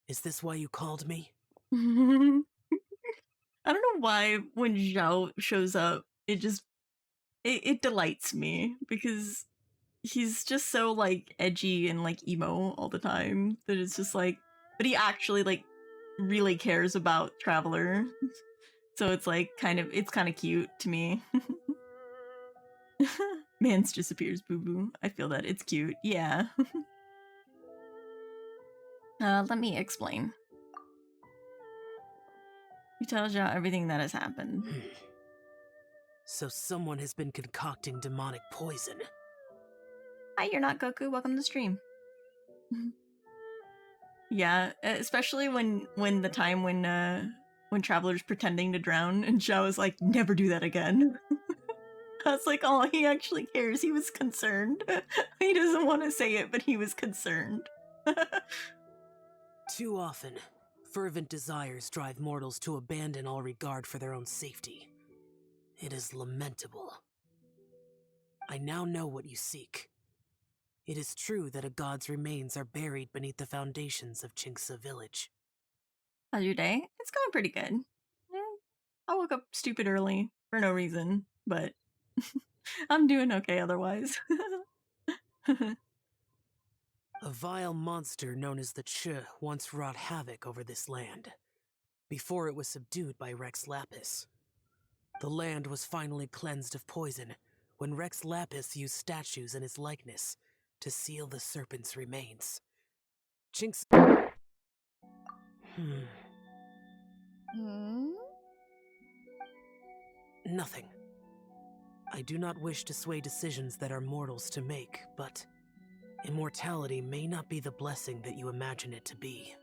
Is this why you called me? I don't know why when Zhao shows up, it delights me because he's just so like edgy and like emo all the time that it's just like, but he actually like really cares about Traveler. So it's like it's kind of cute to me. Mans disappears, boo boo. I feel that it's cute. Yeah. Let me explain. You tell Zhao everything that has happened. So someone has been concocting demonic poison. Hi, you're not Goku. Welcome to the stream. Yeah, especially when the time when Traveler's pretending to drown and Zhao is like, never do that again. I was like, oh, he actually cares. He was concerned. He doesn't want to say it, but he was concerned. Too often, fervent desires drive mortals to abandon all regard for their own safety. It is lamentable. I now know what you seek. It is true that a god's remains are buried beneath the foundations of Chinksa village. How's your day? It's going pretty good. Yeah, I woke up stupid early for no reason, but I'm doing okay otherwise. A vile monster known as the Ch once wrought havoc over this land, before it was subdued by Rex Lapis. The land was finally cleansed of poison when Rex Lapis used statues in his likeness to seal the serpent's remains. Chinks. Nothing. I do not wish to sway decisions that are mortals to make, but immortality may not be the blessing that you imagine it to be.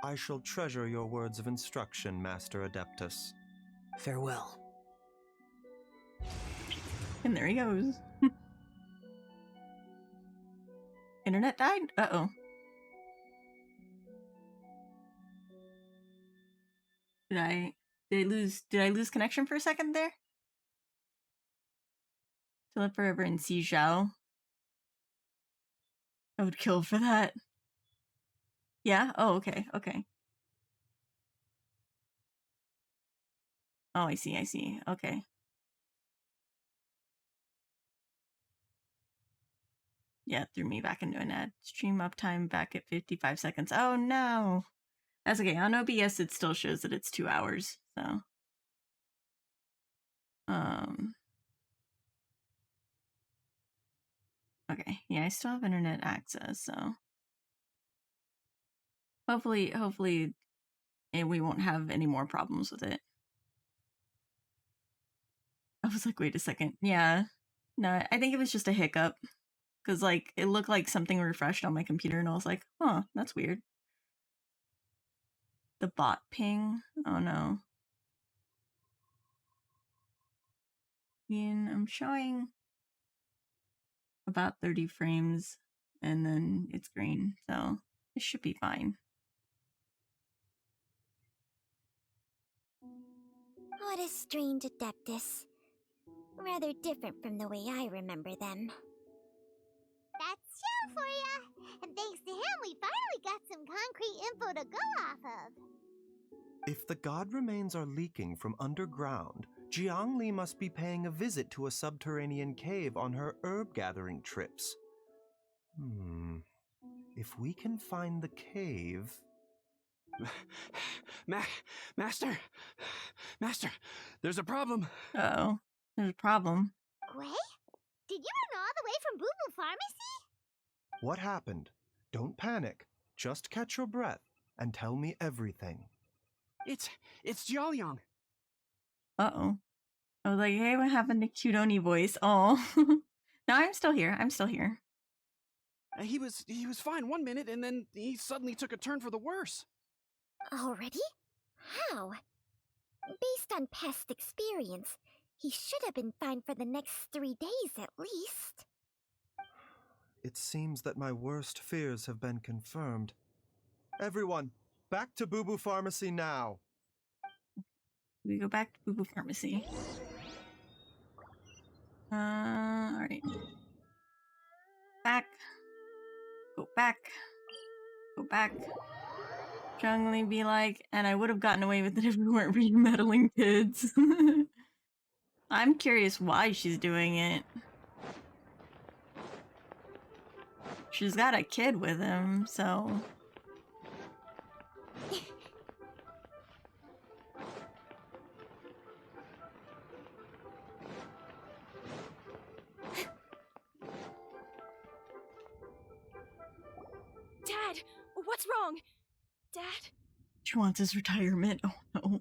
I shall treasure your words of instruction, Master Adeptus. Farewell. And there he goes. Internet died? Uh-oh. Did I lose connection for a second there? To live forever and see Zhao. I would kill for that. Yeah? Oh, okay, okay. Oh, I see, okay. Yeah, threw me back into an ad. Stream uptime back at 55 seconds. Oh no! That's okay. On OBS, it still shows that it's 2 hours, so. Okay, yeah, I still have internet access, so. Hopefully, we won't have any more problems with it. I was like, wait a second. Yeah. No, I think it was just a hiccup. Because, like, it looked like something refreshed on my computer, and I was like, huh, that's weird. The bot ping? Oh no. I'm showing about 30 frames, and then it's green, so it should be fine. What a strange Adeptus. Rather different from the way I remember them. That's Shell for ya! And thanks to him, we finally got some concrete info to go off of. If the god remains are leaking from underground, Jiangli must be paying a visit to a subterranean cave on her herb-gathering trips. If we can find the cave... Master, there's a problem. Uh-oh, there's a problem. Gwei? Did you run all the way from Boo Boo Pharmacy? What happened? Don't panic. Just catch your breath and tell me everything. It's Jiaoyang. Uh-oh. I was like, hey, what happened to Cutoni voice? Oh. No, I'm still here. He was fine one minute, and then he suddenly took a turn for the worse. Already? How? Based on past experience, he should have been fine for the next 3 days at least. It seems that my worst fears have been confirmed. Everyone, back to Boo Boo Pharmacy now. We go back to Boo Boo Pharmacy. Alright. Back. Go back. Go back. Zhongli be like, and I would have gotten away with it if we weren't remeddling kids. I'm curious why she's doing it. She's got a kid with him, so... Dad, what's wrong? Dad? She wants his retirement. Oh no.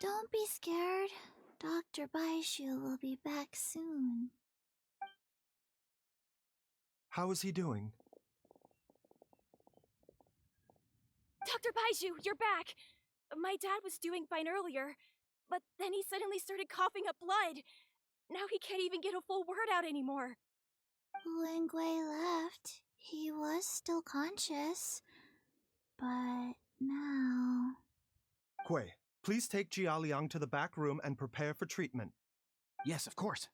Don't be scared. Dr. Baizhu will be back soon. How is he doing? Dr. Baizhu, you're back! My dad was doing fine earlier, but then he suddenly started coughing up blood. Now he can't even get a full word out anymore. When Gui left, he was still conscious. But now... Gui, please take Jialiang to the back room and prepare for treatment. Yes, of course.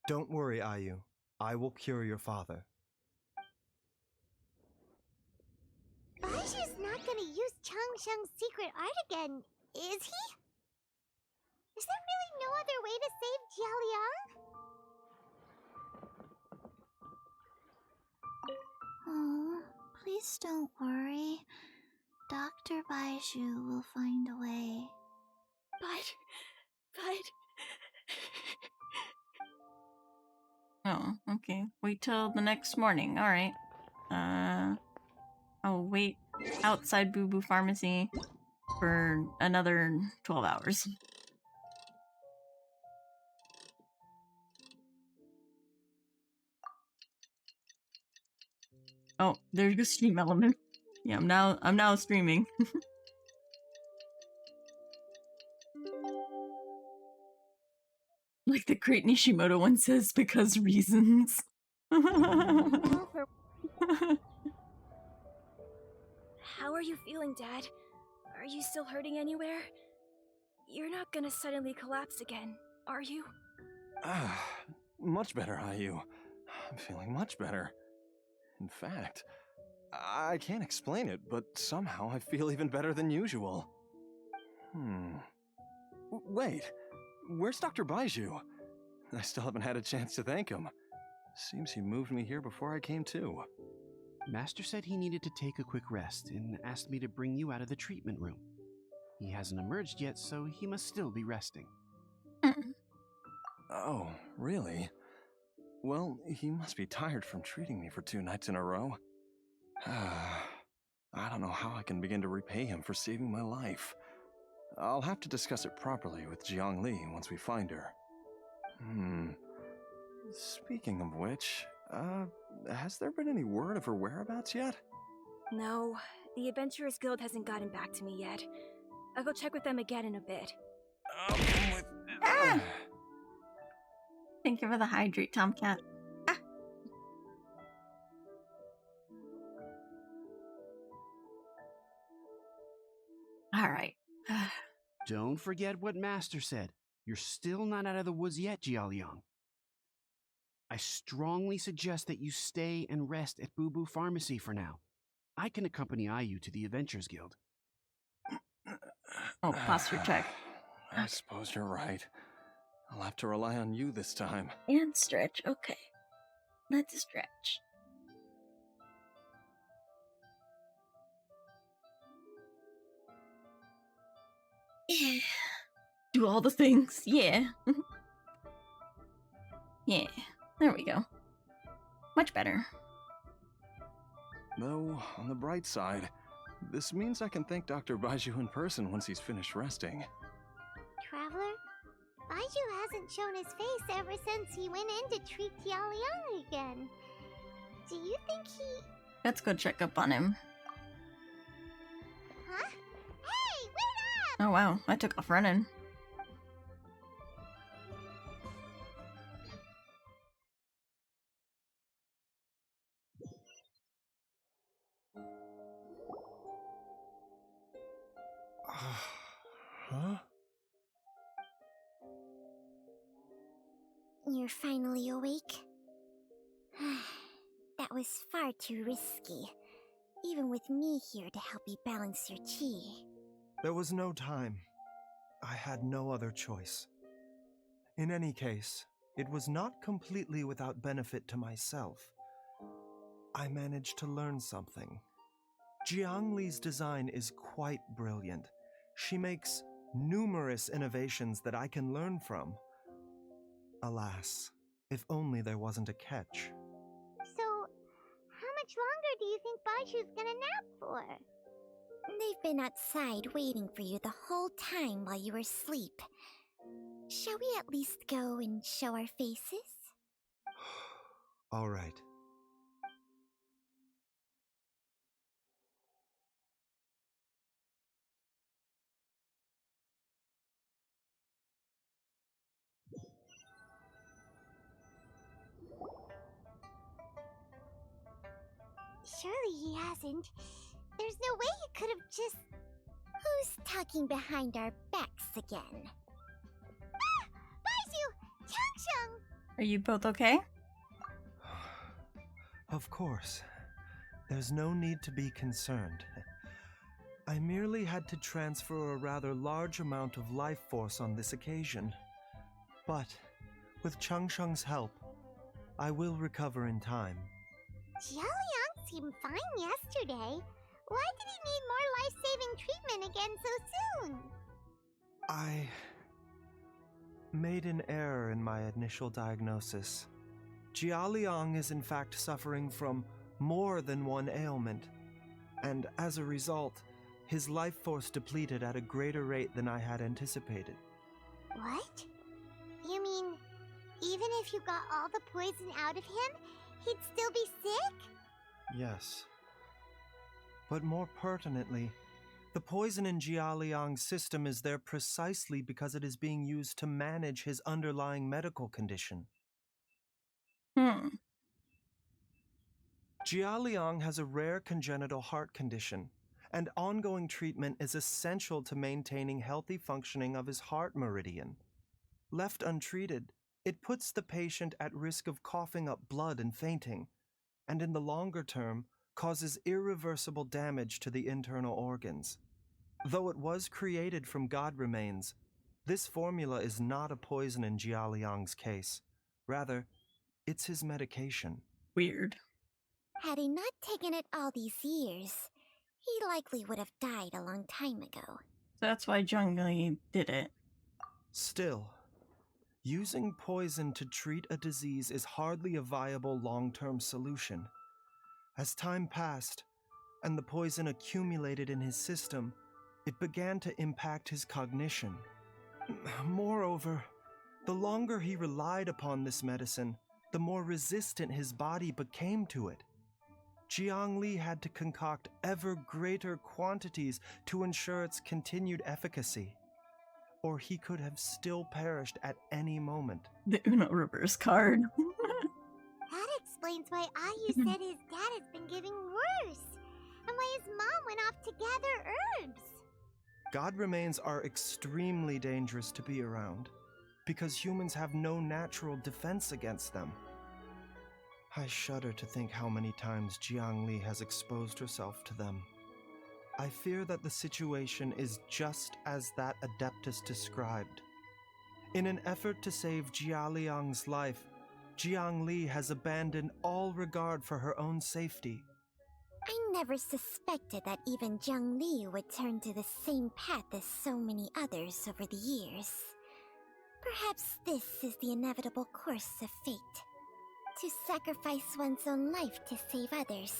Don't worry, Ayu. I will cure your father. Baizhu's not gonna use Changsheng's secret art again, is he? Is there really no other way to save Jialiang? Oh, please don't worry. Dr. Baizhu will find a way. But... Oh, okay. Wait till the next morning. Alright. I'll wait outside Boo Boo Pharmacy for another 12 hours. Oh, there's a stream element. Yeah, I'm now streaming. Like the great Nishimoto one says, because reasons. How are you feeling, Dad? Are you still hurting anywhere? You're not gonna suddenly collapse again, are you? Much better, Ayu. I'm feeling much better. In fact, I can't explain it, but somehow I feel even better than usual. Wait, where's Dr. Baizhu? I still haven't had a chance to thank him. Seems he moved me here before I came to. Master said he needed to take a quick rest and asked me to bring you out of the treatment room. He hasn't emerged yet, so he must still be resting. Oh, really? Well, he must be tired from treating me for 2 nights in a row. I don't know how I can begin to repay him for saving my life. I'll have to discuss it properly with Jiangli once we find her. Speaking of which, has there been any word of her whereabouts yet? No, the Adventurers Guild hasn't gotten back to me yet. I'll go check with them again in a bit. I'll come with... Thank you for the hydrate, Tomcat. Alright. Don't forget what Master said. You're still not out of the woods yet, Jialiang. I strongly suggest that you stay and rest at Boo Boo Pharmacy for now. I can accompany Ayu to the Adventurers Guild. Oh, posture check. I suppose you're right. I'll have to rely on you this time. And stretch, okay. Let's stretch. Yeah. Do all the things, yeah. Yeah, there we go. Much better. Though, on the bright side, this means I can thank Dr. Baizhu in person once he's finished resting. Traveler? Baizhu hasn't shown his face ever since he went in to treat Jialiang again. Do you think he... Let's go check up on him. Huh? Hey, wait up! Oh wow, I took off running. Huh? you're finally awake. That was far too risky, even with me here to help you balance your chi. There was no time. I had no other choice. In any case, it was not completely without benefit to myself. I managed to learn something. Jiang Li's design is quite brilliant. She makes numerous innovations that I can learn from. Alas, if only there wasn't a catch. So, how much longer do you think Baizhu's gonna nap for? They've been outside waiting for you the whole time while you were asleep. Shall we at least go and show our faces? All right. Surely he hasn't. There's no way he could have just... Who's talking behind our backs again? Ah! Baizhu! Changsheng! Are you both okay? Of course. There's no need to be concerned. I merely had to transfer a rather large amount of life force on this occasion. But, with Changsheng's help, I will recover in time. Jialiang seemed fine yesterday. Why did he need more life-saving treatment again so soon? I made an error in my initial diagnosis. Jialiang is in fact suffering from more than one ailment, and as a result, his life force depleted at a greater rate than I had anticipated. What? You mean, even if you got all the poison out of him, he'd still be sick? Yes. But more pertinently, the poison in Jialiang's system is there precisely because it is being used to manage his underlying medical condition. Jialiang has a rare congenital heart condition, and ongoing treatment is essential to maintaining healthy functioning of his heart meridian. Left untreated, it puts the patient at risk of coughing up blood and fainting, and in the longer term, causes irreversible damage to the internal organs. Though it was created from god remains, this formula is not a poison in Jialiang's case. Rather, it's his medication. Weird. Had he not taken it all these years, he likely would have died a long time ago. That's why Zhang Li did it. Still, using poison to treat a disease is hardly a viable long-term solution. As time passed, and the poison accumulated in his system, it began to impact his cognition. Moreover, the longer he relied upon this medicine, the more resistant his body became to it. Jiang Li had to concoct ever greater quantities to ensure its continued efficacy, or he could have still perished at any moment. The Uno reverse card. That explains why Ayu said his dad has been getting worse, and why his mom went off to gather herbs. God remains are extremely dangerous to be around, because humans have no natural defense against them. I shudder to think how many times Jiang Li has exposed herself to them. I fear that the situation is just as that Adeptus described. In an effort to save Jialiang's life, Jiang Li has abandoned all regard for her own safety. I never suspected that even Jiang Li would turn to the same path as so many others over the years. Perhaps this is the inevitable course of fate. To sacrifice one's own life to save others.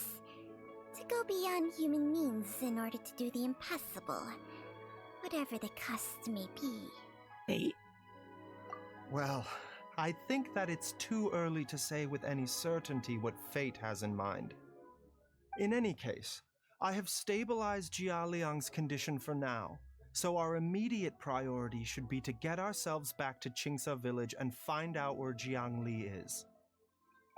To go beyond human means in order to do the impossible. Whatever the cost may be. Fate. Well, I think that it's too early to say with any certainty what fate has in mind. In any case, I have stabilized Jialiang's condition for now, so our immediate priority should be to get ourselves back to Qingsa village and find out where Jiang Li is.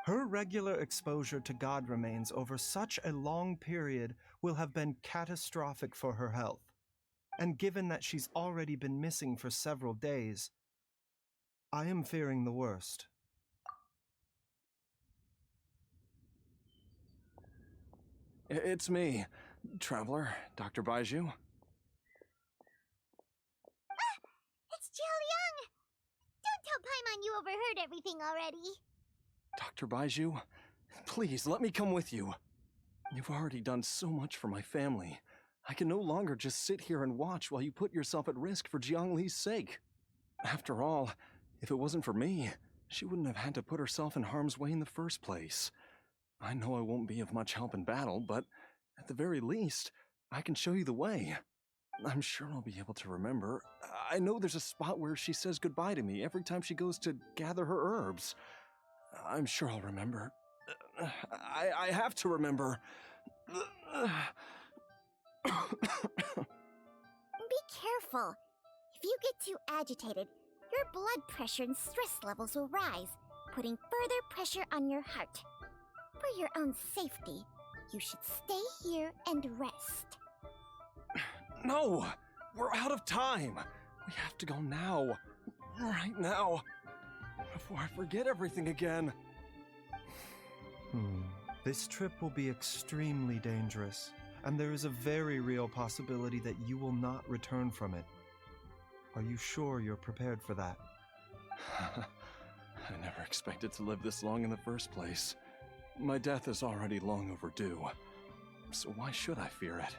Her regular exposure to god remains over such a long period will have been catastrophic for her health, and given that she's already been missing for several days, I am fearing the worst. It's me, Traveler, Dr. Baizhu. It's Jiaoliang! Don't tell Paimon you overheard everything already. Dr. Baizhu, please let me come with you. You've already done so much for my family. I can no longer just sit here and watch while you put yourself at risk for Jiangli's sake. After all, if it wasn't for me, she wouldn't have had to put herself in harm's way in the first place. I know I won't be of much help in battle, but at the very least, I can show you the way. I'm sure I'll be able to remember. I know there's a spot where she says goodbye to me every time she goes to gather her herbs. I'm sure I'll remember. I have to remember. Be careful. If you get too agitated, your blood pressure and stress levels will rise, putting further pressure on your heart. For your own safety, you should stay here and rest. No! We're out of time! We have to go now. Right now. Before I forget everything again. This trip will be extremely dangerous, and there is a very real possibility that you will not return from it. Are you sure you're prepared for that? I never expected to live this long in the first place. My death is already long overdue. So why should I fear it?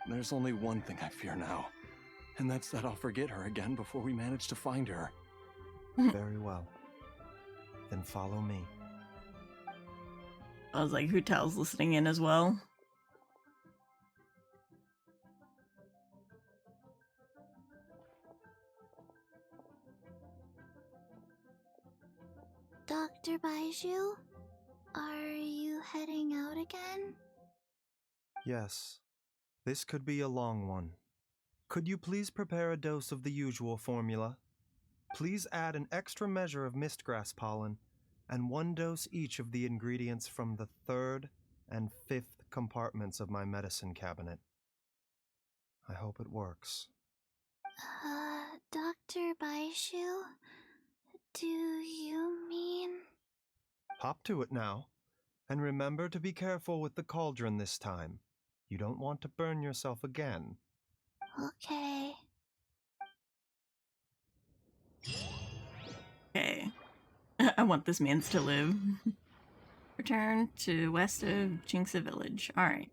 There's only one thing I fear now, and that's that I'll forget her again before we manage to find her. Very well. Then follow me. I was like, Hu Tao's listening in as well. Dr. Baizhu, are you heading out again? Yes. This could be a long one. Could you please prepare a dose of the usual formula? Please add an extra measure of mistgrass pollen, and 1 dose each of the ingredients from the 3rd and 5th compartments of my medicine cabinet. I hope it works. Dr. Baizhu, do you mean... Hop to it now, and remember to be careful with the cauldron this time. You don't want to burn yourself again. Okay. Okay. I want this man to live. Return to west of Jinxa Village. Alright.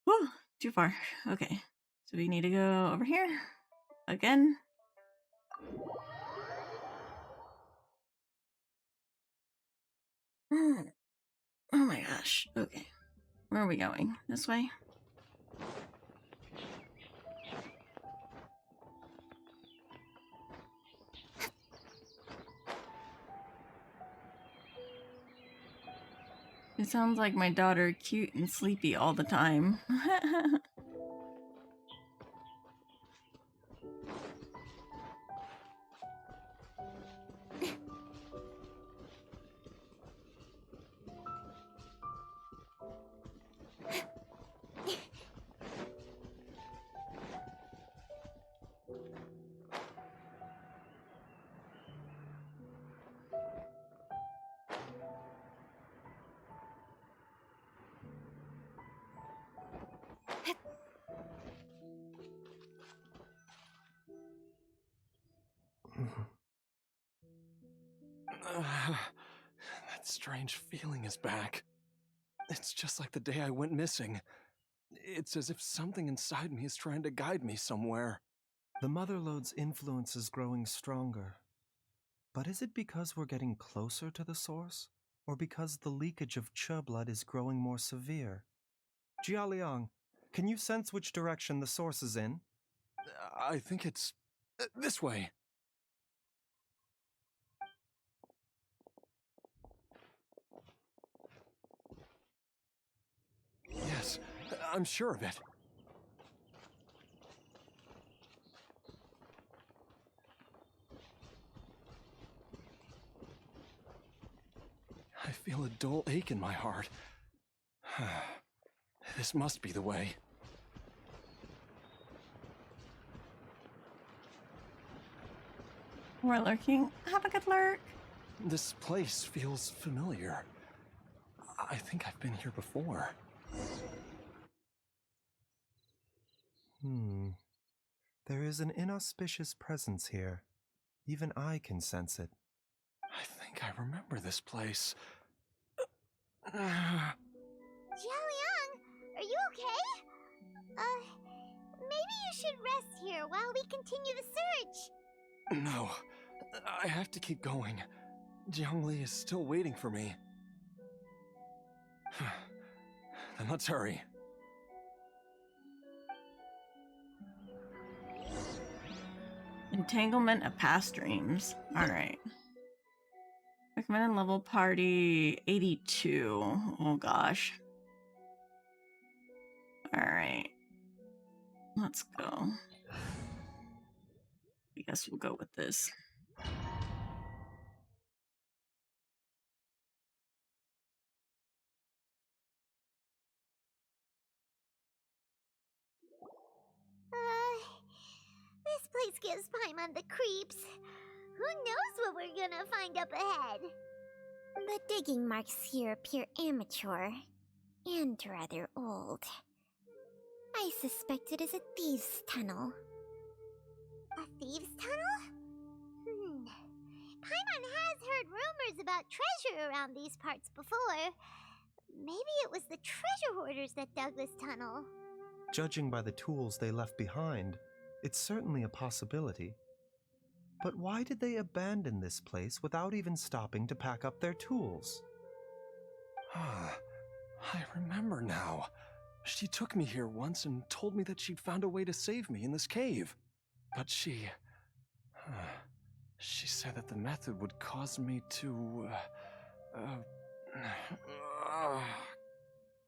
Whew, too far. Okay. So we need to go over here. Again. Oh my gosh. Okay. Where are we going? This way? It sounds like my daughter cute and sleepy all the time. That strange feeling is back. It's just like the day I went missing. It's as if something inside me is trying to guide me somewhere. The Motherlode's influence is growing stronger. But is it because we're getting closer to the source? Or because the leakage of Che blood is growing more severe? Jiaoliang, can you sense which direction the source is in? I think it's this way. Yes, I'm sure of it. I feel a dull ache in my heart. This must be the way. We're lurking. Have a good lurk. This place feels familiar. I think I've been here before. There is an inauspicious presence here. Even I can sense it. I think I remember this place. Jiaoliang, are you okay? Maybe you should rest here while we continue the search. No, I have to keep going. Jiangli is still waiting for me. Then let's hurry. Entanglement of past dreams. Alright. Recommended level party 82. Oh gosh. Alright. Let's go. I guess we'll go with this. This place gives Paimon the creeps. Who knows what we're gonna find up ahead? The digging marks here appear amateur and rather old. I suspect it is a thieves' tunnel. A thieves' tunnel? Paimon has heard rumors about treasure around these parts before. Maybe it was the treasure hoarders that dug this tunnel. Judging by the tools they left behind, it's certainly a possibility. But why did they abandon this place without even stopping to pack up their tools? I remember now. She took me here once and told me that she'd found a way to save me in this cave. But she said that the method would cause me to...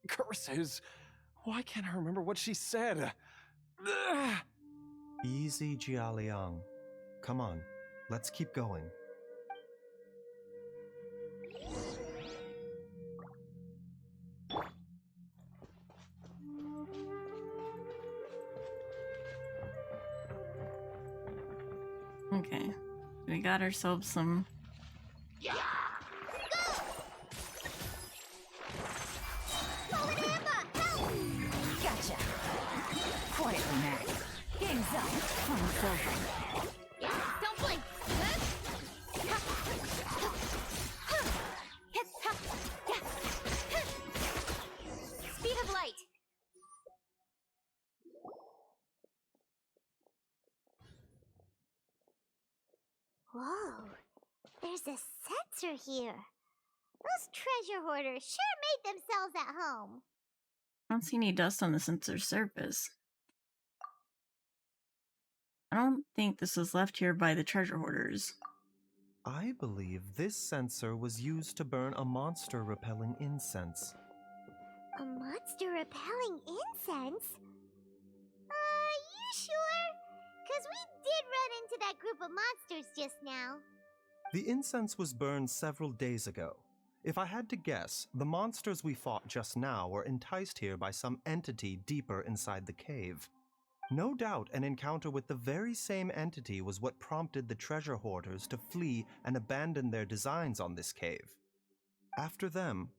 curses! Why can't I remember what she said? Easy, Jialiang. Come on, let's keep going. Okay. We got ourselves some... Gotcha. Quietly, Mac. Game's up. Fun's over. Don't blink! Speed of light. Whoa, there's a sensor here. Those treasure hoarders sure made themselves at home. I don't see any dust on the sensor surface. I don't think this was left here by the treasure hoarders. I believe this sensor was used to burn a monster-repelling incense. A monster repelling incense? You sure? 'Cause we did run into that group of monsters just now. The incense was burned several days ago. If I had to guess, the monsters we fought just now were enticed here by some entity deeper inside the cave. No doubt an encounter with the very same entity was what prompted the treasure hoarders to flee and abandon their designs on this cave. After them,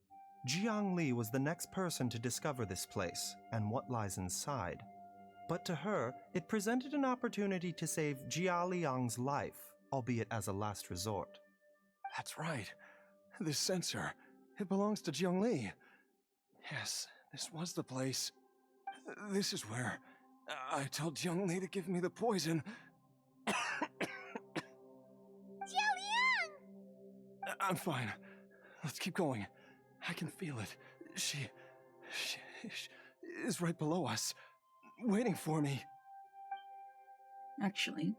Jiang Li was the next person to discover this place and what lies inside. But to her, it presented an opportunity to save Jia Liang's life, albeit as a last resort. That's right. This sensor, it belongs to Jiangli. Yes, this was the place. This is where I told Jiangli to give me the poison. Jiaoliang! I'm fine. Let's keep going. I can feel it. She is right below us, waiting for me. Actually.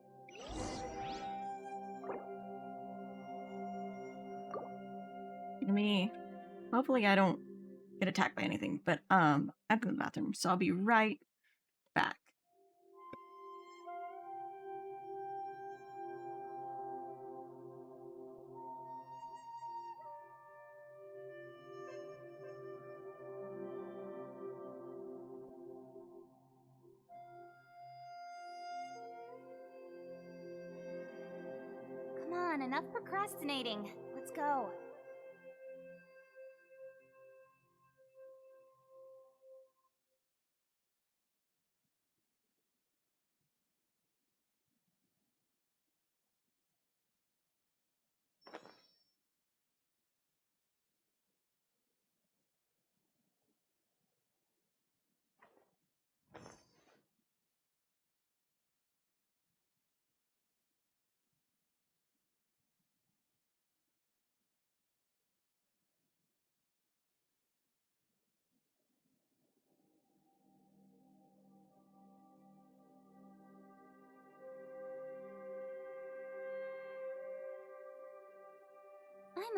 Hopefully I don't get attacked by anything, but I'm in the bathroom, so I'll be right back. Come on, enough procrastinating. Let's go.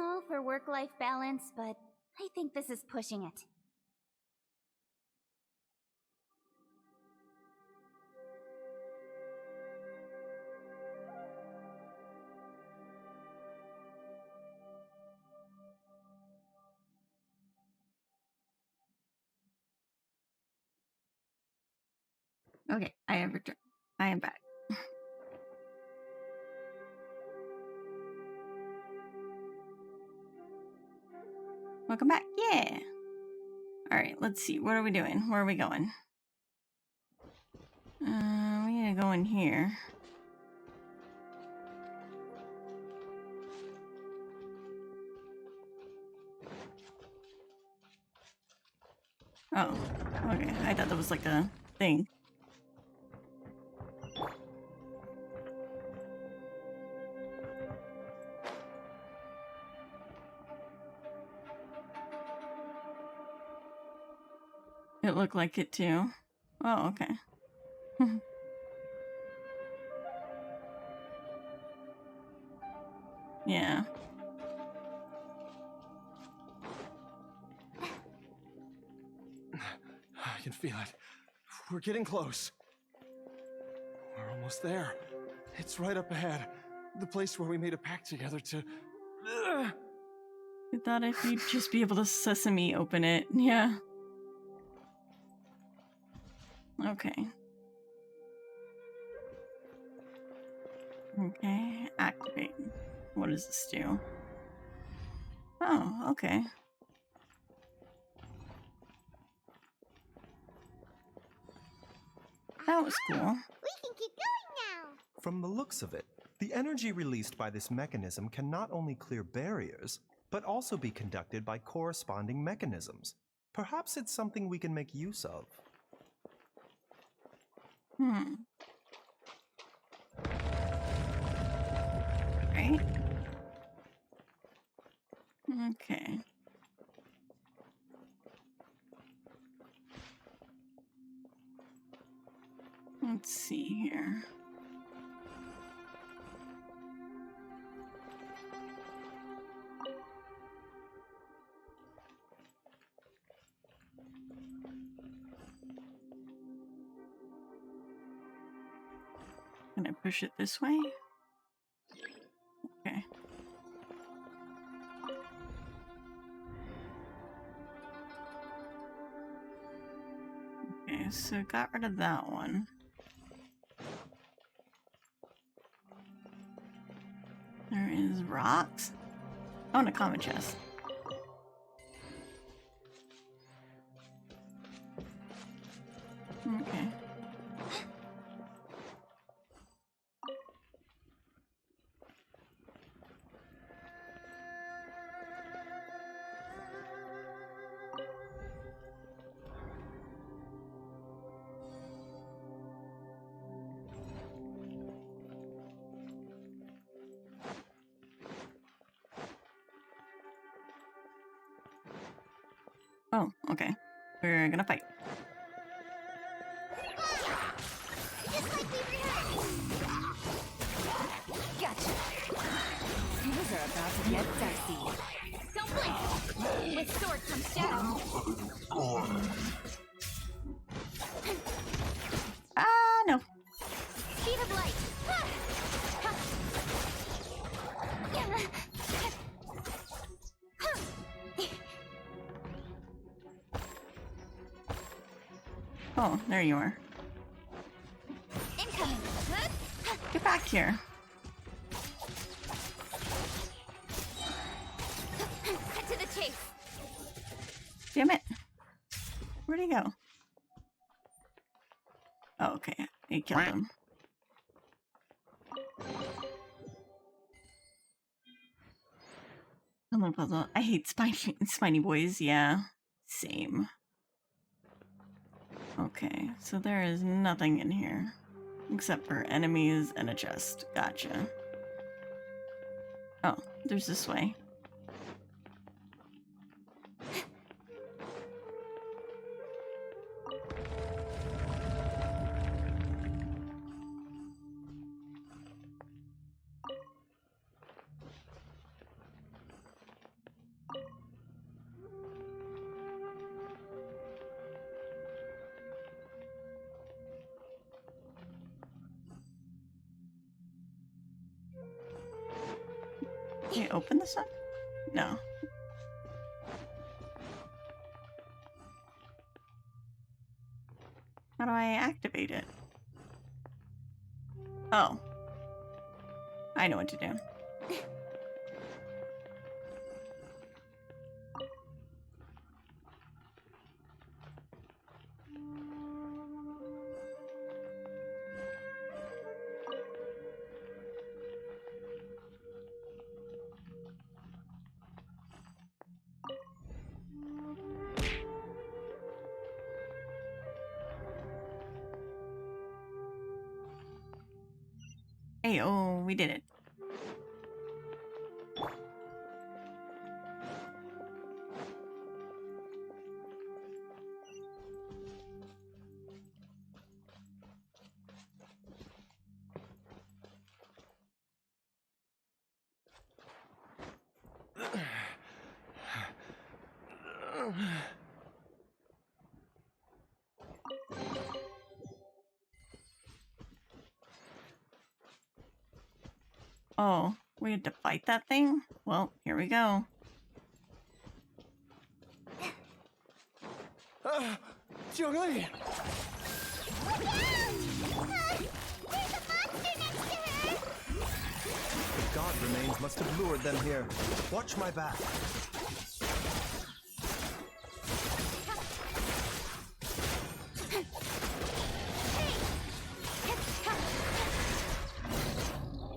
all for work-life balance, but I think this is pushing it. Okay, I have returned. I am back. Welcome back. Yeah. Alright, let's see. What are we doing? Where are we going? We need to go in here. Oh, okay. I thought that was like a thing. It looked like it too. Oh, okay. Yeah. I can feel it. We're getting close. We're almost there. It's right up ahead. The place where we made a pact together to... I thought if you'd just be able to sesame open it. Yeah. Okay. Okay. Activate. What does this do? Oh, okay. That was cool. We can keep going now. From the looks of it, the energy released by this mechanism can not only clear barriers, but also be conducted by corresponding mechanisms. Perhaps it's something we can make use of. Hmm. Right? Okay. Let's see here. Can I push it this way? Okay. Okay, so got rid of that one. There is rocks. Oh, and a common chest. Okay. Oh, okay. We're gonna fight. Just like we were Gotcha. Things are about to get dicey. Don't blink! With sword comes shadow. Ah, no. Speed of light. Oh, there you are. Incoming. Get back here. Cut to the chase. Damn it. Where'd he go? Oh, okay. He killed him. Another puzzle. I hate spiny boys. Yeah. Same. Okay, so there is nothing in here. Except for enemies and a chest. Gotcha. Oh, there's this way. Can you open this up? No. How do I activate it? Oh. I know what to do. Hey, oh, we did it. Oh, we had to fight that thing? Well, here we go. Zhongli! The god remains must have lured them here. Watch my back.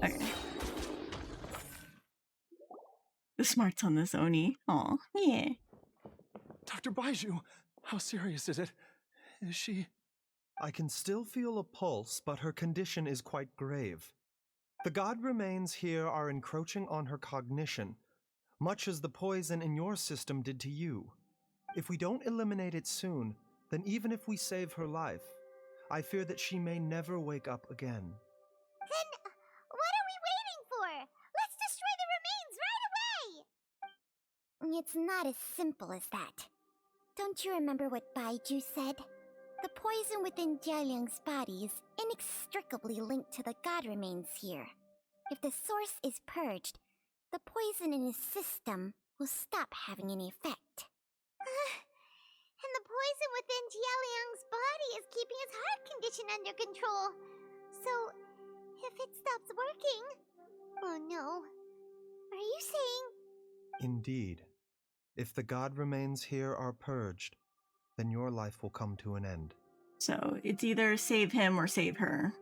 Okay. The smarts on this Oni. Aw, yeah. Dr. Baizhu, how serious is it? Is she... I can still feel a pulse, but her condition is quite grave. The god remains here are encroaching on her cognition, much as the poison in your system did to you. If we don't eliminate it soon, then even if we save her life, I fear that she may never wake up again. Then what are we waiting for? Let's destroy the remains right away! It's not as simple as that. Don't you remember what Baizhu said? The poison within Jialiang's body is inextricably linked to the god remains here. If the source is purged, the poison in his system will stop having any effect. And the poison within Jialiang's body is keeping his heart condition under control. So, if it stops working... Oh no. Are you saying... Indeed. If the god remains here are purged, then your life will come to an end. So it's either save him or save her.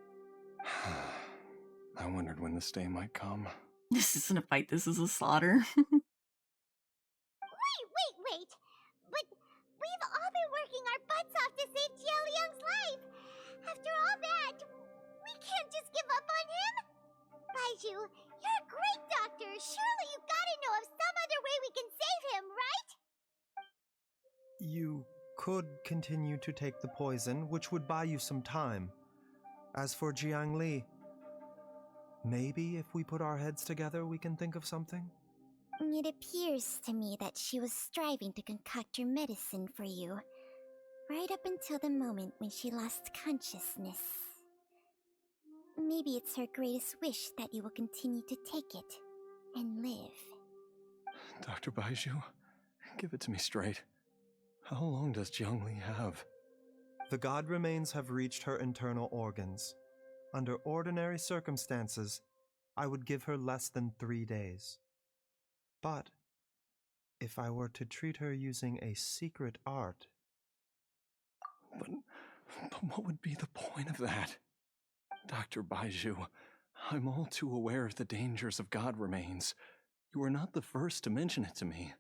I wondered when this day might come. This isn't a fight, this is a slaughter. Wait! But we've all been working our butts off to save Jialiang's life! After all that, we can't just give up on him! Baizhu, you're a great doctor! Surely you gotta know of some other way we can save him, right? You could continue to take the poison, which would buy you some time. As for Jiangli, maybe if we put our heads together, we can think of something? It appears to me that she was striving to concoct her medicine for you, right up until the moment when she lost consciousness. Maybe it's her greatest wish that you will continue to take it and live. Dr. Baizhu, give it to me straight. How long does Jiangli have? The god remains have reached her internal organs. Under ordinary circumstances, I would give her less than 3 days. But if I were to treat her using a secret art... But what would be the point of that? Dr. Baizhu, I'm all too aware of the dangers of god remains. You are not the first to mention it to me.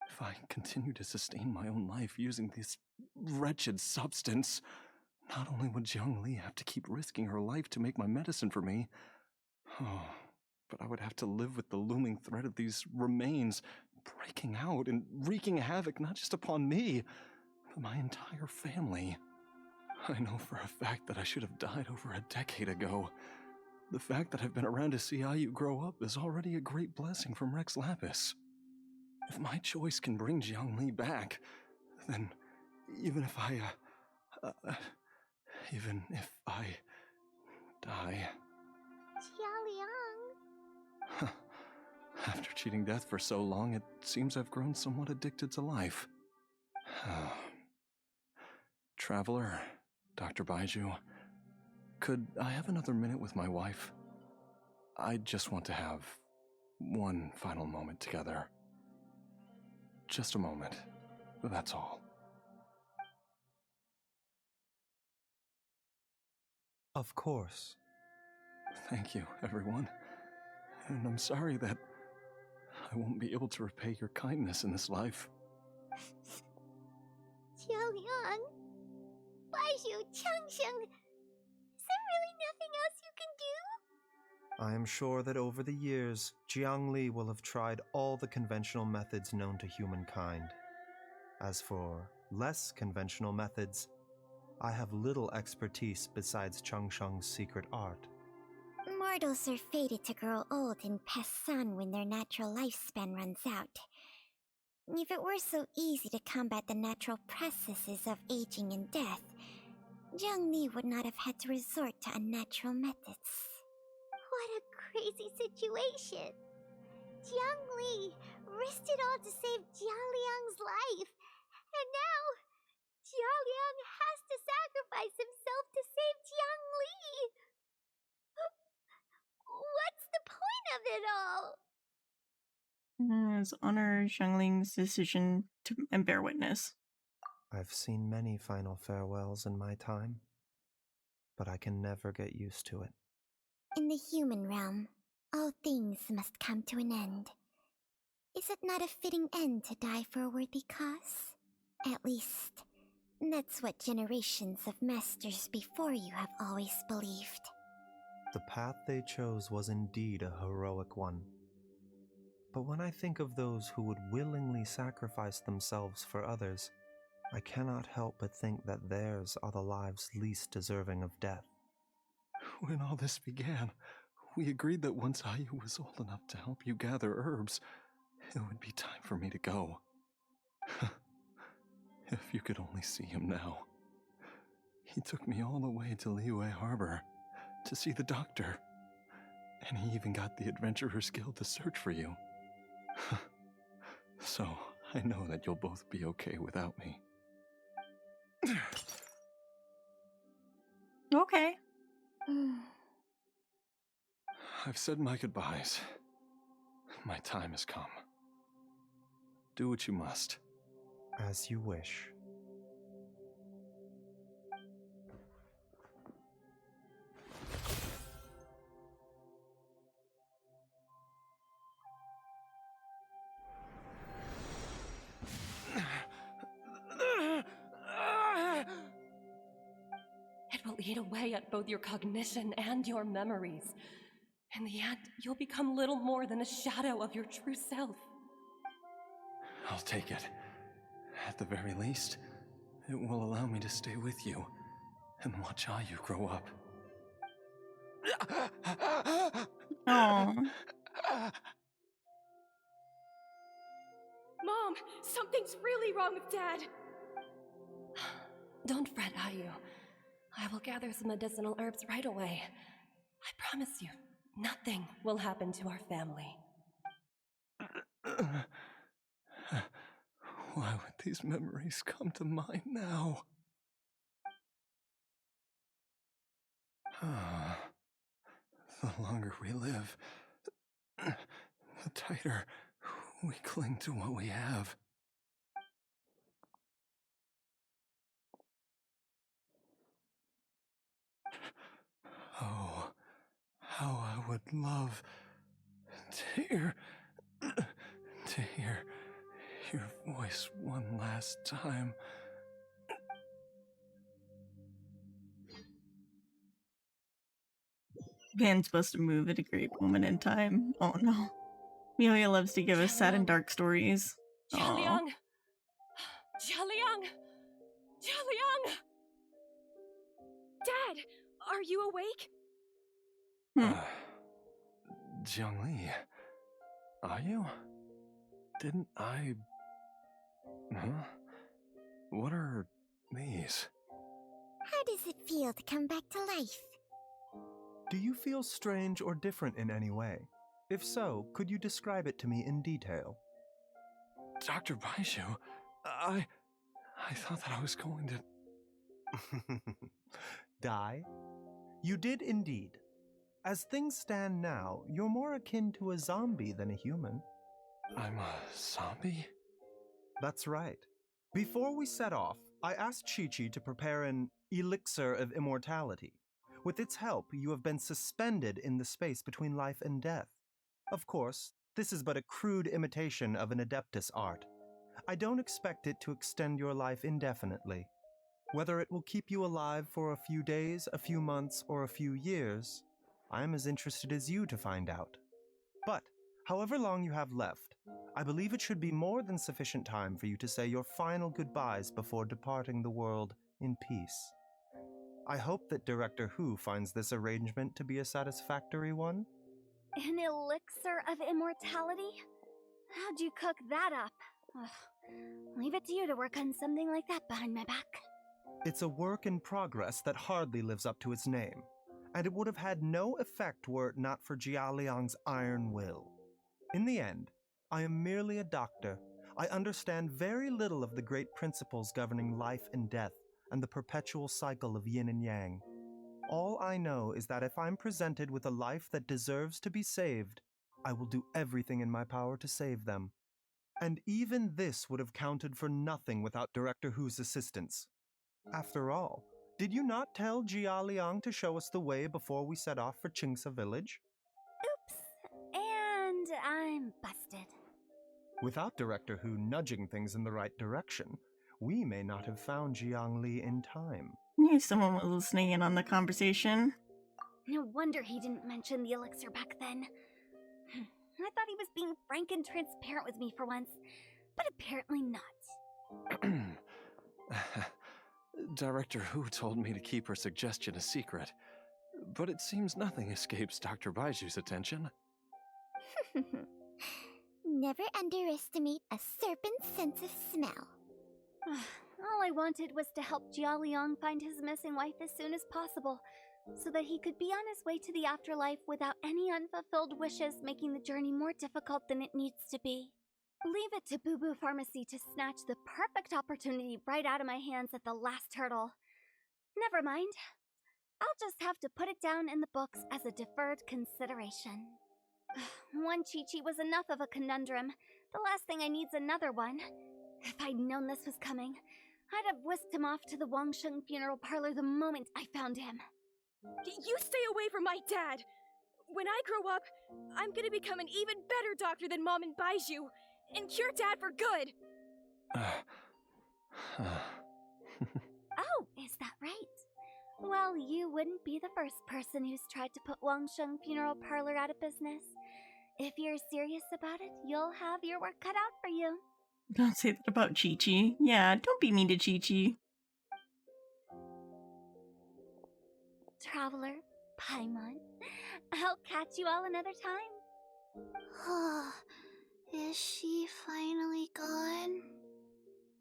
If I continue to sustain my own life using this wretched substance, not only would Jiangli have to keep risking her life to make my medicine for me, but I would have to live with the looming threat of these remains breaking out and wreaking havoc not just upon me, but my entire family. I know for a fact that I should have died over a decade ago. The fact that I've been around to see Ayu grow up is already a great blessing from Rex Lapis. If my choice can bring Jiangli back, then even if I die... Jialiang... cheating death for so long, it seems I've grown somewhat addicted to life. Traveler, Dr. Baizhu, could I have another minute with my wife? I just want to have one final moment together. Just a moment. That's all. Of course. Thank you, everyone. And I'm sorry that I won't be able to repay your kindness in this life. Jiaoliang, Baizhu, Changsheng, is there really nothing else you can do? I am sure that over the years, Jiangli will have tried all the conventional methods known to humankind. As for less conventional methods, I have little expertise besides Changsheng's secret art. Mortals are fated to grow old and pass on when their natural lifespan runs out. If it were so easy to combat the natural processes of aging and death, Jiangli would not have had to resort to unnatural methods. What a crazy situation! Jiangli risked it all to save Jiaoliang's life, and now Jiaoliang has to sacrifice himself to save Jiangli! What's the point of it all? Honor Xiangling's decision and bear witness. I've seen many final farewells in my time, but I can never get used to it. In the human realm, all things must come to an end. Is it not a fitting end to die for a worthy cause? At least, that's what generations of masters before you have always believed. The path they chose was indeed a heroic one. But when I think of those who would willingly sacrifice themselves for others, I cannot help but think that theirs are the lives least deserving of death. When all this began, we agreed that once Ayu was old enough to help you gather herbs, it would be time for me to go. If you could only see him now. He took me all the way to Liyue Harbor to see the doctor, and he even got the Adventurers Guild to search for you. So, I know that you'll both be okay without me. Okay. I've said my goodbyes. My time has come. Do what you must. As you wish. It will eat away at both your cognition and your memories. In the end, you'll become little more than a shadow of your true self. I'll take it. At the very least, it will allow me to stay with you and watch Ayu grow up. Aww. Mom, something's really wrong with Dad. Don't fret, Ayu. I will gather some medicinal herbs right away. I promise you, nothing will happen to our family. Why would these memories come to mind now? The longer we live, the tighter we cling to what we have. Oh, how I would love to hear your voice one last time. Pan's supposed to move at a great moment in time. Oh no. Amelia loves to give us sad and dark stories. Jiaoliang! Jiaoliang! Jiaoliang! Dad, are you awake? Jiangli, are you? Didn't I... Huh? What are these? How does it feel to come back to life? Do you feel strange or different in any way? If so, could you describe it to me in detail? Dr. Baizhu, I thought that I was going to... Die? You did indeed. As things stand now, you're more akin to a zombie than a human. I'm a zombie? That's right. Before we set off, I asked Chi-Chi to prepare an elixir of immortality. With its help, you have been suspended in the space between life and death. Of course, this is but a crude imitation of an Adeptus art. I don't expect it to extend your life indefinitely. Whether it will keep you alive for a few days, a few months, or a few years, I am as interested as you to find out. But, however long you have left, I believe it should be more than sufficient time for you to say your final goodbyes before departing the world in peace. I hope that Director Hu finds this arrangement to be a satisfactory one. An elixir of immortality? How'd you cook that up? Ugh. Leave it to you to work on something like that behind my back. It's a work in progress that hardly lives up to its name, and it would have had no effect were it not for Jialiang's iron will. In the end, I am merely a doctor. I understand very little of the great principles governing life and death and the perpetual cycle of yin and yang. All I know is that if I'm presented with a life that deserves to be saved, I will do everything in my power to save them. And even this would have counted for nothing without Director Hu's assistance. After all, did you not tell Jia Liang to show us the way before we set off for Qingce village? Oops. And I'm busted. Without Director Hu nudging things in the right direction, we may not have found Jiang Li in time. Knew someone was listening in on the conversation. No wonder he didn't mention the elixir back then. I thought he was being frank and transparent with me for once, but apparently not. Director Hu told me to keep her suggestion a secret, but it seems nothing escapes Dr. Baiju's attention. Never underestimate a serpent's sense of smell. All I wanted was to help Jialiang find his missing wife as soon as possible, so that he could be on his way to the afterlife without any unfulfilled wishes making the journey more difficult than it needs to be. Leave it to Boo Boo Pharmacy to snatch the perfect opportunity right out of my hands at the last hurdle. Never mind. I'll just have to put it down in the books as a deferred consideration. One Chi-Chi was enough of a conundrum. The last thing I need's another one. If I'd known this was coming, I'd have whisked him off to the Wangsheng funeral parlor the moment I found him. You stay away from my dad! When I grow up, I'm gonna become an even better doctor than Mom and Baizhu, and cure Dad for good! Oh, is that right? Well, you wouldn't be the first person who's tried to put Wangsheng funeral parlor out of business. If you're serious about it, you'll have your work cut out for you. Don't say that about Chi-Chi. Yeah, don't be mean to Chi-Chi. Traveler, Paimon, I'll catch you all another time. Is she finally gone?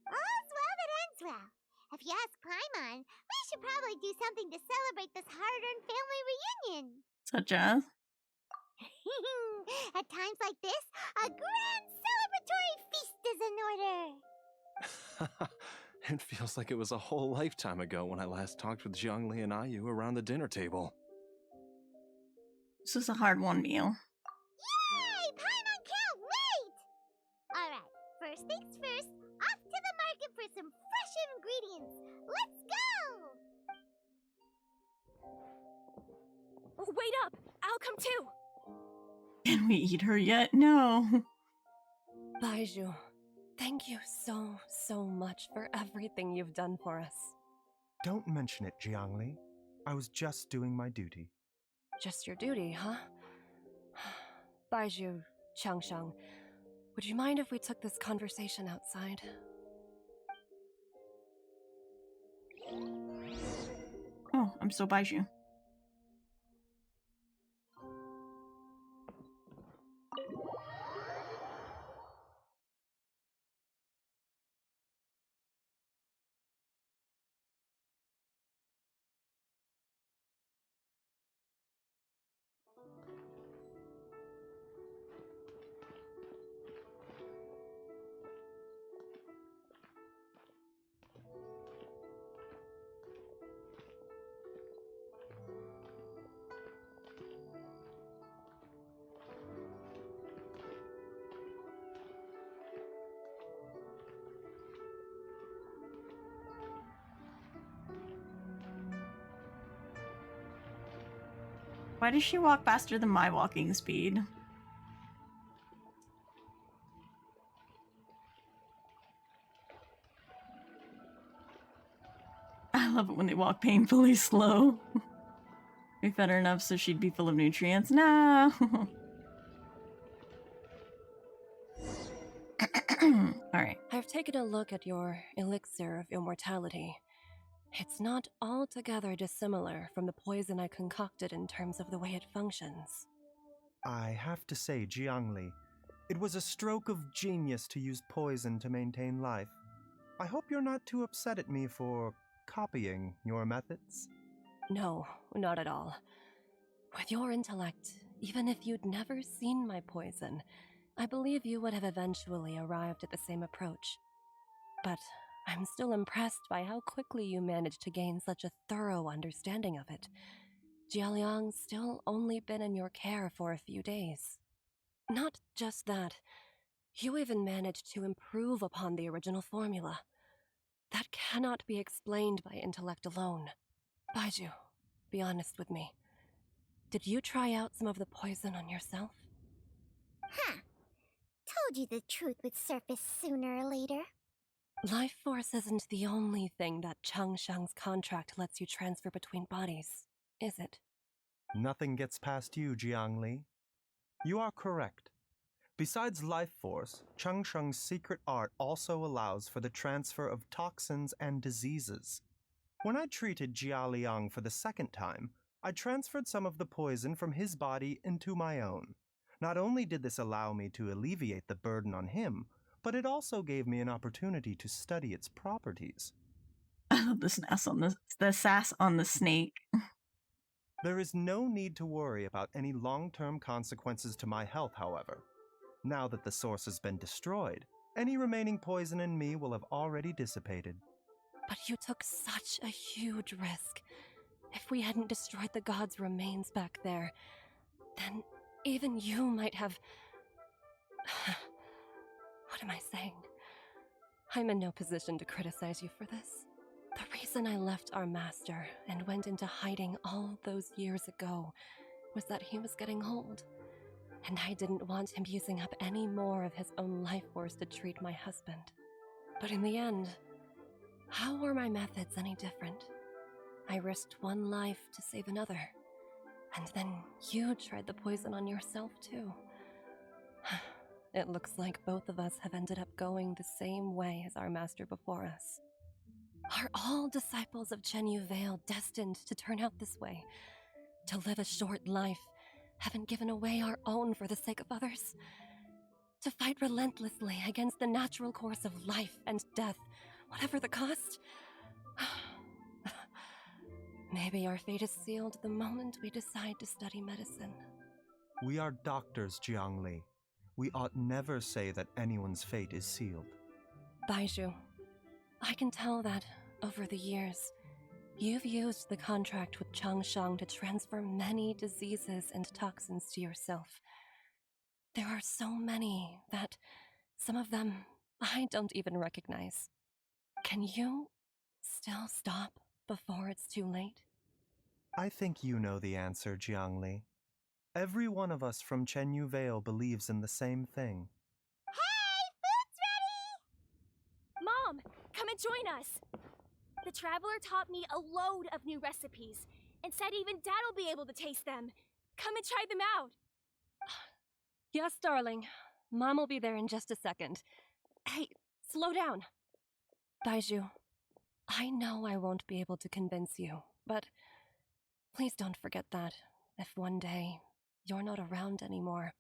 All's well that ends well. If you ask Paimon, we should probably do something to celebrate this hard-earned family reunion. Such as? At times like this, a grand celebratory feast is in order. It feels like it was a whole lifetime ago when I last talked with Zhongli and Ayu around the dinner table. This is a hard one, meal. Yay! Paimon can't wait! Alright, first things first, off to the market for some fresh ingredients. Let's go! Wait up! I'll come too! Can we eat her yet? No. Baizhu, thank you so much for everything you've done for us. Don't mention it, Jiangli. I was just doing my duty. Just your duty, huh? Baizhu, Changsheng, would you mind if we took this conversation outside? Oh, I'm so Baizhu. Why does she walk faster than my walking speed? I love it when they walk painfully slow. We fed her enough so she'd be full of nutrients. No. Alright. I've taken a look at your elixir of immortality. It's not altogether dissimilar from the poison I concocted in terms of the way it functions. I have to say, Jiangli, it was a stroke of genius to use poison to maintain life. I hope you're not too upset at me for copying your methods. No, not at all. With your intellect, even if you'd never seen my poison, I believe you would have eventually arrived at the same approach. But I'm still impressed by how quickly you managed to gain such a thorough understanding of it. Jialiang's still only been in your care for a few days. Not just that, you even managed to improve upon the original formula. That cannot be explained by intellect alone. Baizhu, be honest with me. Did you try out some of the poison on yourself? Huh. Told you the truth would surface sooner or later. Life force isn't the only thing that Changsheng's contract lets you transfer between bodies, is it? Nothing gets past you, Jiangli. You are correct. Besides life force, Changsheng's secret art also allows for the transfer of toxins and diseases. When I treated Jia Liang for the second time, I transferred some of the poison from his body into my own. Not only did this allow me to alleviate the burden on him, but it also gave me an opportunity to study its properties. I love the sass on the snake. There is no need to worry about any long-term consequences to my health, however. Now that the source has been destroyed, any remaining poison in me will have already dissipated. But you took such a huge risk. If we hadn't destroyed the god's remains back there, then even you might have... What am I saying? I'm in no position to criticize you for this. The reason I left our master and went into hiding all those years ago was that he was getting old, and I didn't want him using up any more of his own life force to treat my husband. But in the end, how were my methods any different? I risked one life to save another, and then you tried the poison on yourself too. It looks like both of us have ended up going the same way as our master before us. Are all disciples of Chenyu Vale destined to turn out this way? To live a short life, having given away our own for the sake of others? To fight relentlessly against the natural course of life and death, whatever the cost? Maybe our fate is sealed the moment we decide to study medicine. We are doctors, Jiangli. We ought never say that anyone's fate is sealed. Baizhu, I can tell that, over the years, you've used the contract with Changsheng to transfer many diseases and toxins to yourself. There are so many that, some of them, I don't even recognize. Can you still stop before it's too late? I think you know the answer, Jiangli. Every one of us from Chenyu Vale believes in the same thing. Hey, food's ready! Mom, come and join us! The Traveler taught me a load of new recipes, and said even Dad'll be able to taste them. Come and try them out! Yes, darling. Mom will be there in just a second. Hey, slow down. Baizhu, I know I won't be able to convince you, but please don't forget that if one day you're not around anymore,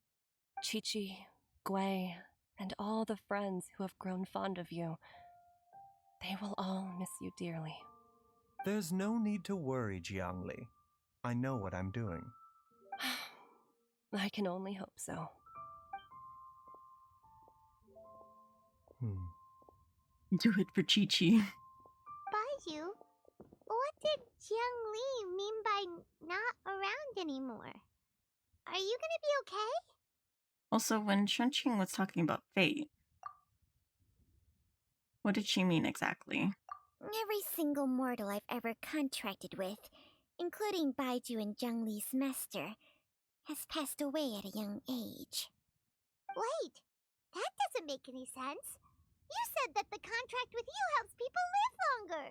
Chi-Chi, Gui, and all the friends who have grown fond of you, they will all miss you dearly. There's no need to worry, Jiangli. I know what I'm doing. I can only hope so. Do it for Chi-Chi. Baizhu, what did Jiang Li mean by not around anymore? Are you gonna be okay? Also, when Shenqing was talking about fate, what did she mean exactly? Every single mortal I've ever contracted with including Baizhu and Zhongli's master, has passed away at a young age. Wait, that doesn't make any sense. You said that the contract with you helps people live longer.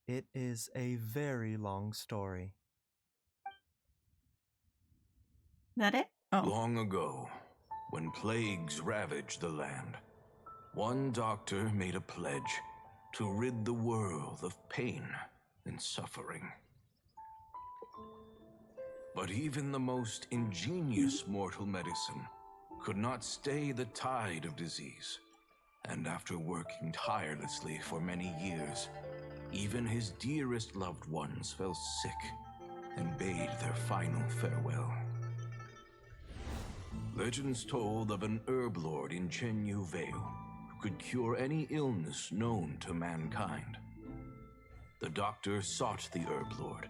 It is a very long story. That it? Oh. Long ago, when plagues ravaged the land, one doctor made a pledge to rid the world of pain and suffering. But even the most ingenious mortal medicine could not stay the tide of disease. And after working tirelessly for many years, even his dearest loved ones fell sick and bade their final farewell. Legends told of an herb lord in Chenyu Vale who could cure any illness known to mankind. The doctor sought the herb lord,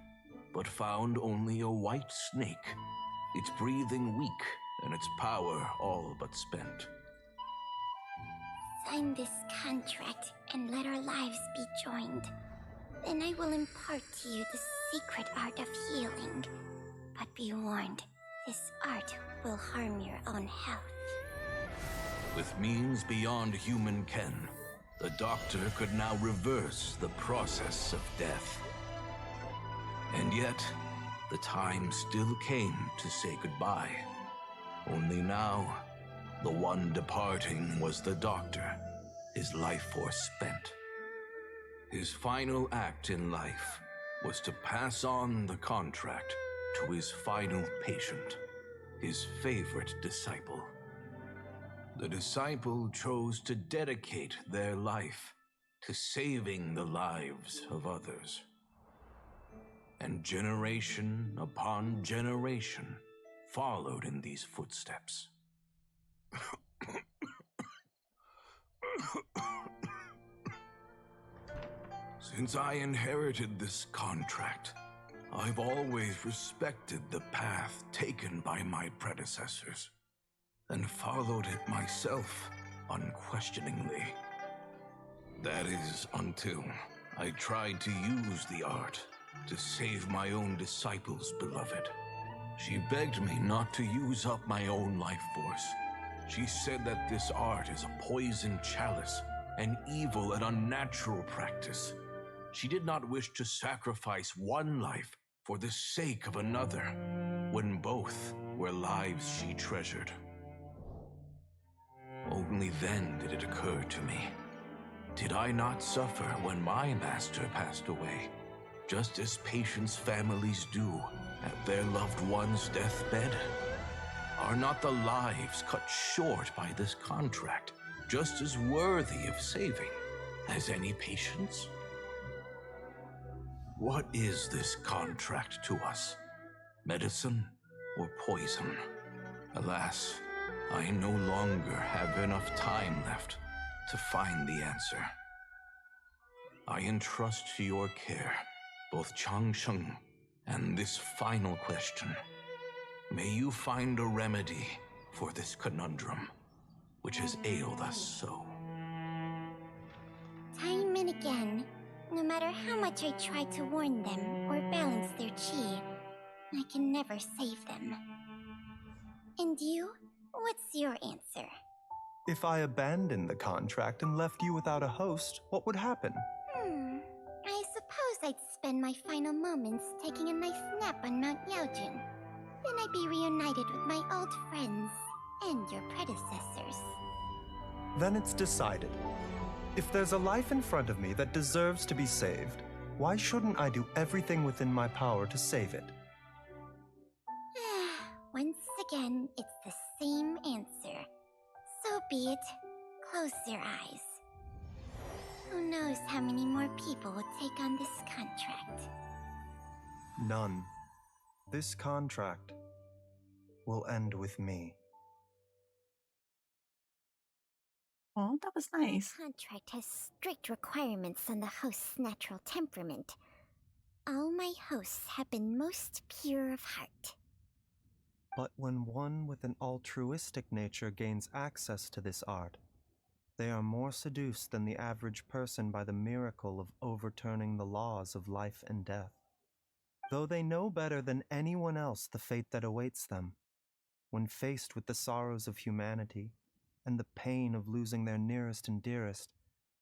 but found only a white snake, its breathing weak and its power all but spent. Sign this contract and let our lives be joined. Then I will impart to you the secret art of healing. But be warned, this art will harm your own health. With means beyond human ken, the doctor could now reverse the process of death. And yet, the time still came to say goodbye. Only now, the one departing was the doctor, his life force spent. His final act in life was to pass on the contract to his final patient, his favorite disciple. The disciple chose to dedicate their life to saving the lives of others. And generation upon generation followed in these footsteps. Since I inherited this contract, I've always respected the path taken by my predecessors and followed it myself unquestioningly. That is, until I tried to use the art to save my own disciple's beloved. She begged me not to use up my own life force. She said that this art is a poison chalice, an evil and unnatural practice. She did not wish to sacrifice one life for the sake of another, when both were lives she treasured. Only then did it occur to me, did I not suffer when my master passed away, just as patients' families do at their loved one's deathbed? Are not the lives cut short by this contract just as worthy of saving as any patients? What is this contract to us? Medicine or poison? Alas, I no longer have enough time left to find the answer. I entrust to your care both Changsheng and this final question. May you find a remedy for this conundrum, which has ailed us so. Time and again, no matter how much I try to warn them or balance their chi, I can never save them. And you? What's your answer? If I abandoned the contract and left you without a host, what would happen? I suppose I'd spend my final moments taking a nice nap on Mount Yaojin. Then I'd be reunited with my old friends and your predecessors. Then it's decided. If there's a life in front of me that deserves to be saved, why shouldn't I do everything within my power to save it? Once again, it's the same answer. So be it. Close your eyes. Who knows how many more people will take on this contract? None. This contract will end with me. Oh, that was nice. The contract has strict requirements on the host's natural temperament. All my hosts have been most pure of heart. But when one with an altruistic nature gains access to this art, they are more seduced than the average person by the miracle of overturning the laws of life and death. though they know better than anyone else the fate that awaits them. When faced with the sorrows of humanity and the pain of losing their nearest and dearest,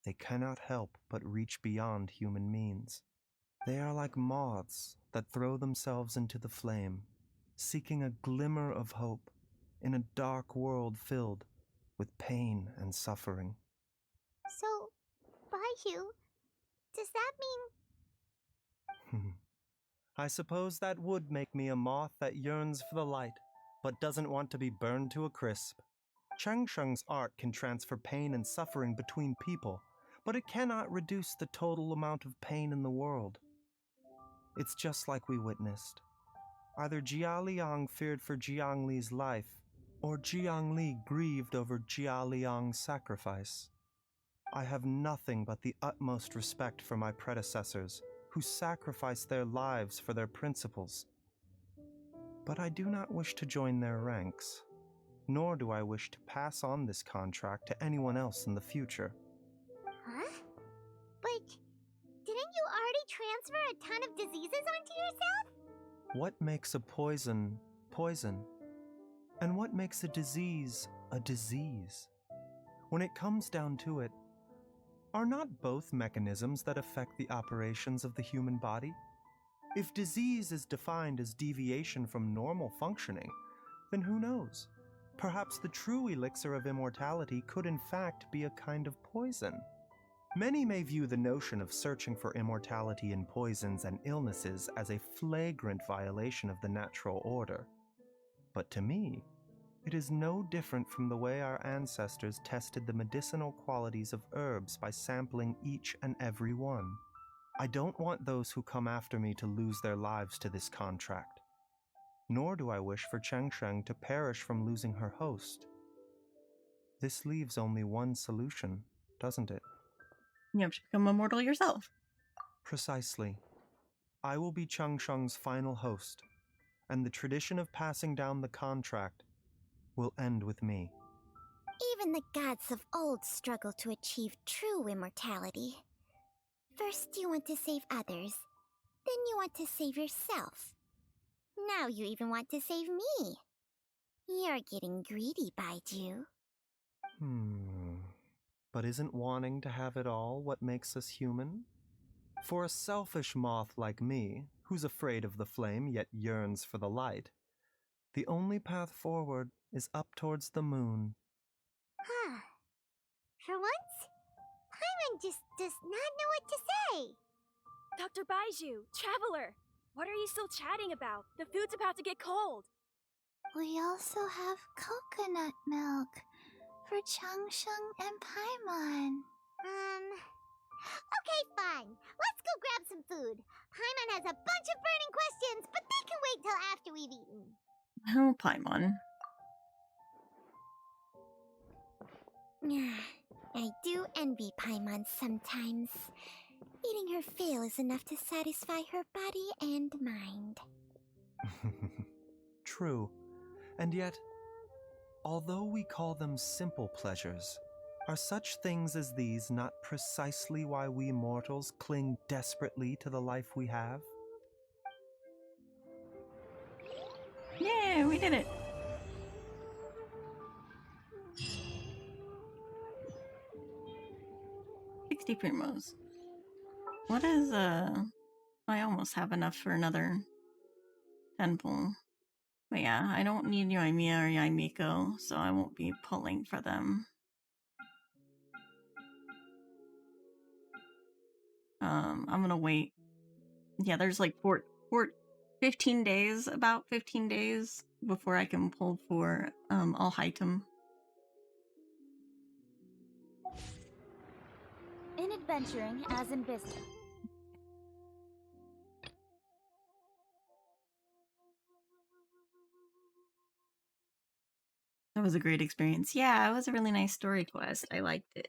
they cannot help but reach beyond human means. They are like moths that throw themselves into the flame, seeking a glimmer of hope in a dark world filled with pain and suffering. So, Baizhu, does that mean... I suppose that would make me a moth that yearns for the light, but doesn't want to be burned to a crisp. Cheng Sheng's art can transfer pain and suffering between people, but it cannot reduce the total amount of pain in the world. It's just like we witnessed. Either Jia Liang feared for Jiang Li's life, or Jiang Li grieved over Jia Liang's sacrifice. I have nothing but the utmost respect for my predecessors, who sacrificed their lives for their principles. But I do not wish to join their ranks, nor do I wish to pass on this contract to anyone else in the future. Huh? But didn't you already transfer a ton of diseases onto yourself? What makes a poison, poison? And what makes a disease, a disease? When it comes down to it, are not both mechanisms that affect the operations of the human body? If disease is defined as deviation from normal functioning, then who knows? Perhaps the true elixir of immortality could in fact be a kind of poison. Many may view the notion of searching for immortality in poisons and illnesses as a flagrant violation of the natural order. But to me, it is no different from the way our ancestors tested the medicinal qualities of herbs by sampling each and every one. I don't want those who come after me to lose their lives to this contract. Nor do I wish for Cheng Sheng to perish from losing her host. This leaves only one solution, doesn't it? You have to become immortal yourself. Precisely. I will be Cheng Sheng's final host, and the tradition of passing down the contract will end with me. Even the gods of old struggle to achieve true immortality. First you want to save others, then you want to save yourself. Now you even want to save me. You're getting greedy, Baizhu. But isn't wanting to have it all what makes us human? For a selfish moth like me, who's afraid of the flame yet yearns for the light, the only path forward is up towards the moon. Huh. For once, Paimon just does not know what to say. Dr. Baizhu, Traveler, what are you still chatting about? The food's about to get cold. We also have coconut milk for Changsheng and Paimon. Okay, fine. Let's go grab some food. Paimon has a bunch of burning questions, but they can wait till after we've eaten. Oh, Paimon. I do envy Paimon sometimes. Eating her fill is enough to satisfy her body and mind. True. And yet, although we call them simple pleasures, are such things as these not precisely why we mortals cling desperately to the life we have? Yeah, we did it. Primos. What is I almost have enough for another temple. But yeah, I don't need Yoimiya or Yaimiko, so I won't be pulling for them. I'm gonna wait. Yeah, there's like 15 days, about 15 days before I can pull for Alhaitam. In adventuring, as in business. That was a great experience. Yeah, it was a really nice story quest. I liked it.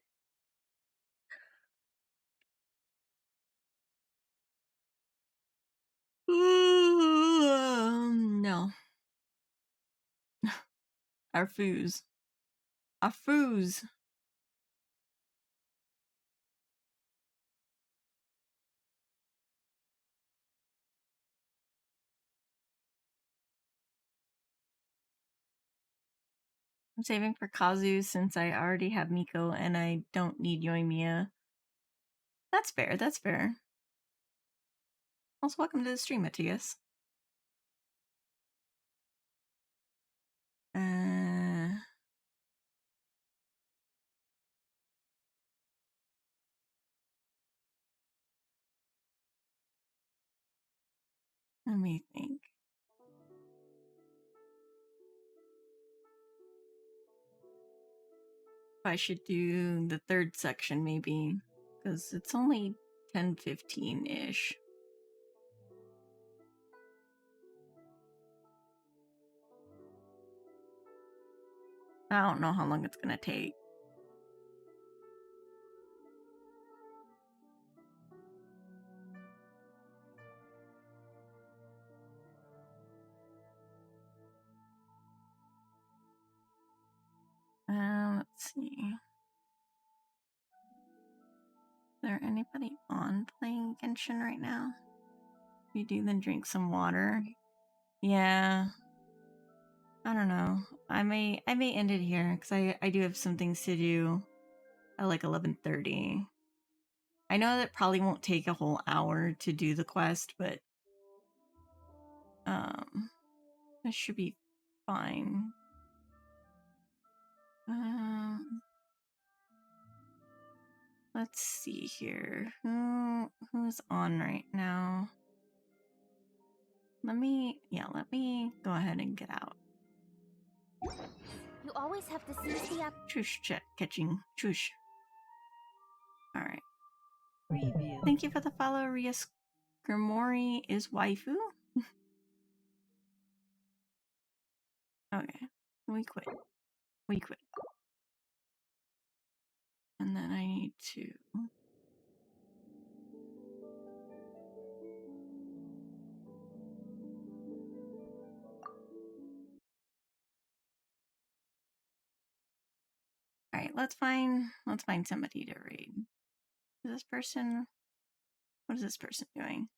No. Our foos. Our foos. I'm saving for Kazu since I already have Miko and I don't need Yoimiya. That's fair, that's fair. Also, welcome to the stream, Matthias. Let me think. I should do the third section maybe, because it's only 10:15-ish. I don't know how long it's gonna take. Let's see. Is there anybody on playing Genshin right now? If you do, then drink some water. Yeah. I don't know. I may end it here because I do have some things to do at like 11:30. I know that probably won't take a whole hour to do the quest, but that should be fine. Let's see here. Who's on right now? Let me go ahead and get out. You always have to seize the Chush catching. Chush. Alright. Review. Thank you for the follow, Ria Skirmori is waifu. Okay. We quit. And then I need to... Alright, let's find somebody to raid. Is this person... What is this person doing?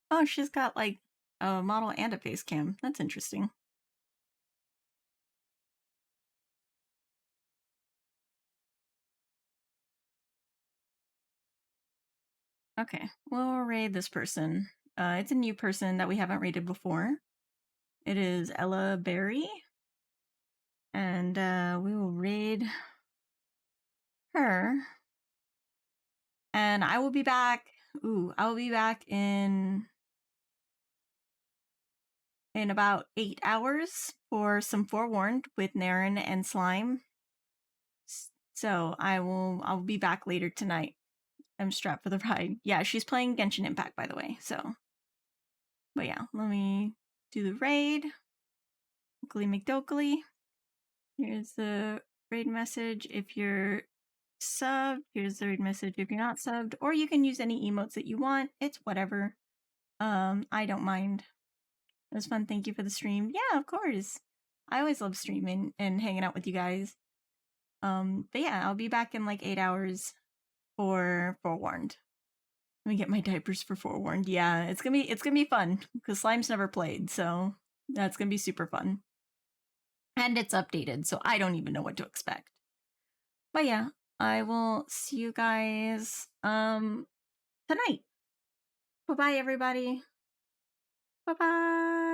Oh, she's got like a model and a face cam. That's interesting. Okay, we'll raid this person. It's a new person that we haven't raided before. It is Ella Berry. And we will raid her. And I will be back. I will be back in about 8 hours for some Forewarned with Naren and Slime. So I'll be back later tonight. I'm strapped for the ride. Yeah, she's playing Genshin Impact, by the way. So, but yeah, let me do the raid. Oakley McDokley. Here's the raid message if you're subbed. Here's the raid message if you're not subbed. Or you can use any emotes that you want. It's whatever. I don't mind. It was fun. Thank you for the stream. Yeah, of course. I always love streaming and hanging out with you guys. But yeah, I'll be back in like 8 hours for Forewarned. Let me get my diapers for Forewarned. Yeah, it's gonna be fun because Slime's never played, so that's gonna be super fun. And it's updated, so I don't even know what to expect. But yeah, I will see you guys tonight. Bye bye, everybody. Bye bye.